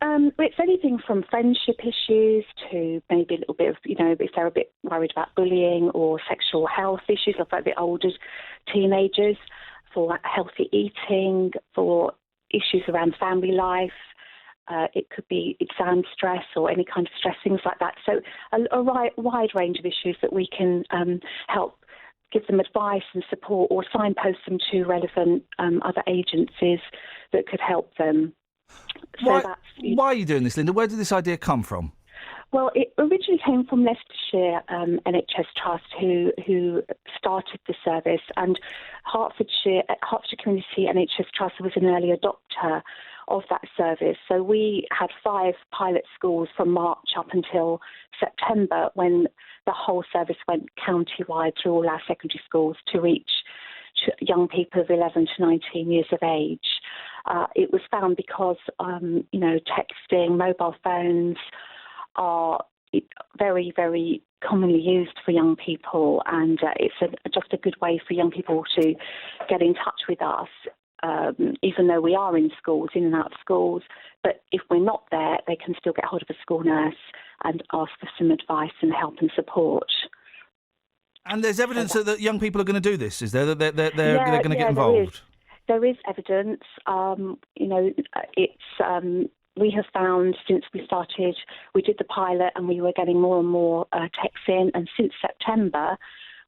Speaker 4: It's anything from friendship issues to maybe a little bit of, if they're a bit worried about bullying or sexual health issues, like a bit older teenagers, for healthy eating, for issues around family life. It could be exam stress or any kind of stress, things like that. So a wide range of issues that we can help give them advice and support, or signpost them to relevant other agencies that could help them.
Speaker 10: Why are you doing this, Linda? Where did this idea come from?
Speaker 4: Well, it originally came from Leicestershire NHS Trust, who started the service, and Hertfordshire Community NHS Trust was an early adopter of that service. So we had 5 pilot schools from March up until September, when the whole service went county-wide through all our secondary schools to reach young people of 11 to 19 years of age. It was found because, texting, mobile phones are very, very commonly used for young people, and it's just a good way for young people to get in touch with us, even though we are in schools, in and out of schools. But if we're not there, they can still get hold of a school nurse and ask for some advice and help and support.
Speaker 10: And there's evidence that young people are going to do this, is there? That they're going to get involved?
Speaker 4: There is evidence. We have found since we started, we did the pilot and we were getting more and more texts in. And since September,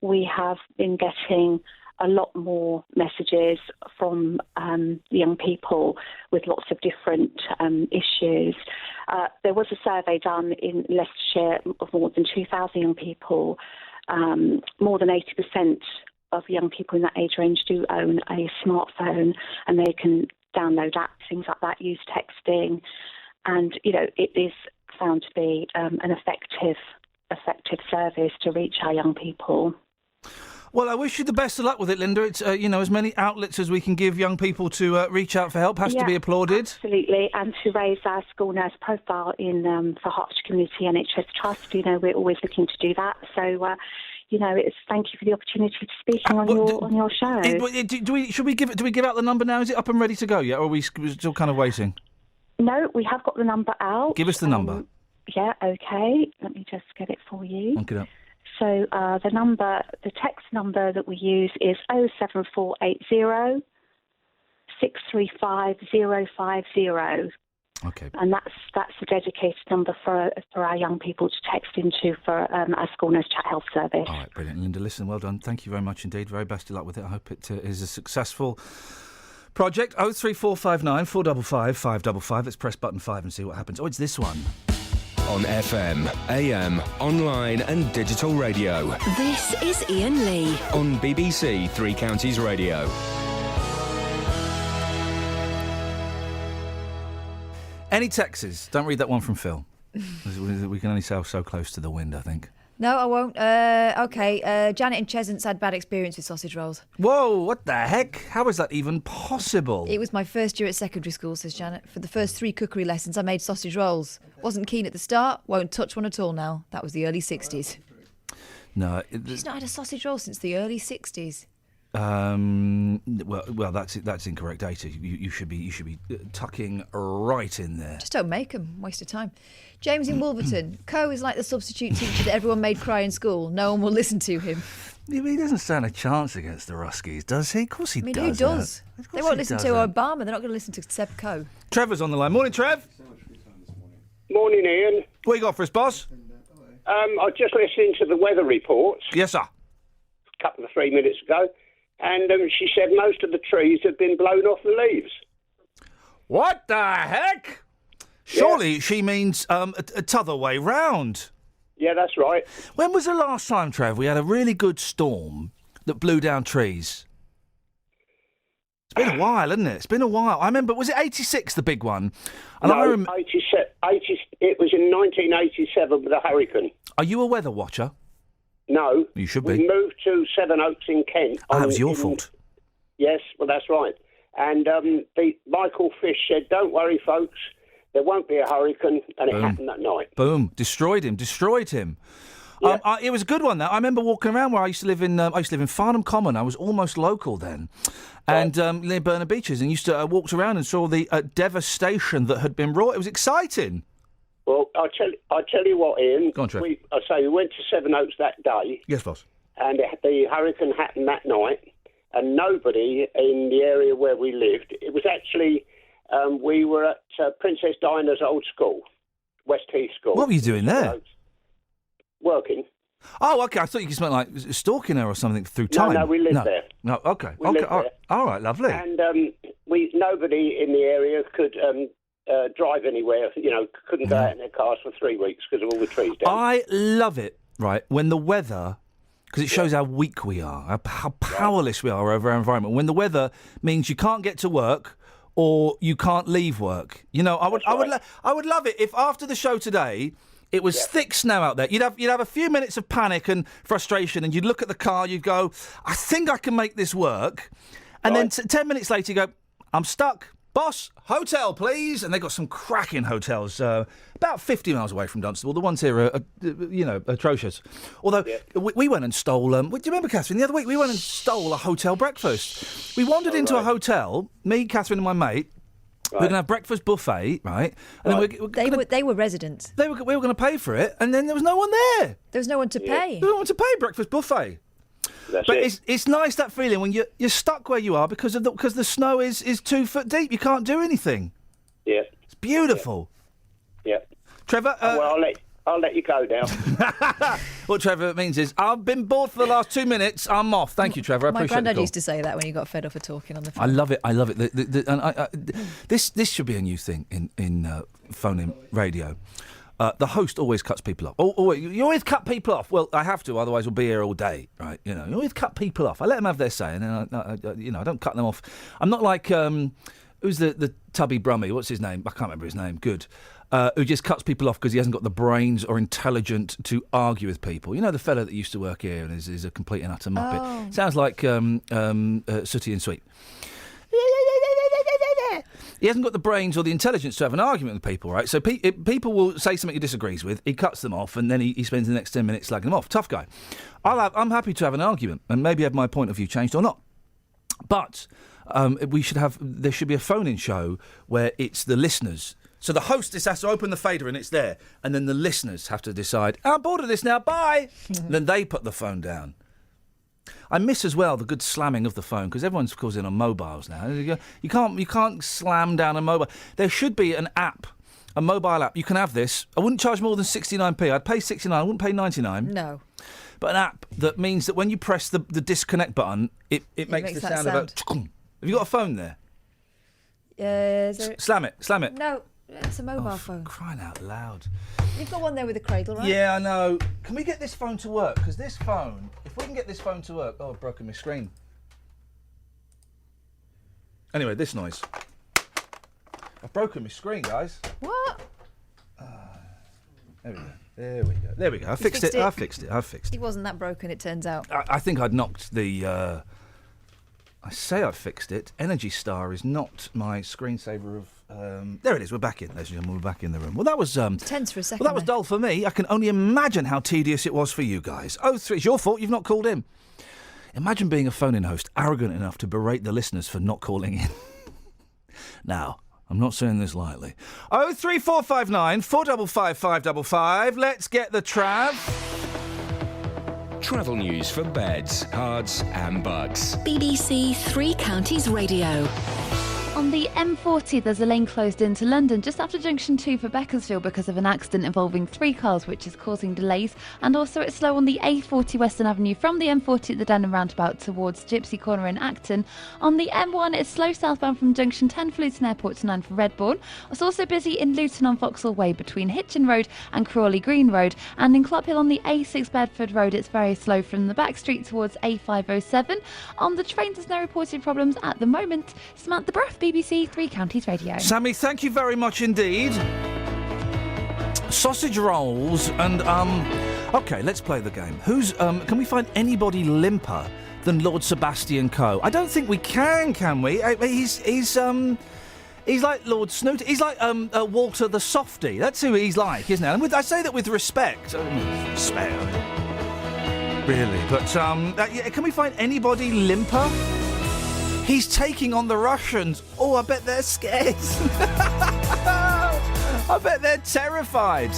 Speaker 4: we have been getting a lot more messages from young people with lots of different issues. There was a survey done in Leicestershire of more than 2,000 young people. More than 80% of young people in that age range do own a smartphone, and they can download apps, things like that, use texting, and it is found to be an effective service to reach our young people.
Speaker 10: Well, I wish you the best of luck with it, Linda. It's as many outlets as we can give young people to reach out for help has to be applauded.
Speaker 4: Absolutely, and to raise our school nurse profile in for Hertfordshire Community NHS Trust. We're always looking to do that. So. It's thank you for the opportunity to speak on your show.
Speaker 10: Do we give out the number now? Is it up and ready to go yet, or are we still kind of waiting?
Speaker 4: No, we have got the number out.
Speaker 10: Give us the number.
Speaker 4: Yeah, okay. Let me just get it for you.
Speaker 10: Look it up.
Speaker 4: So the text number that we use is 07480 635 050.
Speaker 10: Okay.
Speaker 4: And that's a dedicated number for our young people to text into for our school nurse chat health service.
Speaker 10: All right, brilliant. Linda, listen, well done. Thank you very much indeed. Very best of luck with it. I hope it is a successful project. 03459 455 555. Let's press button 5 and see what happens. Oh, it's this one.
Speaker 11: On FM, AM, online and digital radio.
Speaker 13: This is Iain Lee.
Speaker 11: On BBC Three Counties Radio.
Speaker 10: Any Texas? Don't read that one from Phil. We can only sail so close to the wind, I think.
Speaker 12: No, I won't. OK. Janet in Cheshunt's had bad experience with sausage rolls.
Speaker 10: Whoa, what the heck? How is that even possible?
Speaker 12: It was my first year at secondary school, says Janet. For the first 3 cookery lessons, I made sausage rolls. Wasn't keen at the start, won't touch one at all now. That was the early 60s.
Speaker 10: No.
Speaker 12: She's not had a sausage roll since the early 60s.
Speaker 10: Well, that's incorrect data. You should be tucking right in there.
Speaker 12: Just don't make them. Waste of time. James in Wolverton. Co is like the substitute teacher that everyone made cry in school. No one will listen to him.
Speaker 10: Yeah, but he doesn't stand a chance against the Ruskies, does he? Of course he does.
Speaker 12: Who does? They won't listen to Obama. They're not going to listen to Seb Coe.
Speaker 10: Trevor's on the line. Morning, Trev.
Speaker 24: Morning, Ian.
Speaker 10: What you got for us, boss?
Speaker 24: I was just listening to the weather reports.
Speaker 10: Yes, sir.
Speaker 24: A couple of 3 minutes ago. And she said most of the trees have been blown off the leaves.
Speaker 10: What the heck? Surely she means a t'other way round.
Speaker 24: Yeah, that's right.
Speaker 10: When was the last time, Trev, we had a really good storm that blew down trees? It's been a while, hasn't it? It's been a while. I remember, was it 86, the big one? And
Speaker 24: No, 87, it was in 1987 with a hurricane.
Speaker 10: Are you a weather watcher?
Speaker 24: No.
Speaker 10: You should
Speaker 24: We
Speaker 10: be.
Speaker 24: moved to Sevenoaks in Kent.
Speaker 10: That was your fault.
Speaker 24: Yes, well, that's right. And Michael Fish said, don't worry, folks, there won't be a hurricane, and it happened that night.
Speaker 10: Boom. Destroyed him. Yeah. It was a good one, that. I remember walking around where I used to live in Farnham Common. I was almost local then. And near Burner Beaches, and used to walked around and saw the devastation that had been wrought. It was exciting.
Speaker 24: Well, I tell you what, Ian.
Speaker 10: Go on, Trev.
Speaker 24: We went to Sevenoaks that day.
Speaker 10: Yes, boss.
Speaker 24: And the hurricane happened that night, and nobody in the area where we lived. It was actually we were at Princess Diana's old school, West Heath School.
Speaker 10: What were you doing there?
Speaker 24: Working.
Speaker 10: Oh, okay. I thought you just meant like stalking her or something through time.
Speaker 24: No, we lived there.
Speaker 10: No, okay.
Speaker 24: We lived there.
Speaker 10: All right, lovely.
Speaker 24: And nobody in the area could drive anywhere. You know, couldn't go out in their cars for 3 weeks because of all the trees down.
Speaker 10: I love it, right, when the weather, because it shows how weak we are, how powerless we are over our environment. When the weather means you can't get to work or you can't leave work. You know, I would love it if after the show today it was thick snow out there. You'd have a few minutes of panic and frustration, and you'd look at the car, you'd go, I think I can make this work. And then 10 minutes later you go, I'm stuck. Boss, hotel, please. And they got some cracking hotels about 50 miles away from Dunstable. The ones here are atrocious. Although, we went and stole... do you remember, Catherine, the other week we went and stole a hotel breakfast. We wandered into a hotel, me, Catherine and my mate. We're going to have breakfast buffet, right? And then
Speaker 12: They were residents.
Speaker 10: we were going to pay for it, and then there was no one there.
Speaker 12: There was no one to pay.
Speaker 10: There was no one to pay, breakfast buffet. But it's nice, that feeling when you're stuck where you are because the snow is 2 foot deep. You can't do anything.
Speaker 24: Yeah.
Speaker 10: It's beautiful.
Speaker 24: Yeah.
Speaker 10: Trevor.
Speaker 24: Well, I'll let you go now.
Speaker 10: What Trevor means is, I've been bored for the last 2 minutes. I'm off. Thank you, Trevor. I
Speaker 12: My
Speaker 10: appreciate
Speaker 12: granddad
Speaker 10: the call.
Speaker 12: used to say that when he got fed up of talking on the phone.
Speaker 10: I love it. This should be a new thing in phone-in radio. The host always cuts people off. Oh, you always cut people off. Well, I have to, otherwise we'll be here all day, right? You know, you always cut people off. I let them have their say, and then I don't cut them off. I'm not like who's the tubby brummie? What's his name? I can't remember his name. Good. Who just cuts people off because he hasn't got the brains or intelligence to argue with people. You know, the fella that used to work here and is a complete and utter muppet.
Speaker 12: Oh.
Speaker 10: Sounds like Sooty and Sweet. He hasn't got the brains or the intelligence to have an argument with people, right? So people will say something he disagrees with, he cuts them off, and then he spends the next 10 minutes slagging them off. Tough guy. I'm happy to have an argument and maybe have my point of view changed or not. But there should be a phone-in show where it's the listeners. So the hostess has to open the fader and it's there, and then the listeners have to decide, I'm bored of this now, bye! Then they put the phone down. I miss as well the good slamming of the phone, because everyone's calls in on mobiles now. You can't slam down a mobile. There should be an app, a mobile app. You can have this. I wouldn't charge more than 69p. I'd pay 69. I wouldn't pay 99.
Speaker 12: No.
Speaker 10: But an app that means that when you press the disconnect button, it makes the sound of a... Have you got a phone there? Slam it.
Speaker 12: No, it's a mobile phone.
Speaker 10: Crying out loud.
Speaker 12: You've got one there with a cradle, right?
Speaker 10: Yeah, I know. Can we get this phone to work? Because this phone, if we can get this phone to work... Oh, I've broken my screen. Anyway, this noise. I've broken my screen, guys.
Speaker 12: What?
Speaker 10: There we go. I fixed it.
Speaker 12: It wasn't that broken, it turns out.
Speaker 10: I think I'd knocked the... I say I fixed it. Energy Star is not my screensaver of... there it is. We're back in, ladies and gentlemen. We're back in the room. Well, that was...
Speaker 12: tense for a second.
Speaker 10: Well, that was dull for me. I can only imagine how tedious it was for you guys. 03, it's your fault. You've not called in. Imagine being a phone-in host, arrogant enough to berate the listeners for not calling in. Now, I'm not saying this lightly. 03459 455 555. Let's get the Trav.
Speaker 11: Travel news for beds, cards and bugs.
Speaker 13: BBC Three Counties Radio.
Speaker 14: On the M40, there's a lane closed into London just after junction 2 for Beaconsfield because of an accident involving 3 cars, which is causing delays. And also it's slow on the A40 Western Avenue from the M40 at the Denham roundabout towards Gypsy Corner in Acton. On the M1, it's slow southbound from junction 10 for Luton Airport to 9 for Redbourne. It's also busy in Luton on Vauxhall Way between Hitchin Road and Crawley Green Road. And in Clophill on the A6 Bedford Road, it's very slow from the back street towards A507. On the trains, there's no reported problems at the moment. Samantha Bruff, BBC Three Counties Radio.
Speaker 10: Sammy, thank you very much indeed. Sausage rolls and okay, let's play the game. Who's can we find anybody limper than Lord Sebastian Coe? I don't think we can we? He's like Lord Snoot. He's like Walter the Softy. That's who he's like, isn't it? And I say that with respect. Really, but can we find anybody limper? He's taking on the Russians. Oh, I bet they're scared. I bet they're terrified.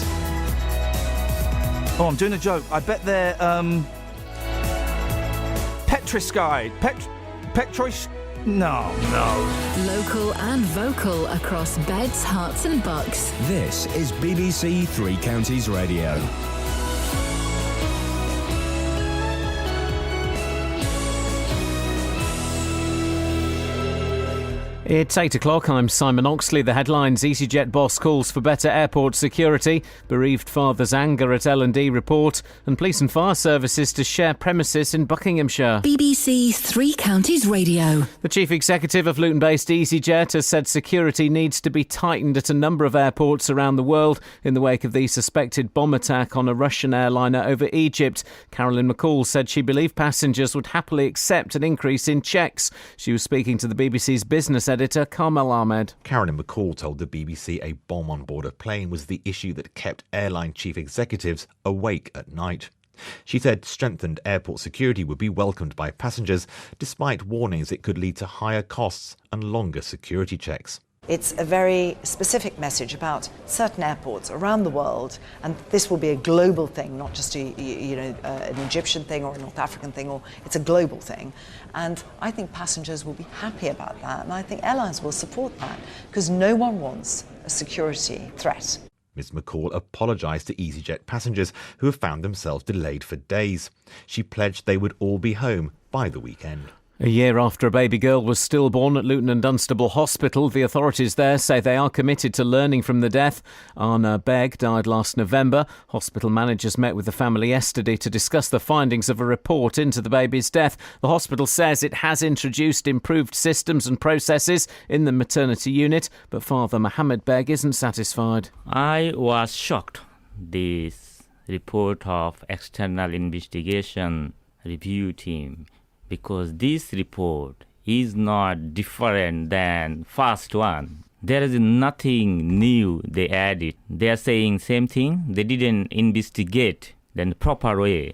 Speaker 10: Oh, I'm doing a joke. I bet they're petrified. No.
Speaker 13: Local and vocal across beds, hearts and bucks.
Speaker 11: This is BBC Three Counties Radio.
Speaker 1: It's 8 o'clock. I'm Simon Oxley. The headlines: EasyJet boss calls for better airport security, bereaved father's anger at L&D report, and police and fire services to share premises in Buckinghamshire.
Speaker 13: BBC Three Counties Radio.
Speaker 1: The chief executive of Luton-based EasyJet has said security needs to be tightened at a number of airports around the world in the wake of the suspected bomb attack on a Russian airliner over Egypt. Carolyn McCall said she believed passengers would happily accept an increase in checks. She was speaking to the BBC's business editor Carmel Ahmed.
Speaker 7: Carolyn McCall told the BBC a bomb on board a plane was the issue that kept airline chief executives awake at night. She said strengthened airport security would be welcomed by passengers, despite warnings it could lead to higher costs and longer security checks.
Speaker 9: It's a very specific message about certain airports around the world, and this will be a global thing, not just an Egyptian thing or a North African thing, or it's a global thing. And I think passengers will be happy about that, and I think airlines will support that, because no one wants a security threat.
Speaker 7: Ms McCall apologised to EasyJet passengers who have found themselves delayed for days. She pledged they would all be home by the weekend.
Speaker 1: A year after a baby girl was stillborn at Luton and Dunstable Hospital, the authorities there say they are committed to learning from the death. Anna Begg died last November. Hospital managers met with the family yesterday to discuss the findings of a report into the baby's death. The hospital says it has introduced improved systems and processes in the maternity unit, but Father Mohammed Begg isn't satisfied.
Speaker 18: I was shocked. This report of external investigation review team, because this report is not different than first one. There is nothing new they added. They are saying same thing. They didn't investigate in the proper way.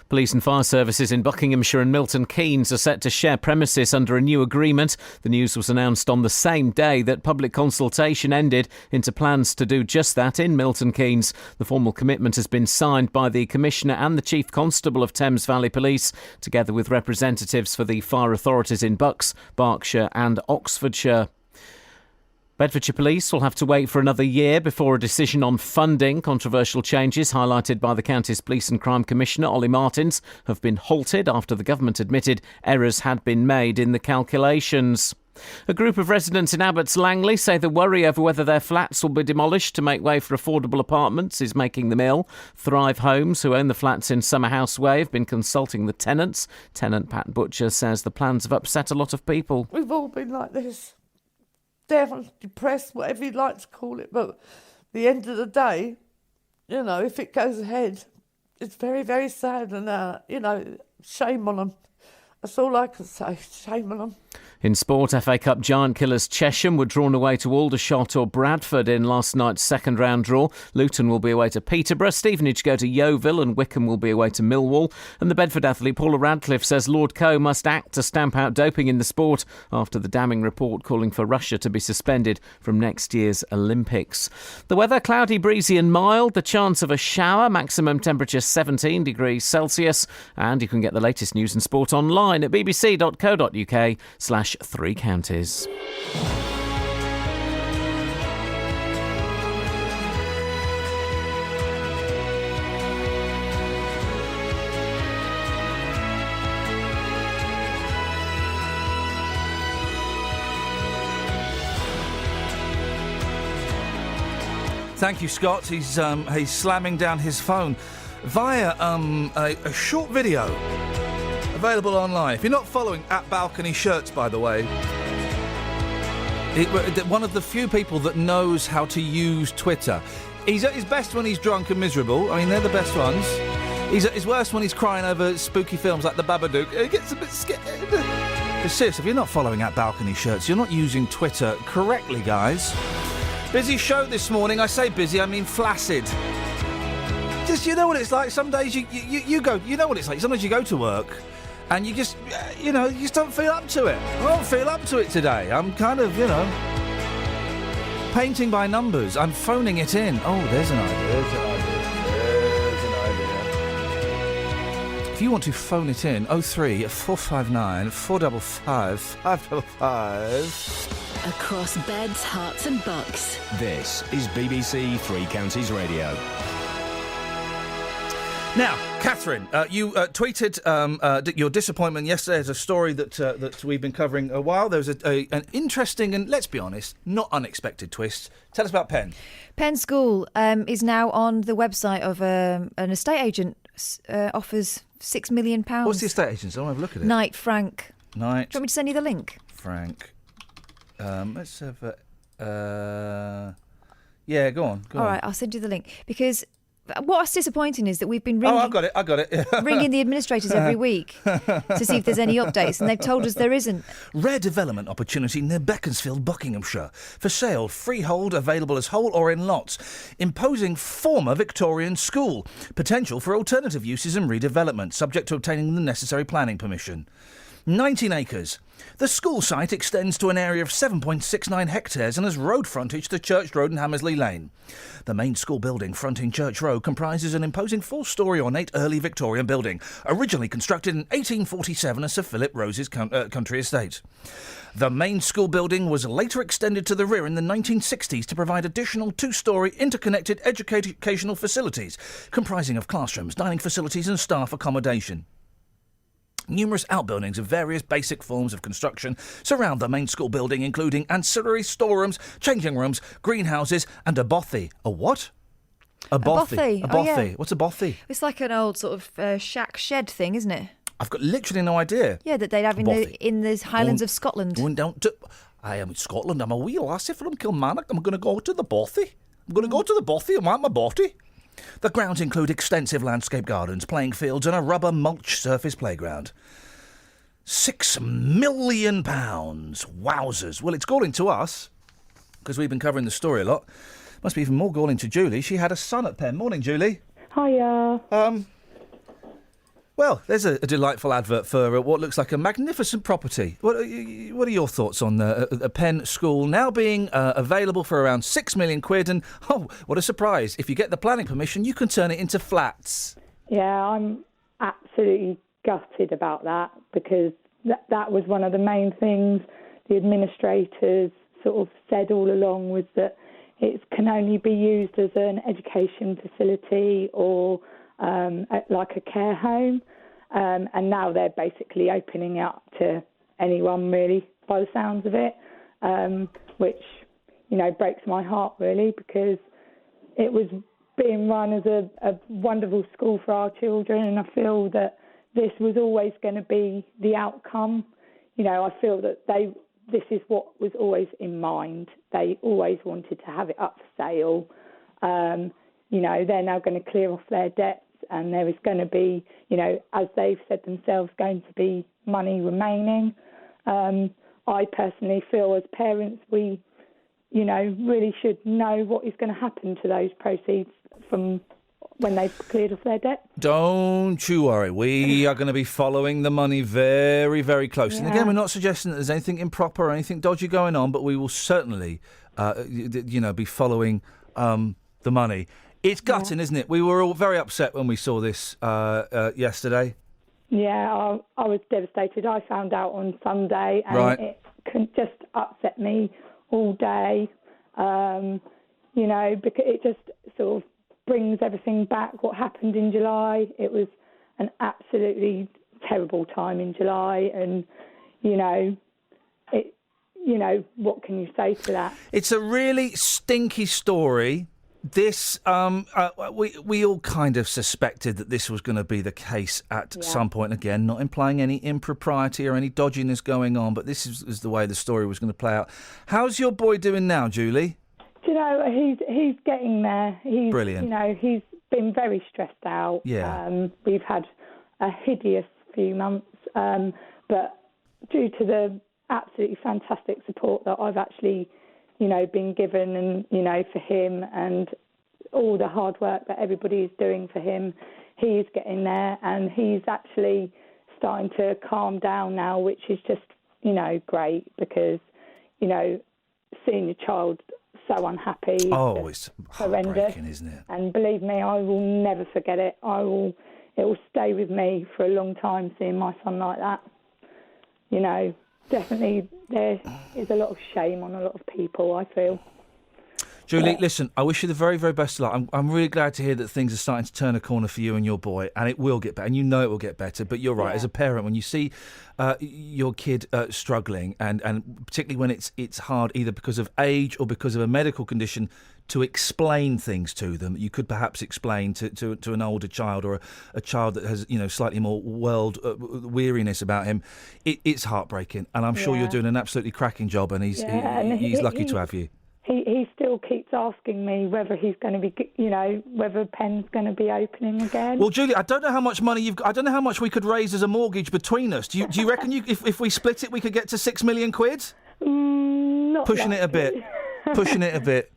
Speaker 1: Police and fire services in Buckinghamshire and Milton Keynes are set to share premises under a new agreement. The news was announced on the same day that public consultation ended into plans to do just that in Milton Keynes. The formal commitment has been signed by the Commissioner and the Chief Constable of Thames Valley Police, together with representatives for the fire authorities in Bucks, Berkshire and Oxfordshire. Bedfordshire Police will have to wait for another year before a decision on funding. Controversial changes highlighted by the county's Police and Crime Commissioner, Ollie Martins, have been halted after the government admitted errors had been made in the calculations. A group of residents in Abbots Langley say the worry over whether their flats will be demolished to make way for affordable apartments is making them ill. Thrive Homes, who own the flats in Summerhouse Way, have been consulting the tenants. Tenant Pat Butcher says the plans have upset a lot of people.
Speaker 19: We've all been like this. Down, depressed, whatever you'd like to call it, but at the end of the day, if it goes ahead, it's very, very sad, and shame on them. That's all I can say, shame on them.
Speaker 1: In sport, FA Cup giant killers Chesham were drawn away to Aldershot or Bradford in last night's second round draw. Luton will be away to Peterborough, Stevenage go to Yeovil and Wickham will be away to Millwall. And the Bedford athlete Paula Radcliffe says Lord Coe must act to stamp out doping in the sport after the damning report calling for Russia to be suspended from next year's Olympics. The weather, cloudy, breezy and mild. The chance of a shower, maximum temperature 17 degrees Celsius. And you can get the latest news and sport online online at bbc.co.uk/3 counties.
Speaker 10: Thank you, Scott. He's slamming down his phone via a short video available online. If you're not following at Balcony Shirts, by the way, one of the few people that knows how to use Twitter. He's at his best when he's drunk and miserable. I mean, they're the best ones. He's at his worst when he's crying over spooky films like The Babadook. He gets a bit scared. But seriously, if you're not following at Balcony Shirts, you're not using Twitter correctly, guys. Busy show this morning. I say busy, I mean flaccid. Just, you know what it's like. Some days you go, you know what it's like. Sometimes you go to work and you just, you just don't feel up to it. I don't feel up to it today. I'm kind of, painting by numbers. I'm phoning it in. Oh, there's an idea. If you want to phone it in, 03 459 455 555.
Speaker 13: Across beds, hearts and bucks.
Speaker 11: This is BBC Three Counties Radio.
Speaker 10: Now, Catherine, you tweeted your disappointment yesterday as a story that we've been covering a while. There was an interesting and, let's be honest, not unexpected twist. Tell us about Penn.
Speaker 12: Penn School is now on the website of an estate agent, offers £6 million.
Speaker 10: What's the estate agent? I want to have a look at it.
Speaker 12: Knight Frank.
Speaker 10: Knight.
Speaker 12: Do you want me to send you the link?
Speaker 10: Frank. Let's have yeah, go on.
Speaker 12: All right, I'll send you the link. Because what's disappointing is that we've been ringing...
Speaker 10: Oh, I got it.
Speaker 12: ringing the administrators every week to see if there's any updates, and they've told us there isn't.
Speaker 10: Rare development opportunity near Beaconsfield, Buckinghamshire. For sale, freehold, available as whole or in lots. Imposing former Victorian school. Potential for alternative uses and redevelopment, subject to obtaining the necessary planning permission. 19 acres. The school site extends to an area of 7.69 hectares and has road frontage to Church Road and Hammersley Lane. The main school building fronting Church Road comprises an imposing 4-storey ornate early Victorian building, originally constructed in 1847 as Sir Philip Rose's country estate. The main school building was later extended to the rear in the 1960s to provide additional 2-storey interconnected educational facilities, comprising of classrooms, dining facilities and staff accommodation. Numerous outbuildings of various basic forms of construction surround the main school building, including ancillary storerooms, changing rooms, greenhouses, and a bothy. A what? A bothy. A bothy.
Speaker 12: Oh, yeah.
Speaker 10: What's a bothy?
Speaker 12: It's like an old sort of shack shed thing, isn't it?
Speaker 10: I've got literally no idea.
Speaker 12: Yeah, that they'd have in the Highlands of Scotland.
Speaker 10: Going down to... I am in Scotland. I'm a wee lassie from Kilmarnock. I'm going to go to the bothy. I'm going to go to the bothy and want my bothy. The grounds include extensive landscape gardens, playing fields and a rubber mulch surface playground. £6 million. Wowzers. Well, it's galling to us, because we've been covering the story a lot. Must be even more galling to Julie. She had a son at Penn. Morning, Julie.
Speaker 5: Hiya.
Speaker 10: Well, there's a delightful advert for what looks like a magnificent property. What are your thoughts on a Penn School now being available for around £6 million? And, oh, what a surprise. If you get the planning permission, you can turn it into flats.
Speaker 5: Yeah, I'm absolutely gutted about that, because that was one of the main things the administrators sort of said all along, was that it can only be used as an education facility or like a care home, and now they're basically opening up to anyone, really, by the sounds of it, which, breaks my heart, really, because it was being run as a wonderful school for our children, and I feel that this was always going to be the outcome. I feel that this is what was always in mind. They always wanted to have it up for sale. They're now going to clear off their debts, and there is going to be, as they've said themselves, going to be money remaining. I personally feel as parents we, really should know what is going to happen to those proceeds from when they've cleared off their debt.
Speaker 10: Don't you worry. We are going to be following the money very, very closely.
Speaker 5: Yeah.
Speaker 10: And again, we're not suggesting that there's anything improper or anything dodgy going on, but we will certainly, be following the money. It's gutting, isn't it? We were all very upset when we saw this yesterday.
Speaker 5: Yeah, I was devastated. I found out on Sunday, and it just upset me all day. Because it just sort of brings everything back. What happened in July? It was an absolutely terrible time in July, and what can you say to that?
Speaker 10: It's a really stinky story. This, we all kind of suspected that this was going to be the case at some point. Again, not implying any impropriety or any dodginess going on, but this is the way the story was going to play out. How's your boy doing now, Julie?
Speaker 5: Do you know, he's getting there. He's
Speaker 10: brilliant.
Speaker 5: He's been very stressed out.
Speaker 10: Yeah.
Speaker 5: We've had a hideous few months, but due to the absolutely fantastic support that I've actually been given, and for him, and all the hard work that everybody is doing for him, he's getting there, and he's actually starting to calm down now, which is just great, because seeing your child so unhappy,
Speaker 10: it's
Speaker 5: horrendous,
Speaker 10: heartbreaking, isn't it?
Speaker 5: And believe me, I will never forget it. It will stay with me for a long time, seeing my son like that. Definitely there is a lot of shame on a lot of people, I feel.
Speaker 10: Julie, listen, I wish you the very, very best of luck. I'm really glad to hear that things are starting to turn a corner for you and your boy, and it will get better, and it will get better. But you're right, as a parent, when you see your kid struggling, and particularly when it's hard either because of age or because of a medical condition, to explain things to them, you could perhaps explain to an older child, or a child that has slightly more world weariness about him. It's heartbreaking, and I'm sure you're doing an absolutely cracking job, and he's lucky to have you.
Speaker 5: He still keeps asking me whether he's going to be, whether Penn's going to be opening again.
Speaker 10: Well, Julie, I don't know how much money you've got. I don't know how much we could raise as a mortgage between us. Do you reckon if we split it, we could get to £6 million?
Speaker 5: Not
Speaker 10: pushing it a bit. Pushing it a bit.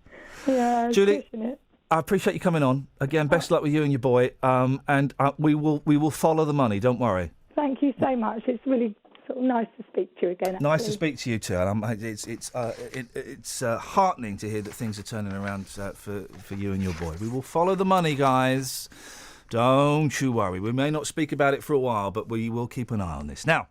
Speaker 5: Yeah,
Speaker 10: Julie,
Speaker 5: pushing it.
Speaker 10: I appreciate you coming on. Again, best luck with you and your boy. And we will follow the money. Don't worry.
Speaker 5: Thank you so much. It's really sort of nice to speak to you again. Actually.
Speaker 10: Nice to speak to you too. It's heartening to hear that things are turning around for you and your boy. We will follow the money, guys. Don't you worry. We may not speak about it for a while, but we will keep an eye on this. Now,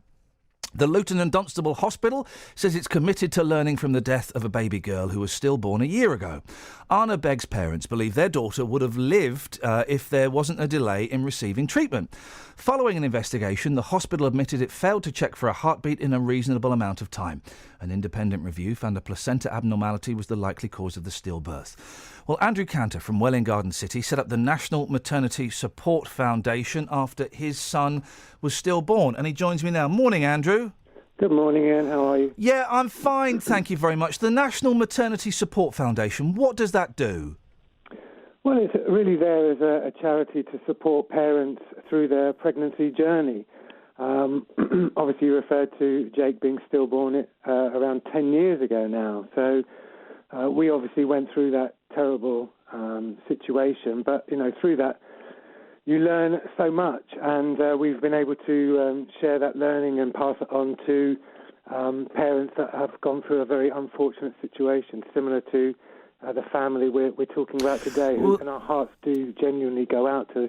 Speaker 10: the Luton and Dunstable Hospital says it's committed to learning from the death of a baby girl who was stillborn a year ago. Anna Begg's parents believe their daughter would have lived if there wasn't a delay in receiving treatment. Following an investigation, the hospital admitted it failed to check for a heartbeat in a reasonable amount of time. An independent review found a placenta abnormality was the likely cause of the stillbirth. Well, Andrew Cantor from Welwyn Garden City set up the National Maternity Support Foundation after his son was stillborn, and he joins me now. Morning, Andrew.
Speaker 8: Good morning, Ian. How are you?
Speaker 10: Yeah, I'm fine, thank you very much. The National Maternity Support Foundation, what does that do?
Speaker 8: Well, it's really there as a charity to support parents through their pregnancy journey. Obviously, you referred to Jake being stillborn around 10 years ago now. So we obviously went through that terrible situation. But, through that, you learn so much. And we've been able to share that learning and pass it on to parents that have gone through a very unfortunate situation, similar to the family we're talking about today. And our hearts do genuinely go out to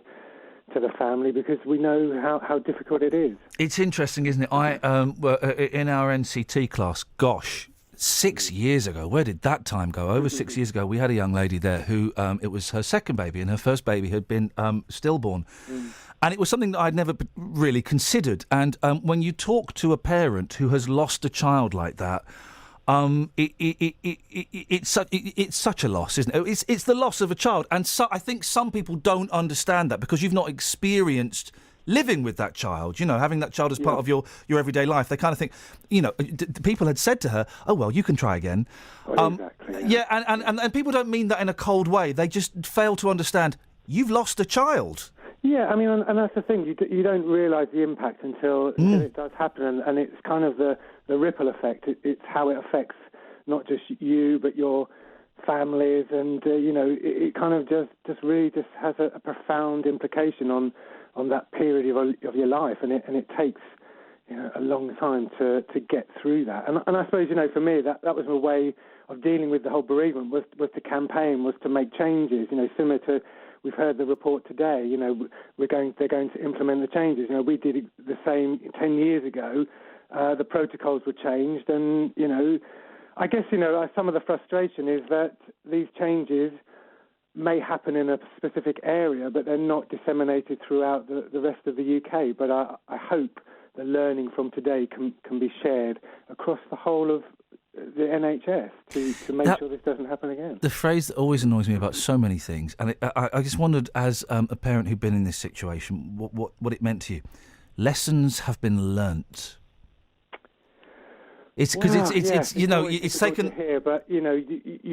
Speaker 8: the family, because we know how difficult it is.
Speaker 10: It's interesting, isn't it? I in our NCT class, 6 years ago, where did that time go? Over 6 years ago, we had a young lady there who it was her second baby, and her first baby had been stillborn. And it was something that I'd never really considered. And when you talk to a parent who has lost a child like that, it's such a loss, isn't it? It's the loss of a child, and I think some people don't understand that, because you've not experienced living with that child, having that child as part of your everyday life. They kind of think, people had said to her, "Oh well, you can try again."
Speaker 8: Exactly.
Speaker 10: Yeah, and people don't mean that in a cold way. They just fail to understand you've lost a child.
Speaker 8: Yeah, I mean, and that's the thing. You don't realise the impact until it does happen, and it's kind of the ripple effect. It's how it affects not just you, but your families, and it kind of just really has a profound implication on that period of your life, and it takes a long time to get through that. And I suppose for me that was a way of dealing with the whole bereavement was to campaign, was to make changes. Similar to we've heard the report today. You know, they're going to implement the changes. You know, we did the same 10 years ago. The protocols were changed, and you know, I guess some of the frustration is that these changes may happen in a specific area, but they're not disseminated throughout the rest of the UK. But I hope the learning from today can be shared across the whole of the NHS to make sure this doesn't happen again.
Speaker 10: The phrase that always annoys me about so many things, and I just wondered, as a parent who'd been in this situation, what it meant to you. Lessons have been learnt. It's because it's it's taken.
Speaker 8: To hear, but you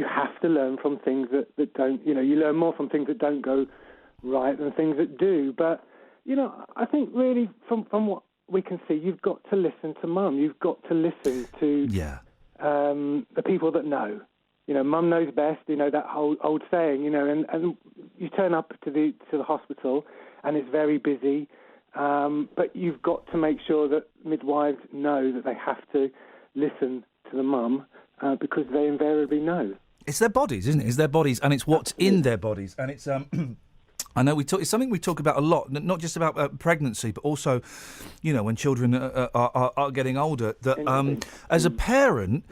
Speaker 8: have to learn from things that don't. You learn more from things that don't go right than things that do. But I think really from what we can see, you've got to listen to Mum. You've got to listen to the people that know. Mum knows best. That old saying. And you turn up to the hospital, and it's very busy. But you've got to make sure that midwives know that they have to listen to the mum because they invariably know.
Speaker 10: It's their bodies, isn't it? It's their bodies, and it's what's in their bodies, and it's. I know it's something we talk about a lot, not just about pregnancy, but also, when children are getting older. That as a parent,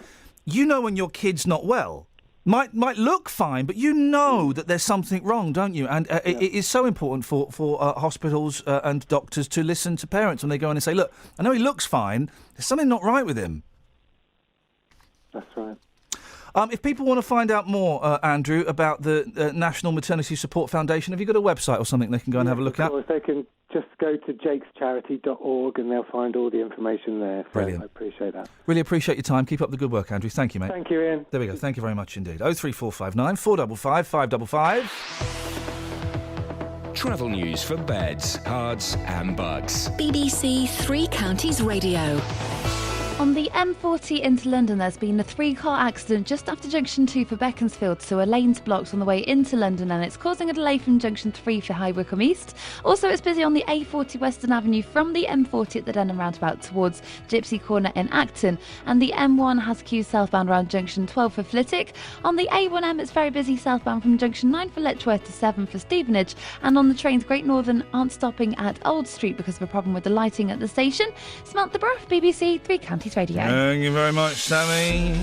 Speaker 10: when your kid's not well. Might look fine, but that there's something wrong, don't you? And it is so important for hospitals and doctors to listen to parents when they go in and say, look, I know he looks fine, there's something not right with him.
Speaker 8: That's right.
Speaker 10: If people want to find out more, Andrew, about the National Maternity Support Foundation, have you got a website or something they can go and have a look at?
Speaker 8: Of course, they can just go to jakescharity.org and they'll find all the information there. So
Speaker 10: Brilliant.
Speaker 8: I appreciate that.
Speaker 10: Really appreciate your time. Keep up the good work, Andrew. Thank you, mate.
Speaker 8: Thank you, Ian.
Speaker 10: There we go. Thank you very much indeed. 03459 455 555.
Speaker 11: Travel news for beds, cards and bugs.
Speaker 13: BBC Three Counties Radio.
Speaker 14: On the M40 into London, there's been a 3-car accident just after Junction 2 for Beaconsfield, so a lane's blocked on the way into London and it's causing a delay from Junction 3 for High Wycombe East. Also, it's busy on the A40 Western Avenue from the M40 at the Denham roundabout towards Gypsy Corner in Acton, and the M1 has queues southbound around Junction 12 for Flitwick. On the A1M, it's very busy southbound from Junction 9 for Letchworth to 7 for Stevenage, and on the trains, Great Northern aren't stopping at Old Street because of a problem with the lighting at the station. Samantha Brough, BBC Three Counties Radio.
Speaker 10: Thank you very much, Sammy.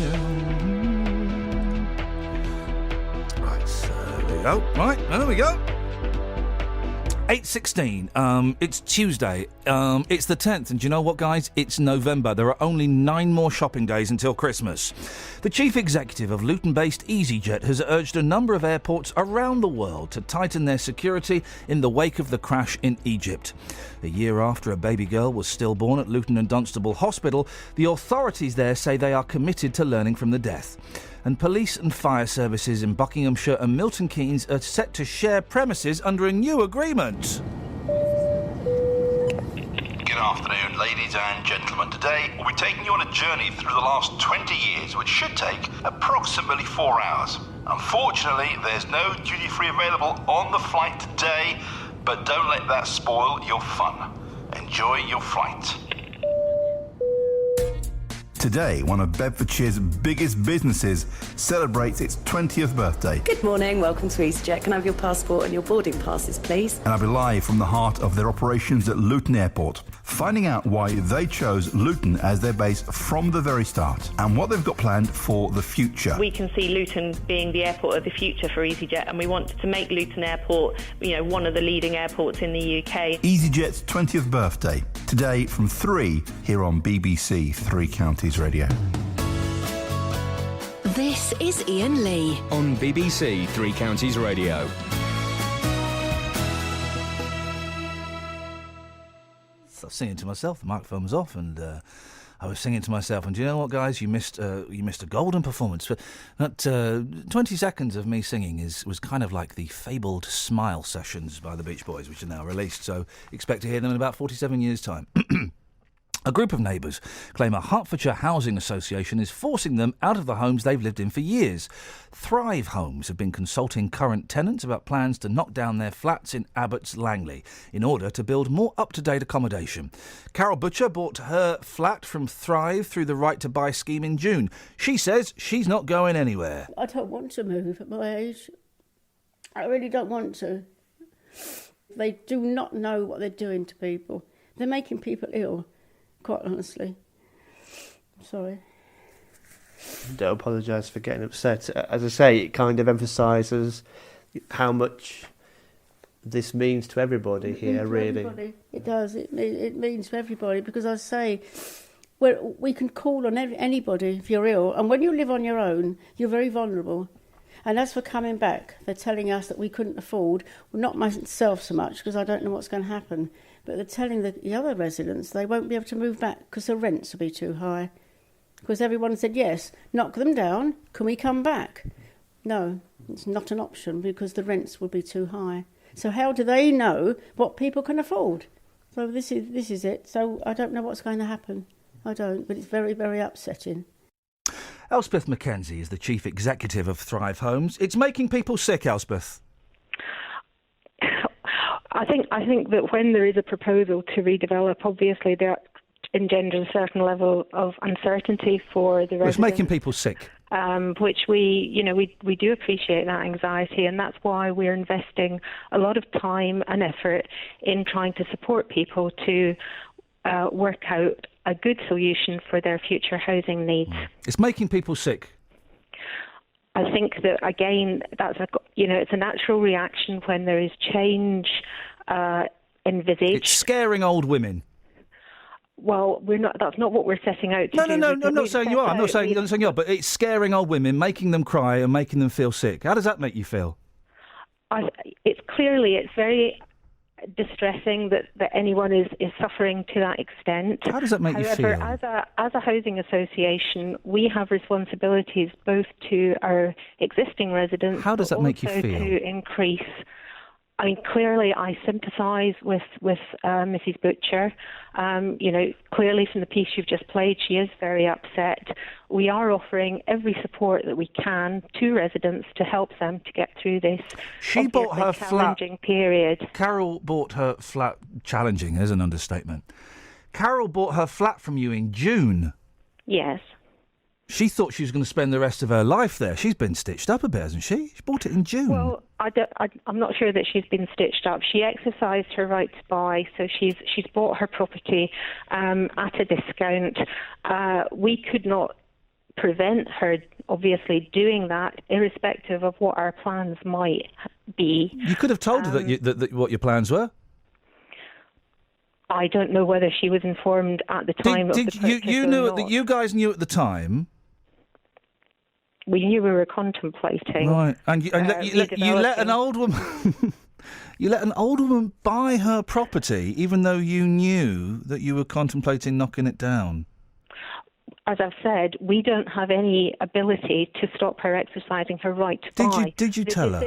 Speaker 10: Right, so there we go. Right, there we go. 8:16. It's Tuesday. It's the 10th, and do you know what, guys? It's November. There are only 9 more shopping days until Christmas. The chief executive of Luton-based EasyJet has urged a number of airports around the world to tighten their security in the wake of the crash in Egypt. A year after a baby girl was stillborn at Luton and Dunstable Hospital, the authorities there say they are committed to learning from the death. And police and fire services in Buckinghamshire and Milton Keynes are set to share premises under a new agreement.
Speaker 15: Good afternoon, ladies and gentlemen. Today, we'll be taking you on a journey through the last 20 years, which should take approximately 4 hours. Unfortunately, there's no duty-free available on the flight today, but don't let that spoil your fun. Enjoy your flight.
Speaker 16: Today, one of Bedfordshire's biggest businesses celebrates its 20th birthday.
Speaker 20: Good morning, welcome to EasyJet. Can I have your passport and your boarding passes, please?
Speaker 16: And I'll be live from the heart of their operations at Luton Airport, finding out why they chose Luton as their base from the very start and what they've got planned for the future.
Speaker 21: We can see Luton being the airport of the future for EasyJet, and we want to make Luton Airport, one of the leading airports in the UK.
Speaker 16: EasyJet's 20th birthday, today from 3 here on BBC Three Counties Radio.
Speaker 13: This is Iain Lee
Speaker 11: on BBC Three Counties Radio.
Speaker 10: So I was singing to myself. The microphone was off, and I was singing to myself. And do you know what, guys? You missed a golden performance. But that 20 seconds of me singing was kind of like the fabled Smile sessions by the Beach Boys, which are now released. So expect to hear them in about 47 years' time. A group of neighbours claim a Hertfordshire housing association is forcing them out of the homes they've lived in for years. Thrive Homes have been consulting current tenants about plans to knock down their flats in Abbots Langley in order to build more up-to-date accommodation. Carol Butcher bought her flat from Thrive through the Right to Buy scheme in June. She says she's not going anywhere.
Speaker 22: I don't want to move at my age. I really don't want to.
Speaker 2: They do not know what they're doing to people. They're making people ill, quite honestly. Sorry.
Speaker 3: Don't apologise for getting upset. As I say, it kind of emphasises how much this means to everybody here, really.
Speaker 2: Everybody. It does. It means to everybody, because I say, we can call on anybody if you're ill, and when you live on your own, you're very vulnerable. And as for coming back, they're telling us that we couldn't afford, well, not myself so much, because I don't know what's going to happen, but they're telling the other residents they won't be able to move back because the rents will be too high. Because everyone said, yes, knock them down, can we come back? No, it's not an option because the rents will be too high. So how do they know what people can afford? So this is it. So I don't know what's going to happen. I don't, but it's very, very upsetting.
Speaker 10: Elspeth Mackenzie is the Chief Executive of Thrive Homes. It's making people sick, Elspeth.
Speaker 6: I think that when there is a proposal to redevelop, obviously that engenders a certain level of uncertainty for the residents.
Speaker 10: It's making people sick.
Speaker 6: Which we do appreciate that anxiety, and that's why we're investing a lot of time and effort in trying to support people to work out a good solution for their future housing needs.
Speaker 10: It's making people sick.
Speaker 6: I think that, again, it's a natural reaction when there is change envisaged.
Speaker 10: It's scaring old women.
Speaker 6: Well, that's not what we're setting out to do.
Speaker 10: No, I'm not saying you are. I'm not saying you are, but it's scaring old women, making them cry and making them feel sick. How does that make you feel?
Speaker 6: It's very distressing that anyone is suffering to that extent.
Speaker 10: How does that make you feel?
Speaker 6: However, as a housing association, we have responsibilities both to our existing residents.
Speaker 10: How does that make you feel?
Speaker 6: To increase. I mean, clearly, I sympathise with Mrs. Butcher. Clearly from the piece you've just played, she is very upset. We are offering every support that we can to residents to help them to get through this.
Speaker 10: She bought her
Speaker 6: challenging period.
Speaker 10: Carol bought her flat. Challenging is an understatement. Carol bought her flat from you in June.
Speaker 6: Yes.
Speaker 10: She thought she was going to spend the rest of her life there. She's been stitched up a bit, hasn't she? She bought it in June.
Speaker 6: Well, I'm not sure that she's been stitched up. She exercised her right to buy, so she's bought her property at a discount. We could not prevent her, obviously, doing that, irrespective of what our plans might be.
Speaker 10: You could have told her that what your plans were.
Speaker 6: I don't know whether she was informed at the time of the purchase
Speaker 10: you guys knew at the time?
Speaker 6: We knew we were contemplating.
Speaker 10: Right, and you let an old woman, you let an old woman buy her property, even though you knew that you were contemplating knocking it down.
Speaker 6: As I've said, we don't have any ability to stop her exercising her right to buy.
Speaker 10: Did you tell her?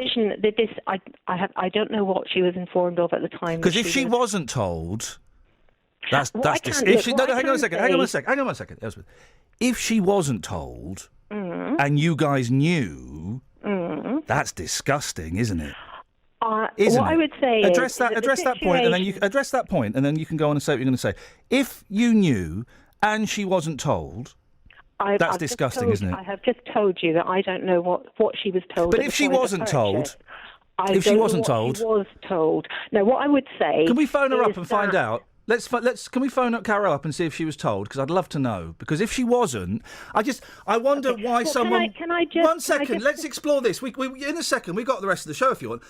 Speaker 6: I don't know what she was informed of at the time.
Speaker 10: Because if she wasn't told, hang on a second. Elspeth. If she wasn't told. And you guys knew, that's disgusting, isn't it? Isn't
Speaker 6: what
Speaker 10: it?
Speaker 6: I would say
Speaker 10: address that point, and then you can go on and say what you're going to say. If you knew and she wasn't told, that's disgusting, isn't it?
Speaker 6: I have just told you that I don't know what she was told.
Speaker 10: But if she wasn't told,
Speaker 6: She was told. Now, what I would say,
Speaker 10: can we phone her up and find out? Can we phone up Carol up and see if she was told? Because I'd love to know. Because if she wasn't, I wonder why someone.
Speaker 6: Can I just?
Speaker 10: 1 second. Let's explore this. We in a second. We got the rest of the show if you want.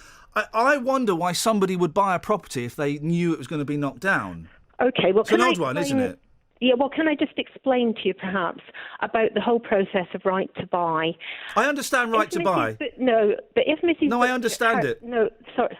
Speaker 10: I wonder why somebody would buy a property if they knew it was going to be knocked down.
Speaker 6: Okay, well,
Speaker 10: it's an odd one, isn't it?
Speaker 6: Yeah, well, can I just explain to you, perhaps, about the whole process of right to buy?
Speaker 10: I understand right to buy.
Speaker 6: But if Mrs.
Speaker 10: No, I understand it.
Speaker 6: No, sorry.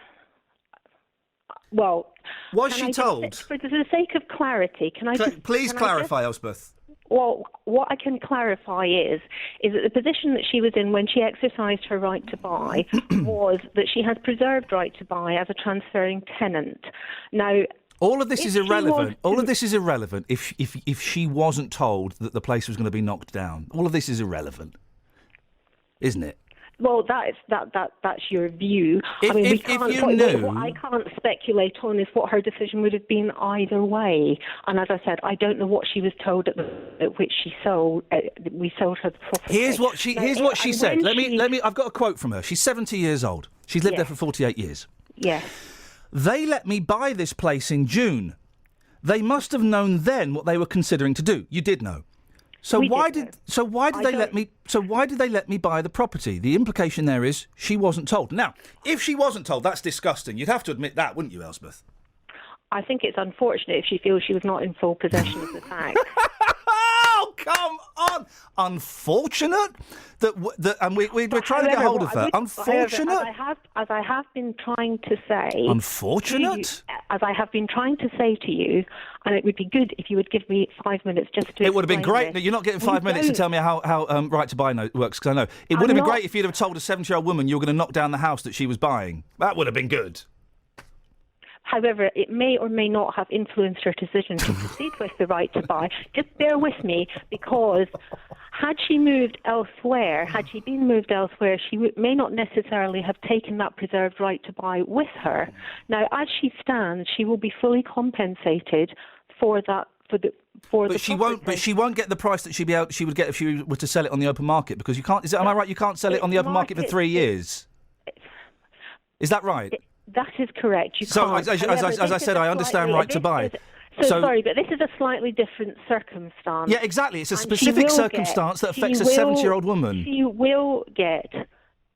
Speaker 6: Well,
Speaker 10: was she told?
Speaker 6: For the sake of clarity, can I
Speaker 10: please clarify, Elspeth?
Speaker 6: Well, what I can clarify is that the position that she was in when she exercised her right to buy was that she has preserved right to buy as a transferring tenant. Now,
Speaker 10: all of this is irrelevant. All of this is irrelevant if she wasn't told that the place was going to be knocked down. All of this is irrelevant, isn't it?
Speaker 6: Well, that's your view.
Speaker 10: What
Speaker 6: I can't speculate on is what her decision would have been either way. And as I said, I don't know what she was told at which we sold her the property.
Speaker 10: Here's what she said. Let me. I've got a quote from her. She's 70 years old. She's lived there for 48 years.
Speaker 6: Yes.
Speaker 10: They let me buy this place in June. They must have known then what they were considering to do. You did know. So why did they let me buy the property? The implication there is she wasn't told. Now, if she wasn't told, that's disgusting. You'd have to admit that, wouldn't you, Elspeth?
Speaker 6: I think it's unfortunate if she feels she was not in full possession of the facts.
Speaker 10: Oh, come on! Unfortunate and we're trying to get hold of her. Unfortunate.
Speaker 6: However, as I have been trying to say.
Speaker 10: Unfortunate.
Speaker 6: As I have been trying to say to you, and it would be good if you would give me 5 minutes just to.
Speaker 10: It would have been great.
Speaker 6: This.
Speaker 10: No, you're not getting 5 minutes to tell me how Right to Buy works, because I know it would have been great if you'd have told a 70-year-old woman you were going to knock down the house that she was buying. That would have been good.
Speaker 6: However, it may or may not have influenced her decision to proceed with the right to buy. Just bear with me, because had she been moved elsewhere, she may not necessarily have taken that preserved right to buy with her. Now, as she stands, she will be fully compensated for that. But she won't get the price that she would get if she were to sell it on the open market, because you can't. Am I right? You can't sell it on the open market for 3 years. Is that right? That is correct. You can't.
Speaker 10: As I said, I understand right to buy.
Speaker 6: Sorry, but this is a slightly different circumstance.
Speaker 10: Yeah, exactly. It's a specific circumstance that affects a 70-year-old woman.
Speaker 6: She will get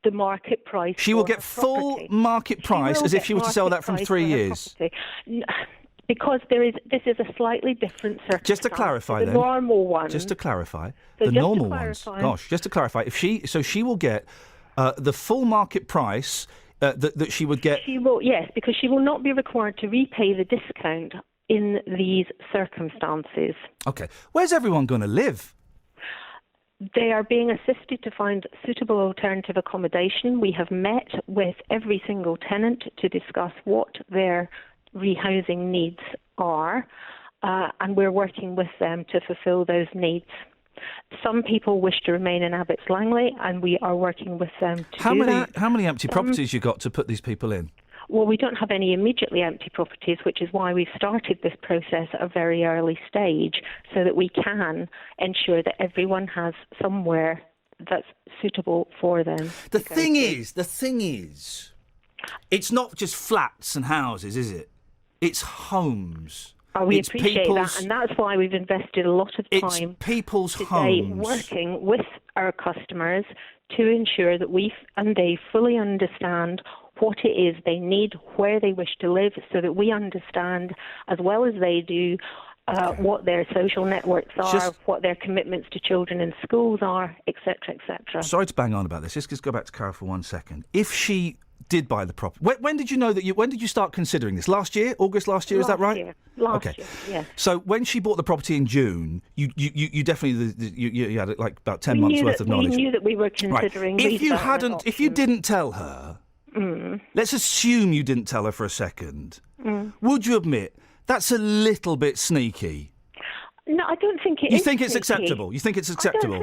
Speaker 6: the market price.
Speaker 10: She will get full market price as if she were to sell that from 3 years.
Speaker 6: Because this is a slightly different circumstance.
Speaker 10: Just to clarify,
Speaker 6: the normal one.
Speaker 10: Just to clarify, the normal ones. Gosh, just to clarify, she will get the full market price. That she would get.
Speaker 6: She will, yes, because she will not be required to repay the discount in these circumstances.
Speaker 10: Okay, where's everyone going to live?
Speaker 6: They are being assisted to find suitable alternative accommodation. We have met with every single tenant to discuss what their rehousing needs are, and we're working with them to fulfil those needs. Some people wish to remain in Abbots Langley, and we are working with them to do that.
Speaker 10: How many empty properties you got to put these people in?
Speaker 6: Well, we don't have any immediately empty properties, which is why we've started this process at a very early stage, so that we can ensure that everyone has somewhere that's suitable for them.
Speaker 10: The thing is, it's not just flats and houses, is it? It's homes.
Speaker 6: We appreciate that, and that's why we've invested a lot of time today working with our customers to ensure that they fully understand what it is they need, where they wish to live, so that we understand, as well as they do, what their social networks are, what their commitments to children in schools are, etc., etc.
Speaker 10: Sorry to bang on about this. Just go back to Carol for 1 second. If she did buy the property, when did you know that? When did you start considering this? Last year, August last year, is that right?
Speaker 6: Last year, yes.
Speaker 10: So when she bought the property in June, you definitely you had like about 10 months worth of knowledge.
Speaker 6: We knew that we were considering.
Speaker 10: Right. If you didn't tell her, let's assume you didn't tell her for a second. Would you admit that's a little bit sneaky?
Speaker 6: No, I don't think it is.
Speaker 10: You think it's acceptable? You think it's acceptable?
Speaker 6: I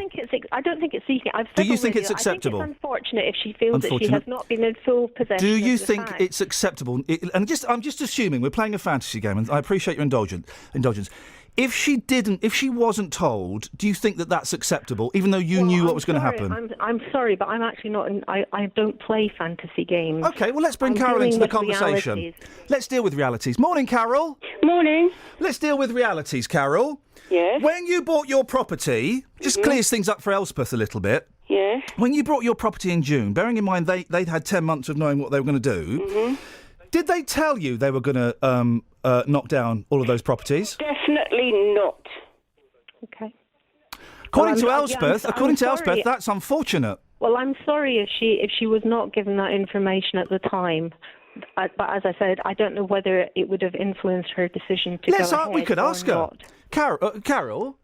Speaker 6: don't think it's sneaky.
Speaker 10: Do you think it's acceptable?
Speaker 6: I think it's unfortunate if she feels that she has not been in full possession.
Speaker 10: Do you think it's acceptable? I'm just assuming we're playing a fantasy game, and I appreciate your indulgence. If she wasn't told, do you think that that's acceptable, even though you knew what was going to happen?
Speaker 6: I'm sorry, but I'm actually not. I don't play fantasy games.
Speaker 10: Okay, well, let's bring Carol into the conversation.
Speaker 6: Realities.
Speaker 10: Let's deal with realities. Morning, Carol.
Speaker 4: Morning.
Speaker 10: Let's deal with realities, Carol.
Speaker 4: Yes.
Speaker 10: When you bought your property, just clears things up for Elspeth a little bit.
Speaker 4: Yes.
Speaker 10: When you bought your property in June, bearing in mind they'd had 10 months of knowing what they were going to do, did they tell you they were going to knock down all of those properties?
Speaker 4: Definitely not.
Speaker 6: Okay.
Speaker 10: According to Elspeth, that's unfortunate.
Speaker 6: Well, I'm sorry if she was not given that information at the time. But as I said, I don't know whether it would have influenced her decision to go ahead.
Speaker 10: We could ask her. Carol?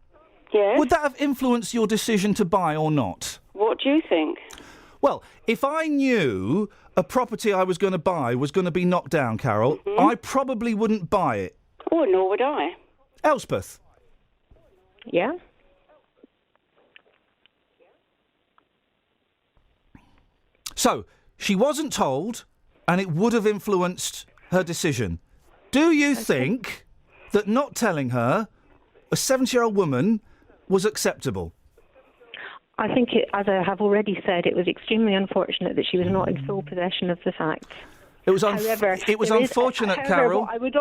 Speaker 4: Yes?
Speaker 10: Would that have influenced your decision to buy or not?
Speaker 4: What do you think?
Speaker 10: Well, if I knew a property I was going to buy was going to be knocked down, Carol, I probably wouldn't buy it.
Speaker 4: Oh, nor would I.
Speaker 10: Elspeth?
Speaker 6: Yeah?
Speaker 10: So, she wasn't told, and it would have influenced her decision. Do you think that not telling her, a 70-year-old woman, was acceptable?
Speaker 6: I think, as I have already said, it was extremely unfortunate that she was not in full possession of the facts.
Speaker 10: It was
Speaker 6: However,
Speaker 10: unfortunate, Carol.
Speaker 6: What I would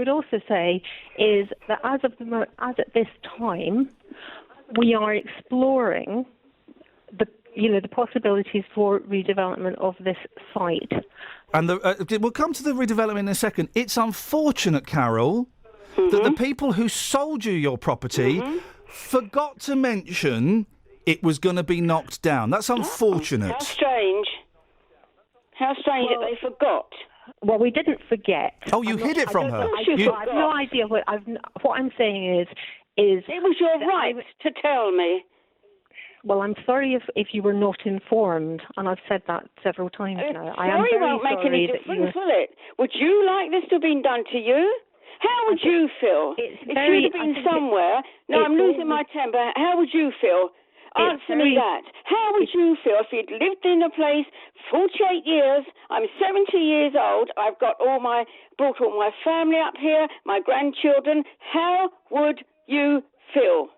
Speaker 6: also say is that as at this time, we are exploring the possibilities for redevelopment of this site.
Speaker 10: And we'll come to the redevelopment in a second. It's unfortunate, Carol, that the people who sold you your property forgot to mention it was going to be knocked down. That's unfortunate.
Speaker 4: How strange. How strange that they forgot.
Speaker 6: Well, we didn't forget.
Speaker 10: Oh, you hid it from her.
Speaker 6: I have no idea what I'm saying is
Speaker 4: it was your right to tell me.
Speaker 6: Well, I'm sorry if you were not informed, and I've said that several times now. I am
Speaker 4: Sorry
Speaker 6: very
Speaker 4: won't make any
Speaker 6: sorry
Speaker 4: difference, will it? Would you like this to have been done to you? How would you feel? If you'd have been somewhere... No, I'm losing my temper. How would you feel? Answer me that. How would you feel if you'd lived in a place 48 years? I'm 70 years old. I've got brought all my family up here, my grandchildren. How would you feel?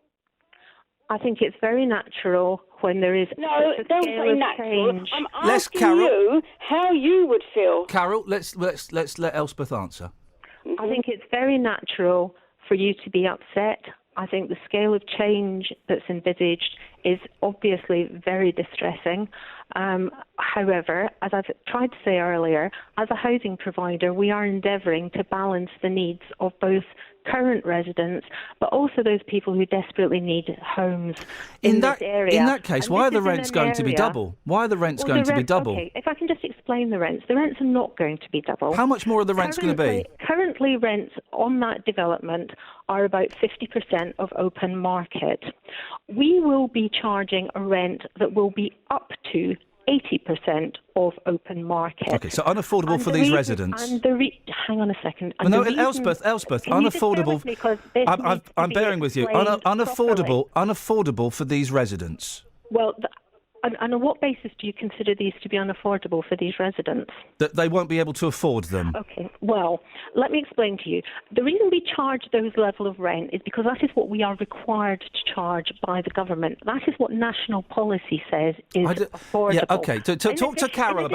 Speaker 6: I think it's very natural when there is
Speaker 4: no,
Speaker 6: such a
Speaker 4: don't
Speaker 6: scale
Speaker 4: say
Speaker 6: of
Speaker 4: natural.
Speaker 6: change.
Speaker 4: I'm asking you how you would feel.
Speaker 10: Carol, let's let Elspeth answer.
Speaker 6: I think it's very natural for you to be upset. I think the scale of change that's envisaged is obviously very distressing. However, as I've tried to say earlier, as a housing provider, we are endeavouring to balance the needs of both current residents, but also those people who desperately need homes in this area.
Speaker 10: In that case, why are the rents going to be double? Why are the rents going to be double?
Speaker 6: Okay, if I can just explain the rents are not going to be double.
Speaker 10: How much more are the rents going to be?
Speaker 6: Currently, rents on that development are about 50% of open market. We will be charging a rent that will be up to 80% of open market.
Speaker 10: Okay, so unaffordable for these residents.
Speaker 6: Hang on a second.
Speaker 10: No, Elspeth, unaffordable. I'm bearing with you. Unaffordable for these residents.
Speaker 6: Well, and on what basis do you consider these to be unaffordable for these residents?
Speaker 10: That they won't be able to afford them.
Speaker 6: Okay, well, let me explain to you. The reason we charge those level of rent is because that is what we are required to charge by the government. That is what national policy says is affordable.
Speaker 10: Yeah, okay. Talk to Carol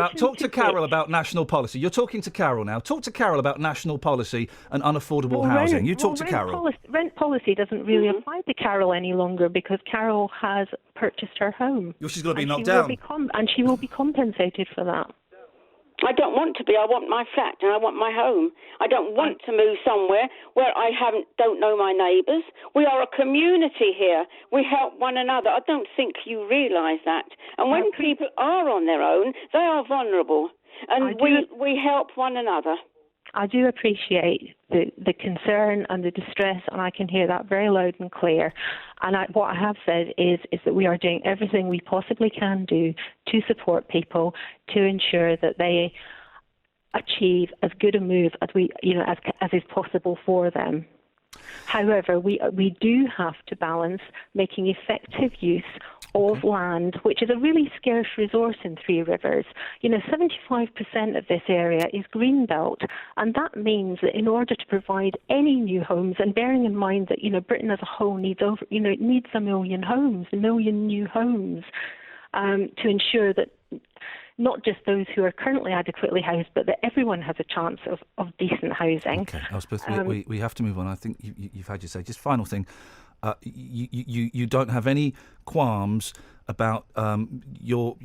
Speaker 10: about national policy. You're talking to Carol now. Talk to Carol about national policy and unaffordable housing. Talk to Carol.
Speaker 6: Rent policy doesn't really apply to Carol any longer because Carol has purchased her home.
Speaker 10: She's going to be knocked down.
Speaker 6: And she will be compensated for that.
Speaker 4: I don't want to be. I want my flat and I want my home. I don't want to move somewhere where I don't know my neighbours. We are a community here. We help one another. I don't think you realise that. And when people are on their own, they are vulnerable. And we help one another.
Speaker 6: I do appreciate the concern and the distress, and I can hear that very loud and clear. And what I have said is that we are doing everything we possibly can do to support people to ensure that they achieve as good a move as as is possible for them. However, we do have to balance making effective use of land, which is a really scarce resource in Three Rivers. 75% of this area is greenbelt, and that means that in order to provide any new homes, and bearing in mind that Britain as a whole needs needs a million new homes, to ensure that not just those who are currently adequately housed, but that everyone has a chance of decent housing.
Speaker 10: Okay, Elspeth, we have to move on. I think you've had your say. Just final thing. You don't have any qualms about your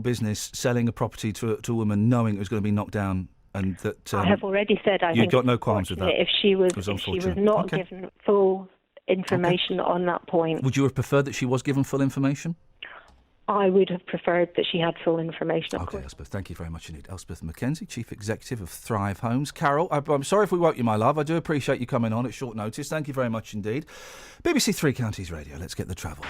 Speaker 10: business selling a property to a woman knowing it was going to be knocked down, and that
Speaker 6: I have already said I
Speaker 10: you've got no qualms with that.
Speaker 6: If she was not given full information on that point,
Speaker 10: would you have preferred that she was given full information?
Speaker 6: I would have preferred that she had full information.
Speaker 10: Okay, Elspeth, thank you very much indeed. Elspeth Mackenzie, Chief Executive of Thrive Homes. Carol, I'm sorry if we woke you, my love. I do appreciate you coming on at short notice. Thank you very much indeed. BBC Three Counties Radio, let's get the travel.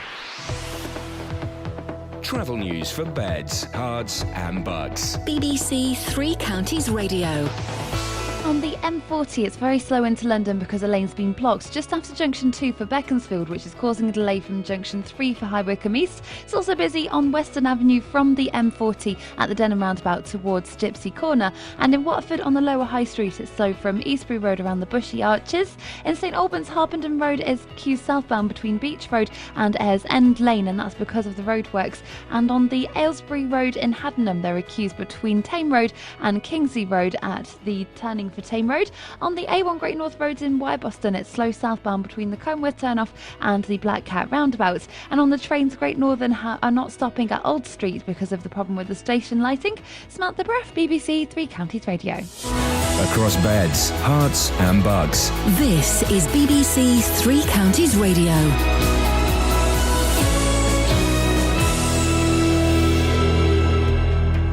Speaker 11: Travel news for beds, cards and bugs.
Speaker 13: BBC Three Counties Radio.
Speaker 14: On the M40, it's very slow into London because a lane's been blocked just after junction 2 for Beaconsfield, which is causing a delay from junction 3 for High Wycombe East. It's also busy on Western Avenue from the M40 at the Denham roundabout towards Gypsy Corner. And in Watford on the Lower High Street, it's slow from Eastbury Road around the Bushy Arches. In St Albans, Harpenden Road is queued southbound between Beach Road and Ayers End Lane, and that's because of the roadworks. And on the Aylesbury Road in Haddenham, there are queues between Tame Road and Kingsley Road at the turning for Tame Road. On the A1 Great North Road in Boston, it's slow southbound between the Coneworth turnoff and the Black Cat roundabout. And on the trains, Great Northern are not stopping at Old Street because of the problem with the station lighting. Samantha Breath, BBC Three Counties Radio.
Speaker 11: Across beds, hearts and bugs.
Speaker 13: This is BBC Three Counties Radio.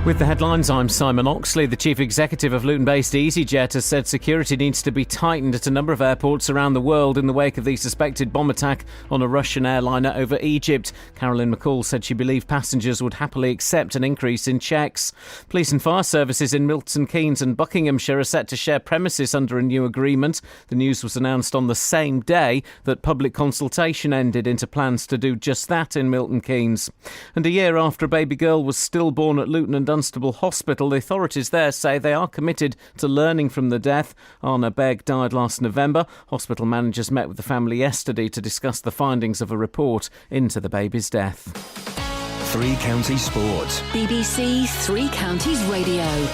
Speaker 1: With the headlines, I'm Simon Oxley. The chief executive of Luton-based EasyJet has said security needs to be tightened at a number of airports around the world in the wake of the suspected bomb attack on a Russian airliner over Egypt. Carolyn McCall said she believed passengers would happily accept an increase in checks. Police and fire services in Milton Keynes and Buckinghamshire are set to share premises under a new agreement. The news was announced on the same day that public consultation ended into plans to do just that in Milton Keynes. And a year after a baby girl was stillborn at Luton and Dunstable Hospital, the authorities there say they are committed to learning from the death. Anna Begg died last November. Hospital managers met with the family yesterday to discuss the findings of a report into the baby's death.
Speaker 11: Three Counties Sports.
Speaker 13: BBC Three Counties Radio.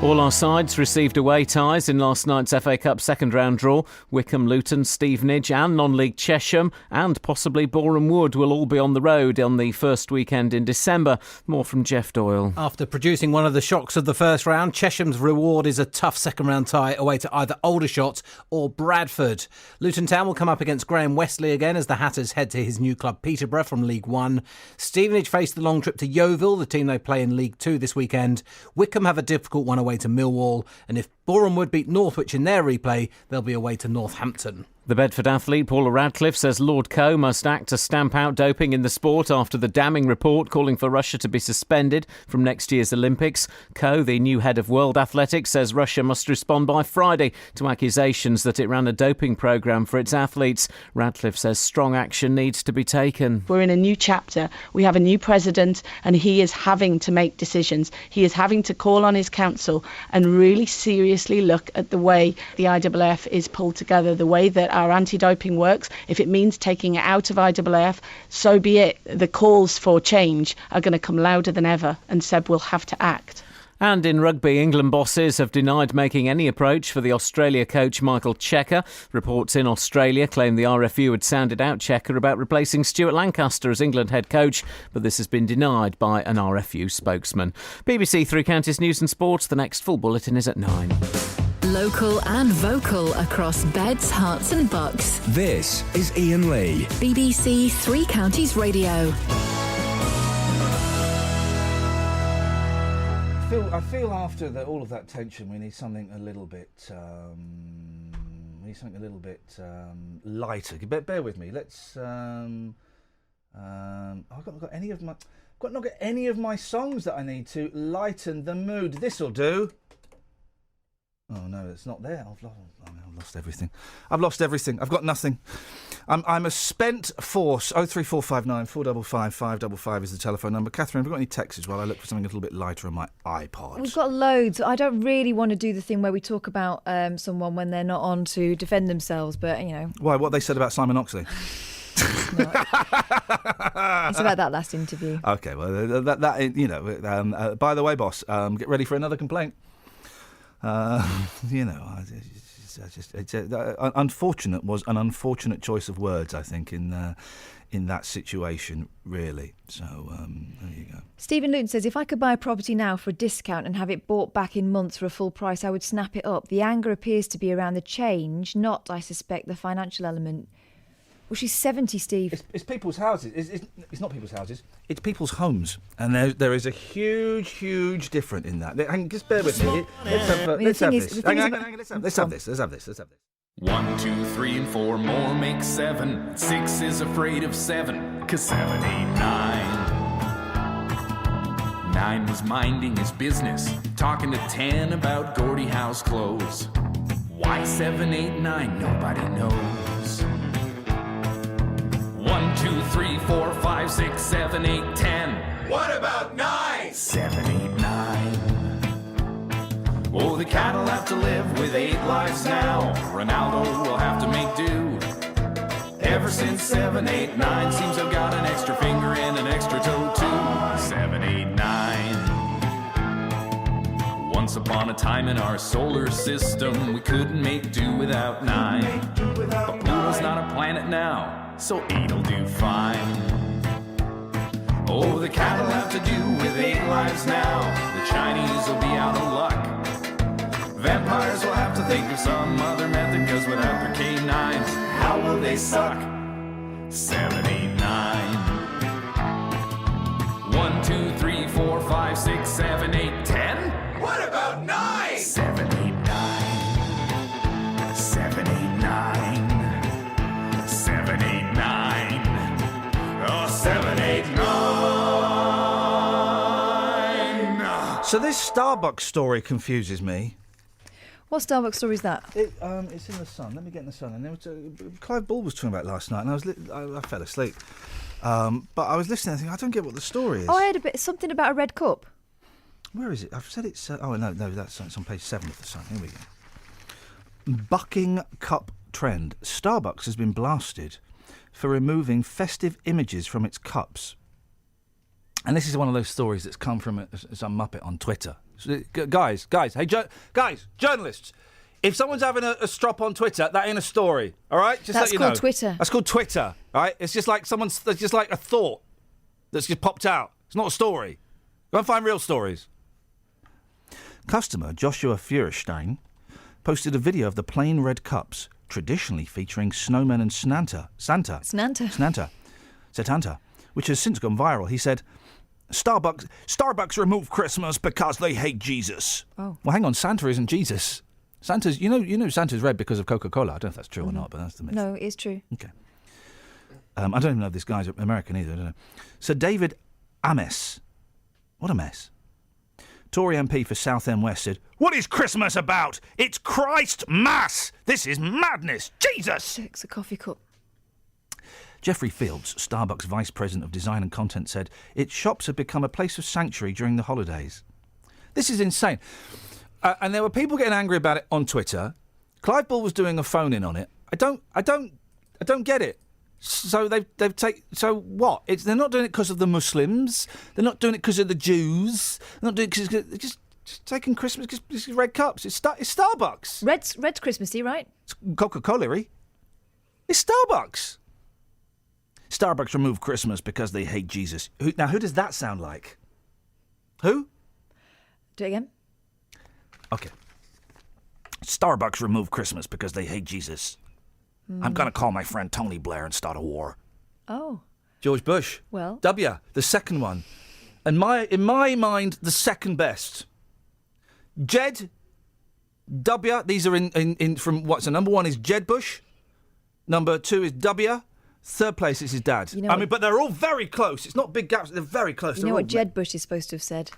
Speaker 1: All our sides received away ties in last night's FA Cup second-round draw. Wycombe, Luton, Stevenage and non-league Chesham and possibly Boreham Wood will all be on the road on the first weekend in December. More from Jeff Doyle.
Speaker 17: After producing one of the shocks of the first round, Chesham's reward is a tough second-round tie away to either Aldershot or Bradford. Luton Town will come up against Graham Westley again as the Hatters head to his new club Peterborough from League One. Stevenage face the long trip to Yeovil, the team they play in League Two this weekend. Wycombe have a difficult one away to Millwall, and if Boreham Wood beat Northwich in their replay, they'll be away to Northampton.
Speaker 1: The Bedford athlete Paula Radcliffe says Lord Coe must act to stamp out doping in the sport after the damning report calling for Russia to be suspended from next year's Olympics. Coe, the new head of World Athletics, says Russia must respond by Friday to accusations that it ran a doping programme for its athletes. Radcliffe says strong action needs to be taken.
Speaker 22: We're in a new chapter. We have a new president and he is having to make decisions. He is having to call on his council and really seriously look at the way the IAAF is pulled together, the way that our anti-doping works. If it means taking it out of IAAF, so be it. The calls for change are going to come louder than ever, and Seb will have to act.
Speaker 1: And in rugby, England bosses have denied making any approach for the Australia coach Michael Checker. Reports in Australia claim the RFU had sounded out Checker about replacing Stuart Lancaster as England head coach, but this has been denied by an RFU spokesman. BBC Three Counties News and Sports. The next full bulletin is at 9.
Speaker 13: Local and vocal across beds, hearts and bucks.
Speaker 11: This is Iain Lee.
Speaker 13: BBC Three Counties Radio.
Speaker 10: I feel after all of that tension, we need something a little bit. Lighter. Bear with me. Let's. I've not got any of my songs that I need to lighten the mood. This'll do. Oh no, it's not there. I've lost everything. I've got nothing. I'm a spent force. 03459 455 555 is the telephone number. Catherine, have you got any texts while I look for something a little bit lighter on my iPod?
Speaker 12: We've got loads. I don't really want to do the thing where we talk about someone when they're not on to defend themselves, but you know.
Speaker 10: Why? What they said about Simon Oxley?
Speaker 12: It's about that last interview.
Speaker 10: Okay, well, that by the way, boss, get ready for another complaint. Unfortunate was an unfortunate choice of words, I think, in that situation, really. So, there you go.
Speaker 12: Stephen Luton says, if I could buy a property now for a discount and have it bought back in months for a full price, I would snap it up. The anger appears to be around the change, not, I suspect, the financial element. Well, she's 70, Steve.
Speaker 10: It's people's houses. It's not people's houses. It's people's homes. And there is a huge difference in that. Just bear with me. Let's have this. Let's have this.
Speaker 23: 1, 2, 3, and 4 more make 7. 6 is afraid of 7, 'cause 7, 8, 9. 9 was minding his business, talking to 10 about Gordie Howe's clothes. Why 7, 8, 9, nobody knows. 1, 2, 3, 4, 5, 6, 7, 8, 10.
Speaker 7: What about 9?
Speaker 23: 7, 8, 9. Oh, the cat'll have to live with 8 lives now. Ronaldo will have to make do. Ever since 7, 8, 9, seems I've got an extra finger and an extra toe too. 7, 8, 9. Once upon a time in our solar system, we couldn't make do without 9. But Pluto's not a planet now, so 8'll do fine. Oh, the cat'll have to do with 8 lives now. The Chinese will be out of luck. Vampires will have to think of some other method, cause without their K9s, how will they suck? 7, 8, 9. 1, 2, 3, 4, 5, 6, 7, 8, 10.
Speaker 7: What about 9?
Speaker 23: 7, 8, 9. 7, 8, 9. 7, 8, 9. Oh, 7, 8, 9.
Speaker 10: So this Starbucks story confuses me.
Speaker 12: What Starbucks story is that?
Speaker 10: It's in the Sun. Let me get in the Sun. And there was, Clive Ball was talking about it last night, and I fell asleep. But I was listening and thinking, I don't get what the story is.
Speaker 12: Oh, I heard something about a red cup.
Speaker 10: Where is it? I've said it's... no, it's on page 7 of the Sun. Here we go. Bucking cup trend. Starbucks has been blasted for removing festive images from its cups. And this is one of those stories that's come from some muppet on Twitter. So, guys, hey, guys, journalists, if someone's having a strop on Twitter, that ain't a story, all right? Just
Speaker 12: That's
Speaker 10: let you
Speaker 12: called
Speaker 10: know.
Speaker 12: Twitter.
Speaker 10: That's called Twitter, all right? It's just like that's just like a thought that's just popped out. It's not a story. Go and find real stories. Customer Joshua Feuerstein posted a video of the plain red cups, traditionally featuring snowmen and Santa, which has since gone viral. He said, Starbucks remove Christmas because they hate Jesus.
Speaker 12: Oh.
Speaker 10: Well, hang on, Santa isn't Jesus. Santa's, you know Santa's red because of Coca-Cola. I don't know if that's true or not, but that's the myth.
Speaker 12: No, it is true.
Speaker 10: Okay. I don't even know if this guy's American either, I don't know. Sir David Ames. What a mess. Tory MP for Southend West said, "What is Christmas about? It's Christ Mass! This is madness! Jesus!"
Speaker 12: It's a coffee cup.
Speaker 10: Jeffrey Fields, Starbucks Vice President of Design and Content, said its shops have become a place of sanctuary during the holidays. This is insane. And there were people getting angry about it on Twitter. Clive Ball was doing a phone-in on it. I don't get it. So they've taken. So what? They're not doing it because of the Muslims. They're not doing it because of the Jews. They're not doing it because they're just taking Christmas. It's red cups. It's Starbucks.
Speaker 12: Red's Christmassy, right?
Speaker 10: It's Coca-Cola-y. It's Starbucks. Starbucks remove Christmas because they hate Jesus. Who does that sound like? Who?
Speaker 12: Do it again.
Speaker 10: Okay. Starbucks remove Christmas because they hate Jesus. I'm going to call my friend Tony Blair and start a war.
Speaker 12: Oh.
Speaker 10: George Bush.
Speaker 12: Well.
Speaker 10: W, the second one. In my mind, the second best. Jed, W, these are in from what's the number one is Jed Bush. Number 2 is W. Third place is his dad. But they're all very close. It's not big gaps. They're very close.
Speaker 12: You know what Jed Bush is supposed to have said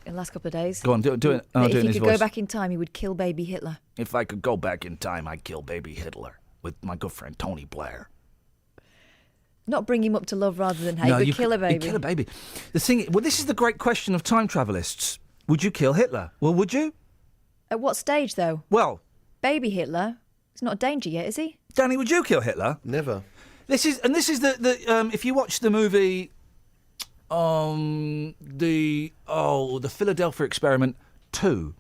Speaker 12: in the last couple of days?
Speaker 10: Go on, do it.
Speaker 12: If he could go back in time, he would kill baby Hitler.
Speaker 10: If I could go back in time, I'd kill baby Hitler with my good friend Tony Blair.
Speaker 12: Not bring him up to love rather than hate, but kill a baby.
Speaker 10: Kill a baby. This is the great question of time travelists. Would you kill Hitler? Well, would you?
Speaker 12: At what stage, though?
Speaker 10: Well,
Speaker 12: baby Hitler. He's not a danger yet, is he?
Speaker 10: Danny, would you kill Hitler?
Speaker 3: Never.
Speaker 10: This is the if you watch the movie, the Philadelphia Experiment 2,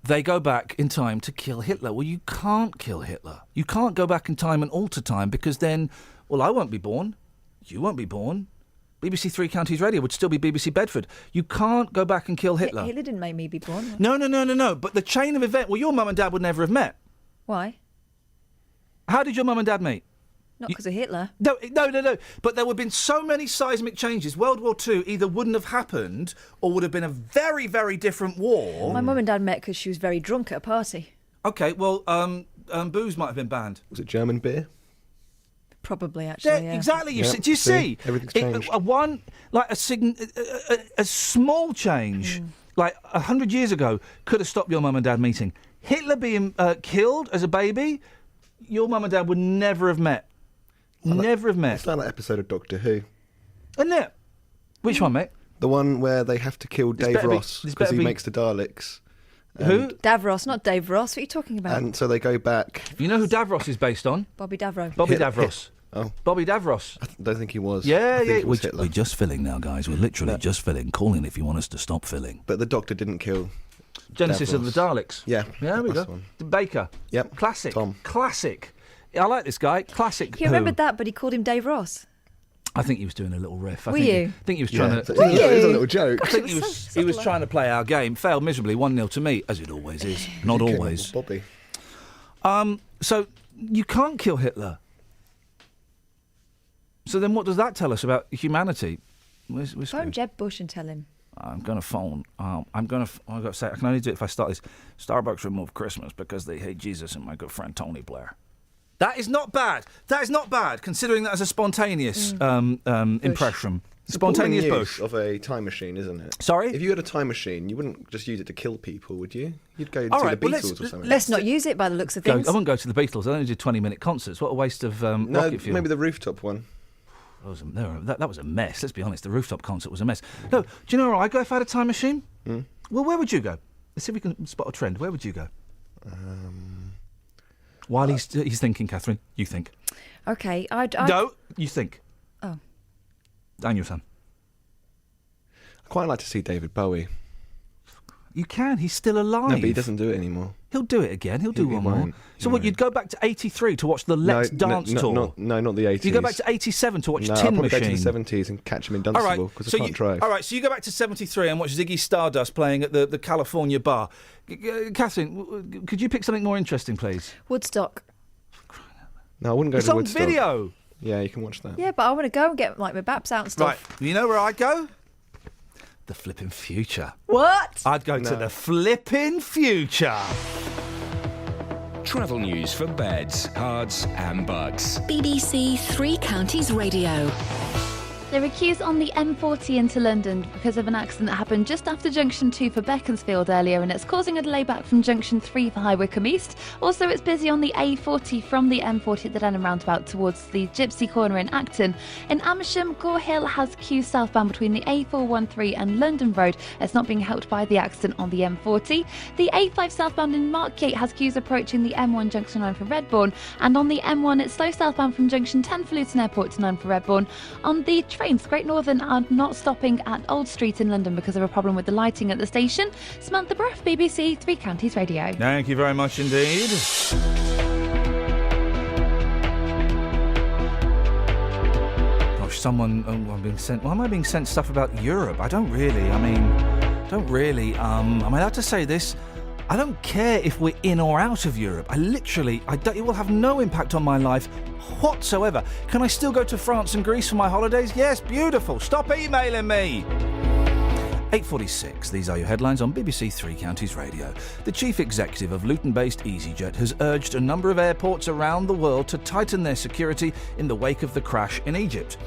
Speaker 10: they go back in time to kill Hitler. Well, you can't kill Hitler. You can't go back in time and alter time because then, well, I won't be born. You won't be born. BBC Three Counties Radio would still be BBC Bedford. You can't go back and kill Hitler.
Speaker 12: Hitler didn't make me be born.
Speaker 10: No. But the chain of events. Well, your mum and dad would never have met.
Speaker 12: Why?
Speaker 10: How did your mum and dad meet?
Speaker 12: Not because of Hitler.
Speaker 10: No. But there would have been so many seismic changes. World War II either wouldn't have happened or would have been a very, very different war.
Speaker 12: My mum and dad met because she was very drunk at a party.
Speaker 10: Okay, well, booze might have been banned.
Speaker 3: Was it German beer?
Speaker 12: Probably, actually. Yeah.
Speaker 10: Exactly.
Speaker 9: Yeah,
Speaker 10: Do you see?
Speaker 9: Everything's changed.
Speaker 10: A small change, like 100 years ago, could have stopped your mum and dad meeting. Hitler being killed as a baby, your mum and dad would never have met. Never have met.
Speaker 9: It's like that episode of Doctor Who.
Speaker 10: Isn't it? Which one, mate?
Speaker 9: The one where they have to kill Dave Ross because he makes the Daleks.
Speaker 10: Who?
Speaker 12: Davros, not Dave Ross. What are you talking about?
Speaker 9: And so they go back.
Speaker 10: You know who Davros is based on?
Speaker 12: Bobby Davro.
Speaker 10: Bobby Davros.
Speaker 9: Oh.
Speaker 10: Bobby Davros.
Speaker 9: I don't think he was.
Speaker 10: Yeah,
Speaker 9: I think
Speaker 10: yeah.
Speaker 9: it was Hitler.
Speaker 10: We're just filling now, guys. We're literally just filling. Call in if you want us to stop filling.
Speaker 9: But the Doctor didn't kill
Speaker 10: Genesis
Speaker 9: Davros.
Speaker 10: of the Daleks.
Speaker 9: Yeah.
Speaker 10: There we
Speaker 9: that's
Speaker 10: go.
Speaker 9: one.
Speaker 10: Baker.
Speaker 9: Yep.
Speaker 10: Classic.
Speaker 9: Tom.
Speaker 10: Classic. I like this guy. Classic.
Speaker 12: He remembered that, but he called him Dave Ross.
Speaker 10: I think he was doing a little riff. I
Speaker 12: Were
Speaker 10: think
Speaker 12: you?
Speaker 10: I think he was trying to.
Speaker 9: It was a little joke.
Speaker 10: I think he was trying to play our game. Failed miserably. 1-0 to me, as it always is. Not always.
Speaker 9: Bobby.
Speaker 10: So you can't kill Hitler. So then, what does that tell us about humanity?
Speaker 12: Phone Jeb Bush and tell him.
Speaker 10: I'm going to phone. I've got to say, I can only do it if I start this. Starbucks removed Christmas because they hate Jesus and my good friend Tony Blair. That is not bad. That is not bad, considering that as a spontaneous impression. Spontaneous Bush.
Speaker 9: Of a time machine, isn't it?
Speaker 10: Sorry?
Speaker 9: If you had a time machine, you wouldn't just use it to kill people, would you? You'd go
Speaker 10: All
Speaker 9: to
Speaker 10: right,
Speaker 9: the
Speaker 10: well,
Speaker 9: Beatles or something.
Speaker 12: Let's not use it by the looks of
Speaker 10: I
Speaker 12: things.
Speaker 10: wouldn't go to the Beatles. They only did 20-minute concerts. What a waste of rocket fuel.
Speaker 9: Maybe the rooftop one.
Speaker 10: That was a mess, let's be honest. The rooftop concert was a mess. No, do you know where I'd go if I had a time machine? Well, where would you go? Let's see if we can spot a trend. Where would you go? While he's thinking, Catherine, you think.
Speaker 12: Okay, I'd...
Speaker 10: No, you think.
Speaker 12: Oh.
Speaker 10: Daniel, son.
Speaker 9: I'd quite like to see David Bowie.
Speaker 10: You can. He's still alive.
Speaker 9: No, but he doesn't do it anymore.
Speaker 10: He'll do it again. He'll do one more.
Speaker 9: won't.
Speaker 10: So what? You'd go back to '83 to watch the Let's Dance tour?
Speaker 9: No, not the '80s.
Speaker 10: You go back to '87 to watch
Speaker 9: No,
Speaker 10: Tin
Speaker 9: I'll probably
Speaker 10: Machine.
Speaker 9: go to the '70s and catch him in Dunstable because I can't drive.
Speaker 10: All right, so you go back to '73 and watch Ziggy Stardust playing at the California bar. Catherine, could you pick something more interesting, please?
Speaker 12: Woodstock.
Speaker 9: No, I wouldn't go
Speaker 10: It's
Speaker 9: to
Speaker 10: on
Speaker 9: Woodstock.
Speaker 10: video.
Speaker 9: Yeah, you can watch that.
Speaker 12: Yeah, but I want to go and get my baps out and stuff.
Speaker 10: Right, you know where I'd go? The flipping future.
Speaker 12: What?
Speaker 10: I'd go to the flipping future.
Speaker 11: Travel news for beds, cards, and bugs.
Speaker 13: BBC Three Counties Radio.
Speaker 14: There are queues on the M40 into London because of an accident that happened just after Junction 2 for Beaconsfield earlier, and it's causing a delay back from Junction 3 for High Wycombe East. Also, it's busy on the A40 from the M40 at the Denham roundabout towards the Gypsy Corner in Acton. In Amersham, Gore Hill has queues southbound between the A413 and London Road. It's not being helped by the accident on the M40. The A5 southbound in Markgate has queues approaching the M1 Junction 9 for Redbourne, and on the M1 it's slow southbound from Junction 10 for Luton Airport to 9 for Redbourne. On the trains, Great Northern are not stopping at Old Street in London because of a problem with the lighting at the station. Samantha Bruff, BBC Three Counties Radio.
Speaker 10: Thank you very much indeed. Gosh, someone... I'm being sent... Why am I being sent stuff about Europe? I don't really. Am I allowed to say this? I don't care if we're in or out of Europe. It will have no impact on my life whatsoever. Can I still go to France and Greece for my holidays? Yes, beautiful. Stop emailing me. 8:46. These are your headlines on BBC Three Counties Radio. The chief executive of Luton-based EasyJet has urged a number of airports around the world to tighten their security in the wake of the crash in Egypt.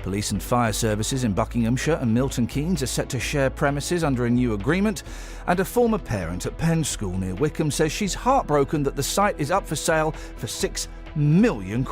Speaker 10: Police and fire services in Buckinghamshire and Milton Keynes are set to share premises under a new agreement, and a former parent at Penn School near Wycombe says she's heartbroken that the site is up for sale for £6 million.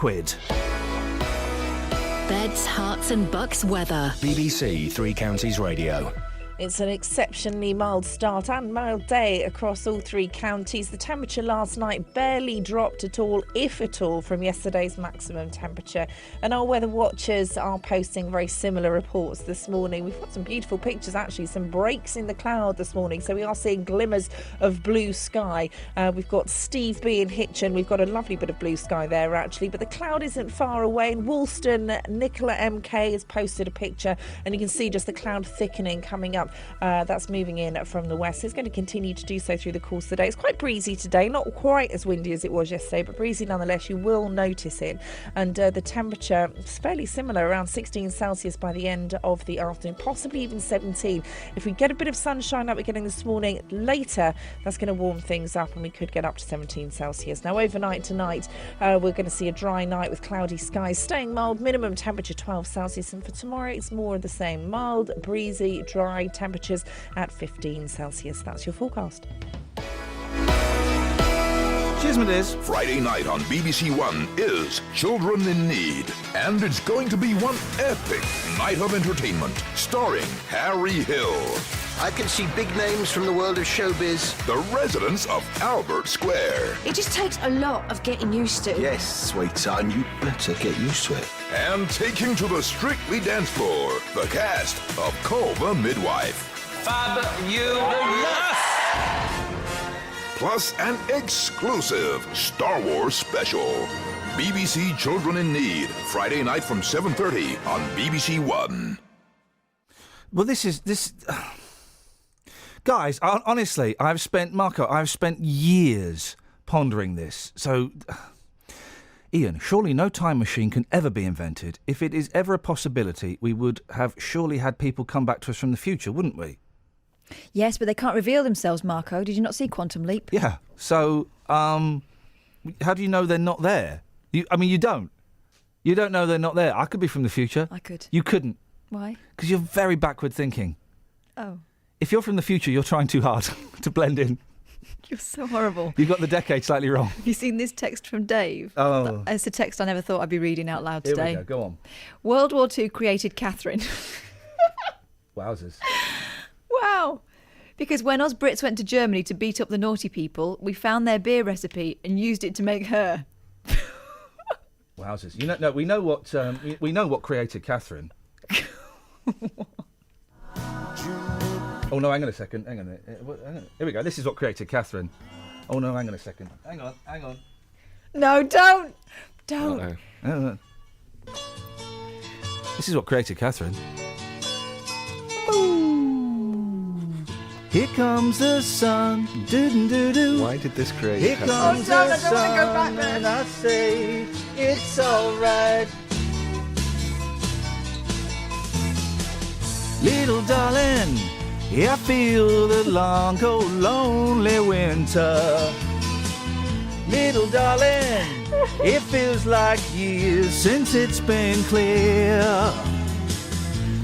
Speaker 13: Beds, hearts and bucks weather.
Speaker 11: BBC Three Counties Radio.
Speaker 18: It's an exceptionally mild start and mild day across all three counties. The temperature last night barely dropped at all, if at all, from yesterday's maximum temperature. And our weather watchers are posting very similar reports this morning. We've got some beautiful pictures, actually, some breaks in the cloud this morning. So we are seeing glimmers of blue sky. We've got Steve B in Hitchin. We've got a lovely bit of blue sky there, actually. But the cloud isn't far away. In Woolston, Nicola MK has posted a picture, and you can see just the cloud thickening coming up front. That's moving in from the west. It's going to continue to do so through the course of the day. It's quite breezy today, not quite as windy as it was yesterday, but breezy nonetheless. You will notice it. And the temperature is fairly similar, around 16 Celsius by the end of the afternoon, possibly even 17. If we get a bit of sunshine like we're getting this morning, later that's going to warm things up and we could get up to 17 Celsius. Now overnight tonight we're going to see a dry night with cloudy skies, staying mild, minimum temperature 12 Celsius, and for tomorrow it's more of the same, mild, breezy, dry, temperatures at 15 Celsius. That's your forecast.
Speaker 10: Cheers, my dears.
Speaker 15: Friday night on BBC One is Children in Need. And it's going to be one epic night of entertainment, starring Harry Hill.
Speaker 5: I can see big names from the world of showbiz.
Speaker 15: The residents of Albert Square.
Speaker 8: It just takes a lot of getting used to.
Speaker 5: Yes, sweetheart, and you better get used to it.
Speaker 15: And taking to the Strictly dance floor, the cast of Call the Midwife.
Speaker 7: Fabulous!
Speaker 15: Plus an exclusive Star Wars special. BBC Children in Need, Friday night from 7:30 on BBC One.
Speaker 10: Well, this... Guys, honestly, I've spent years pondering this. So, Iain, surely no time machine can ever be invented. If it is ever a possibility, we would have surely had people come back to us from the future, wouldn't we?
Speaker 12: Yes, but they can't reveal themselves, Marco. Did you not see Quantum Leap?
Speaker 10: Yeah. So, how do you know they're not there? You don't. You don't know they're not there. I could be from the future.
Speaker 12: I could.
Speaker 10: You couldn't.
Speaker 12: Why?
Speaker 10: Because you're very backward thinking.
Speaker 12: Oh.
Speaker 10: If you're from the future, you're trying too hard to blend in.
Speaker 12: You're so horrible.
Speaker 10: You've got the decade slightly wrong.
Speaker 12: Have you seen this text from Dave?
Speaker 10: Oh.
Speaker 12: It's a text I never thought I'd be reading out loud today.
Speaker 10: Here we go. Go on.
Speaker 12: World War II created Catherine.
Speaker 10: Wowzers.
Speaker 12: Wow. Because when us Brits went to Germany to beat up the naughty people, we found their beer recipe and used it to make her.
Speaker 10: Wowzers. We know what created Catherine. Oh no, hang on a second. Hang on. Here we go. This is what created Catherine. Oh no, hang on a second. Hang on.
Speaker 12: No, don't.
Speaker 10: No. This is what created Catherine. Here comes the sun. Doo-doo-doo-doo.
Speaker 9: Why did this create
Speaker 10: Here
Speaker 9: Catherine?
Speaker 10: comes the sun,
Speaker 12: I don't want to go back there.
Speaker 10: and I say it's alright. Little darling, I feel the long, cold, lonely winter. Little darling, it feels like years since it's been clear.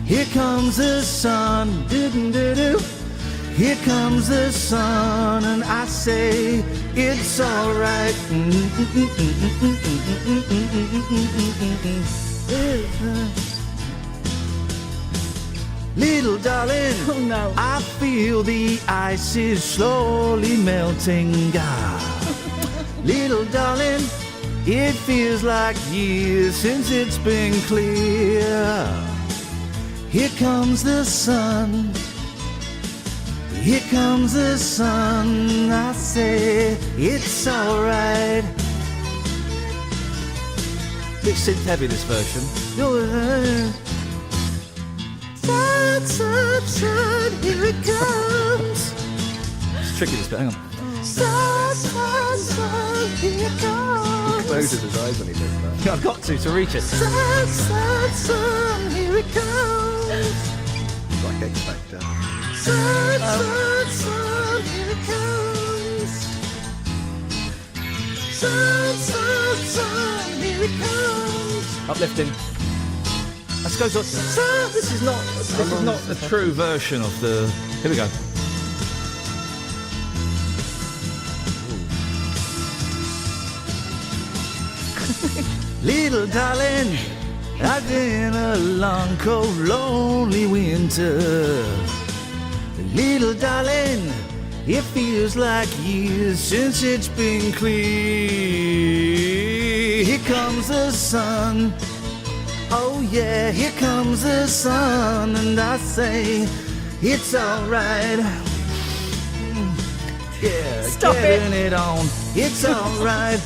Speaker 10: Here comes the sun, doo-doo-doo-doo. Here comes the sun, and I say it's alright. Little darling,
Speaker 12: oh no.
Speaker 10: I feel the ice is slowly melting. Little darling, it feels like years since it's been clear. Here comes the sun. Here comes the sun, I say it's alright. Bit synth heavy, this version. Sun, sun, sun, here it comes. It's tricky, this bit, hang on. Sun, sun, sun, here it comes.
Speaker 9: He closes his eyes when he does that.
Speaker 10: Yeah, I've got to reach it.
Speaker 9: Sun, sun, sun, here it comes. It's like X Factor.
Speaker 10: Sun,
Speaker 9: sun, sun, here it comes. Sun, sun, sun, here it comes.
Speaker 10: Uplifting. Let's go. This is not the true version of the. Here we go. Little darling, I've been a long, cold, lonely winter. Little darling, it feels like years since it's been clear. Here comes the sun. Oh yeah, here comes the sun, and I say it's alright. Yeah,
Speaker 12: Stop
Speaker 10: getting it on. It's alright.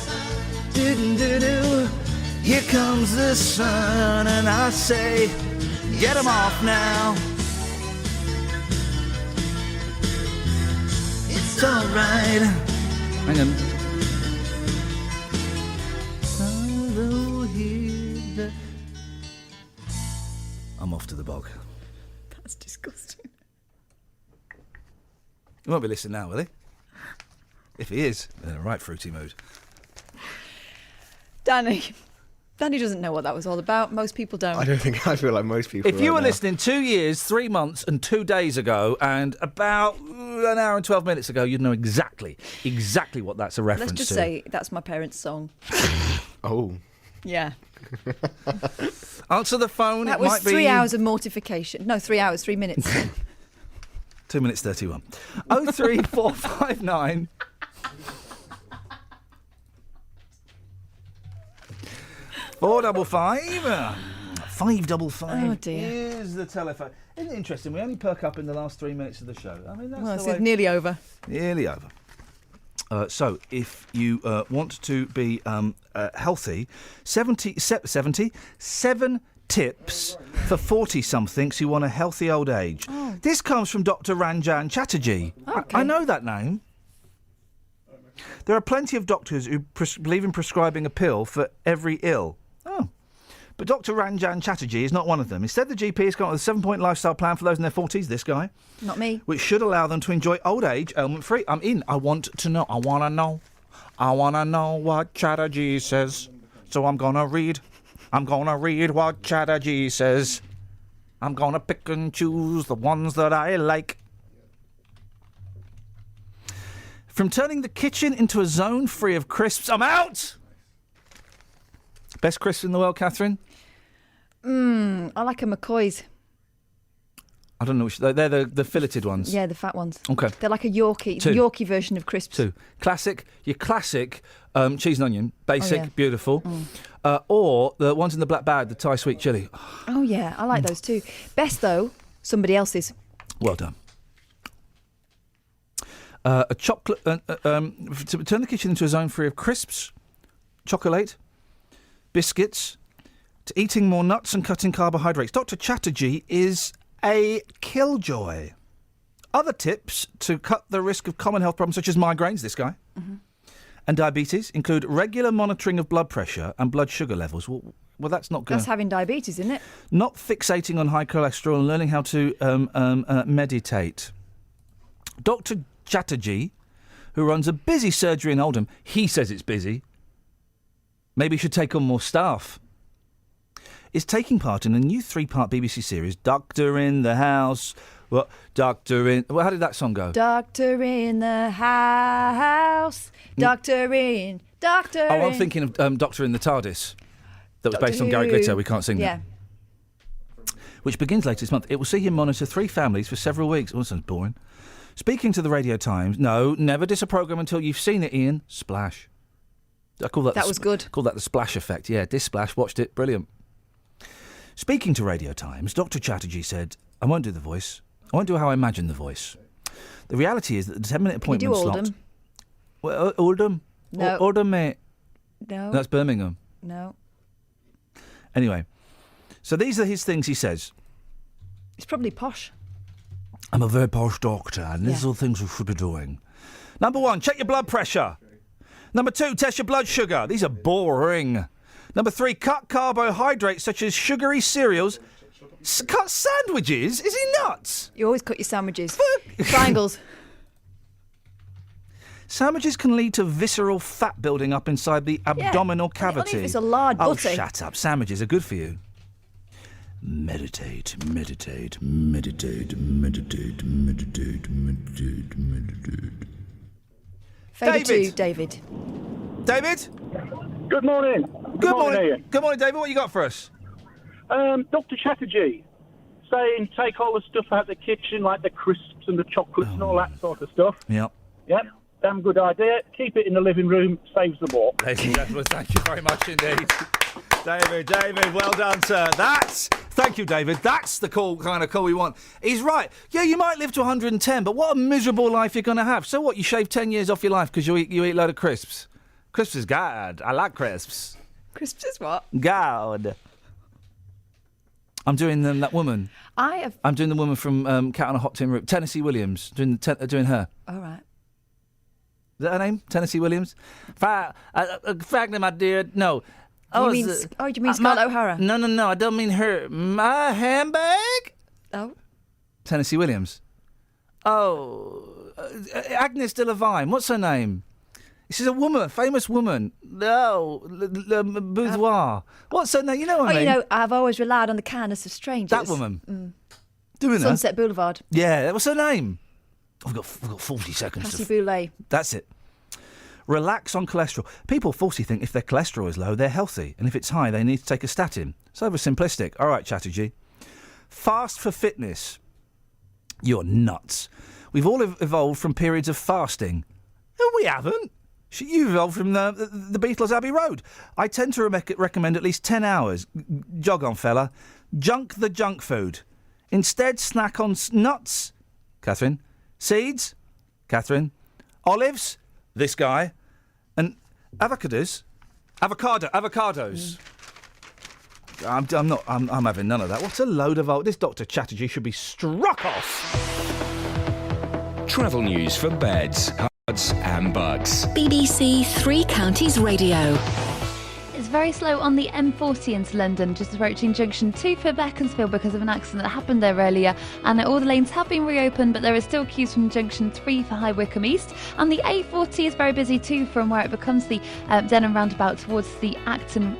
Speaker 10: Do-do-do-do. Here comes the sun, and I say, get 'em off now. it's alright. Hang on. I'm off to the bog.
Speaker 12: That's disgusting.
Speaker 10: He won't be listening now, will he? If he is, in a right fruity mood.
Speaker 12: Danny doesn't know what that was all about. Most people don't.
Speaker 19: I feel like most people.
Speaker 10: If you were listening 2 years, 3 months and 2 days ago and about an hour and 12 minutes ago, you'd know exactly what that's a reference to.
Speaker 12: Let's just say that's my parents' song.
Speaker 19: Oh.
Speaker 12: Yeah.
Speaker 10: Answer the phone.
Speaker 12: That
Speaker 10: it
Speaker 12: was
Speaker 10: might
Speaker 12: 3
Speaker 10: be...
Speaker 12: hours of mortification. No, 3 hours, 3 minutes.
Speaker 10: 2 minutes 31. 03459 455 555.
Speaker 12: Oh, dear.
Speaker 10: Here's the telephone. Isn't it interesting? We only perk up in the last 3 minutes of the show. I mean, that's
Speaker 12: Well,
Speaker 10: the
Speaker 12: it's
Speaker 10: way...
Speaker 12: nearly over.
Speaker 10: Nearly over. So, if you want to be healthy, 7 tips for 40-somethings who want a healthy old age.
Speaker 12: Oh.
Speaker 10: This comes from Dr. Ranjan Chatterjee.
Speaker 12: Okay.
Speaker 10: I know that name. There are plenty of doctors who believe in prescribing a pill for every ill. Oh. But Dr. Ranjan Chatterjee is not one of them. Instead, the GP has come up with a 7-point lifestyle plan for those in their 40s, this guy.
Speaker 12: Not me.
Speaker 10: Which should allow them to enjoy old age ailment-free. I'm in. I want to know. I want to know. I want to know what Chatterjee says. So I'm going to read. I'm going to read what Chatterjee says. I'm going to pick and choose the ones that I like. From turning the kitchen into a zone free of crisps, I'm out! Best crisps in the world, Catherine?
Speaker 12: I like a McCoy's.
Speaker 10: I don't know which. They're the filleted ones.
Speaker 12: Yeah, the fat ones.
Speaker 10: Okay.
Speaker 12: They're like a Yorkie,
Speaker 10: Two.
Speaker 12: the Yorkie version of crisps.
Speaker 10: 2. Classic. Your classic cheese and onion. Basic,
Speaker 12: Oh, yeah.
Speaker 10: beautiful. Or the ones in the black bag, the Thai sweet chilli.
Speaker 12: Oh, yeah, I like those too. Best, though, somebody else's.
Speaker 10: Well done. A chocolate. To turn the kitchen into a zone free of crisps, chocolate, biscuits, to eating more nuts and cutting carbohydrates. Dr. Chatterjee is a killjoy. Other tips to cut the risk of common health problems such as migraines, this guy, and diabetes include regular monitoring of blood pressure and blood sugar levels. Well, that's not good.
Speaker 12: That's having diabetes, isn't it?
Speaker 10: Not fixating on high cholesterol and learning how to meditate. Dr. Chatterjee, who runs a busy surgery in Oldham, he says it's busy. Maybe he should take on more staff. Is taking part in a new 3-part BBC series, Doctor in the House. What? Doctor in... Well, how did that song go?
Speaker 12: Doctor in the house. Doctor in. Doctor in.
Speaker 10: Oh, I'm thinking of Doctor in the TARDIS. That was
Speaker 12: Doctor
Speaker 10: based on Gary
Speaker 12: Who.
Speaker 10: Glitter. We can't sing
Speaker 12: Yeah.
Speaker 10: that. Which begins later this month. It will see him monitor 3 families for several weeks. Oh, sounds boring. Speaking to the Radio Times, no, never diss a programme until you've seen it, Iain. Splash. I call that
Speaker 12: That was good.
Speaker 10: Call that the splash effect. Yeah, diss splash. Watched it. Brilliant. Speaking to Radio Times, Dr. Chatterjee said, I won't do the voice. I won't do how I imagine the voice. The reality is that the 10-minute appointment
Speaker 12: Can you do
Speaker 10: slot...
Speaker 12: Oldham?
Speaker 10: Well, Oldham?
Speaker 12: No.
Speaker 10: Oldham, mate.
Speaker 12: No.
Speaker 10: That's Birmingham.
Speaker 12: No.
Speaker 10: Anyway, so these are his things he says.
Speaker 12: It's probably posh.
Speaker 10: I'm a very posh doctor, and these are the things we should be doing. Number 1, check your blood pressure. Number 2, test your blood sugar. These are boring. Number 3, cut carbohydrates such as sugary cereals. Cut sandwiches? Is he nuts?
Speaker 12: You always cut your sandwiches. Triangles.
Speaker 10: Sandwiches can lead to visceral fat building up inside the abdominal cavity.
Speaker 12: Only if it's a large butty.
Speaker 10: Oh, shut up. Sandwiches are good for you. Meditate, meditate, meditate, meditate, meditate, meditate, meditate.
Speaker 12: Favour 2, David.
Speaker 10: David?
Speaker 20: Good morning.
Speaker 10: Good morning.
Speaker 20: Iain.
Speaker 10: Good morning, David. What you got for us?
Speaker 20: Dr. Chatterjee saying take all the stuff out of the kitchen, like the crisps and the chocolates and all that sort of stuff.
Speaker 10: Yep.
Speaker 20: Yep. Damn good idea. Keep it in the living room. Saves the war.
Speaker 10: Ladies and gentlemen, thank you very much indeed. David, well done, sir. Thank you, David. That's the kind of call we want. He's right. Yeah, you might live to 110, but what a miserable life you're going to have. So what, you shave 10 years off your life because you eat a load of crisps? Crisps is good. I like crisps.
Speaker 12: Crisps is what?
Speaker 10: God. I'm doing that woman. I'm doing the woman from Cat on a Hot Tin Roof. Tennessee Williams. Doing her.
Speaker 12: All right.
Speaker 10: that her name? Tennessee Williams? Frankly, my dear, no.
Speaker 12: Do you mean Scarlett O'Hara?
Speaker 10: No, I don't mean her. My handbag?
Speaker 12: Oh.
Speaker 10: Tennessee Williams. Oh, Agnes de Levine. What's her name? She's a woman, famous woman. No, Boudoir. What's her name? You know what I mean?
Speaker 12: You know, I've always relied on the kindness of strangers.
Speaker 10: That woman. Doing that.
Speaker 12: Sunset Boulevard.
Speaker 10: Yeah, what's her name? We've got 40 seconds.
Speaker 12: Cassie Boulay.
Speaker 10: That's it. Relax on cholesterol. People falsely think if their cholesterol is low, they're healthy. And if it's high, they need to take a statin. It's oversimplistic. All right, Chatterjee. Fast for fitness. You're nuts. We've all evolved from periods of fasting. No, we haven't. You evolved from the Beatles' Abbey Road. I tend to recommend at least 10 hours. Jog on, fella. Junk the junk food. Instead, snack on nuts. Catherine. Seeds. Catherine. Olives. This guy. And avocados. Avocados. I'm having none of that. What a load of this Dr. Chatterjee should be struck off.
Speaker 11: Travel news for beds, cards and bugs.
Speaker 13: BBC Three Counties Radio.
Speaker 14: It's very slow on the M40 into London, just approaching junction 2 for Beaconsfield because of an accident that happened there earlier. And all the lanes have been reopened, but there are still queues from junction 3 for High Wycombe East. And the A40 is very busy too from where it becomes the Denham roundabout towards the Acton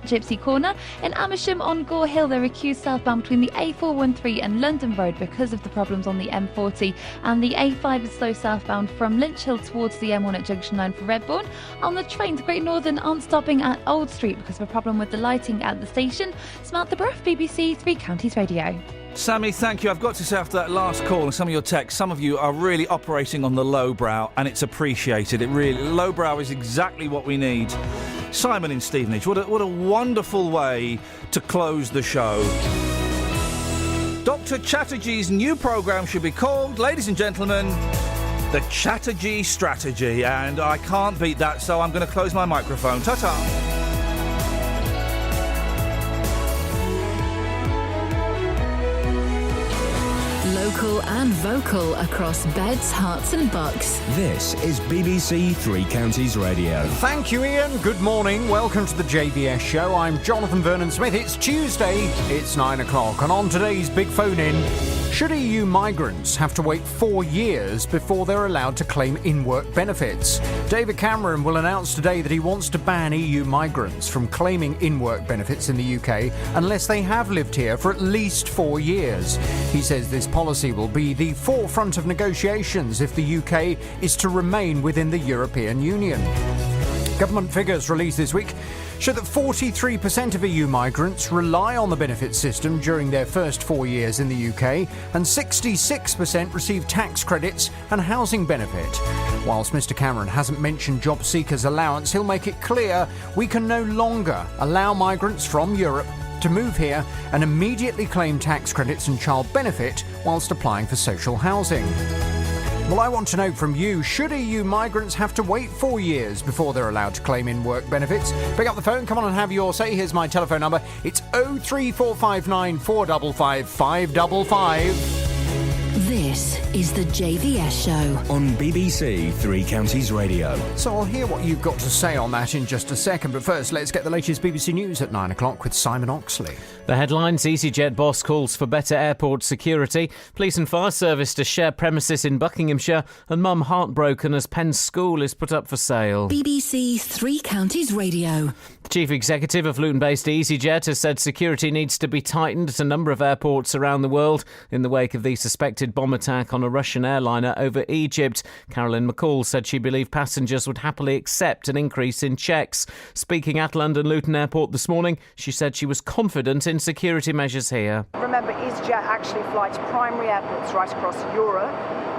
Speaker 14: Gypsy Corner. In Amersham on Gore Hill, there are queues southbound between the A413 and London Road because of the problems on the M40, and the A5 is slow southbound from Lynch Hill towards the M1 at junction 9 for Redbourne. On the train, the Great Northern aren't stopping at Old Street because of a problem with the lighting at the station. Samantha Bruff, BBC Three Counties Radio.
Speaker 10: Sammy, thank you. I've got to say, after that last call and some of your texts, some of you are really operating on the lowbrow, and it's appreciated. It really, lowbrow is exactly what we need. Simon in Stevenage, what a wonderful way to close the show. Dr. Chatterjee's new programme should be called, ladies and gentlemen, The Chatterjee Strategy, and I can't beat that, so I'm going to close my microphone. Ta-ta.
Speaker 13: Local and vocal across beds, hearts and bucks.
Speaker 11: This is BBC Three Counties Radio.
Speaker 2: Thank you, Iain. Good morning. Welcome to the JVS show. I'm Jonathan Vernon-Smith. It's Tuesday. It's 9 o'clock. And on today's Big Phone In, should EU migrants have to wait 4 years before they're allowed to claim in-work benefits? David Cameron will announce today that he wants to ban EU migrants from claiming in-work benefits in the UK unless they have lived here for at least 4 years. He says this policy will be the forefront of negotiations if the UK is to remain within the European Union. Government figures released this week show that 43% of EU migrants rely on the benefit system during their first 4 years in the UK, and 66% receive tax credits and housing benefit. Whilst Mr Cameron hasn't mentioned job seekers' allowance, he'll make it clear we can no longer allow migrants from Europe to move here and immediately claim tax credits and child benefit whilst applying for social housing. Well, I want to know from you, should EU migrants have to wait 4 years before they're allowed to claim in-work benefits? Pick up the phone, come on and have your say. Here's my telephone number. It's 03459 455 555.
Speaker 13: This is the JVS show
Speaker 11: on BBC Three Counties Radio.
Speaker 2: So I'll hear what you've got to say on that in just a second, but first let's get the latest BBC News at 9 o'clock with Simon Oxley.
Speaker 1: The headlines: EasyJet boss calls for better airport security, police and fire service to share premises in Buckinghamshire, and mum heartbroken as Penn's school is put up for sale.
Speaker 13: BBC Three Counties Radio.
Speaker 1: The chief executive of Luton-based EasyJet has said security needs to be tightened at a number of airports around the world in the wake of the suspected bomb attack on a Russian airliner over Egypt. Carolyn McCall said she believed passengers would happily accept an increase in checks. Speaking at London Luton Airport this morning, she said she was confident in security measures here.
Speaker 16: Remember, EasyJet actually fly to primary airports right across Europe,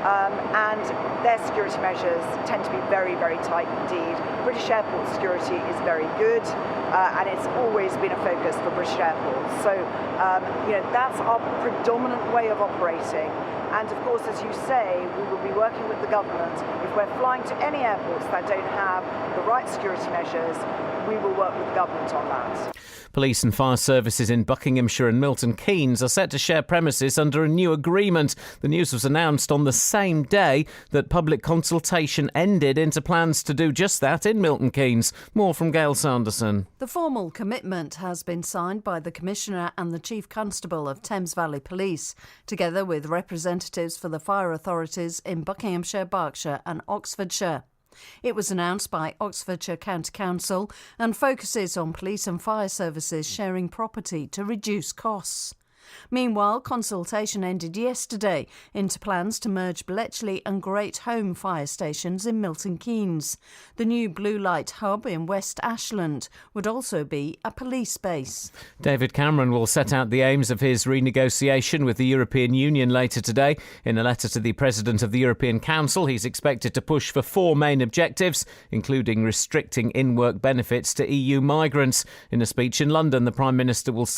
Speaker 16: and their security measures tend to be very, very tight indeed. British airport security is very good, and it's always been a focus for British airports. So, that's our predominant way of operating. And of course, as you say, we will be working with the government. If we're flying to any airports that don't have the right security measures, we will work with the government on that.
Speaker 1: Police and fire services in Buckinghamshire and Milton Keynes are set to share premises under a new agreement. The news was announced on the same day that public consultation ended into plans to do just that in Milton Keynes. More from Gail Sanderson.
Speaker 4: The formal commitment has been signed by the Commissioner and the Chief Constable of Thames Valley Police, together with representatives for the fire authorities in Buckinghamshire, Berkshire and Oxfordshire. It was announced by Oxfordshire County Council and focuses on police and fire services sharing property to reduce costs. Meanwhile, consultation ended yesterday into plans to merge Bletchley and Great Home fire stations in Milton Keynes. The new Blue Light Hub in West Ashland would also be a police base.
Speaker 1: David Cameron will set out the aims of his renegotiation with the European Union later today. In a letter to the President of the European Council, he's expected to push for 4 main objectives, including restricting in-work benefits to EU migrants. In a speech in London, the Prime Minister will say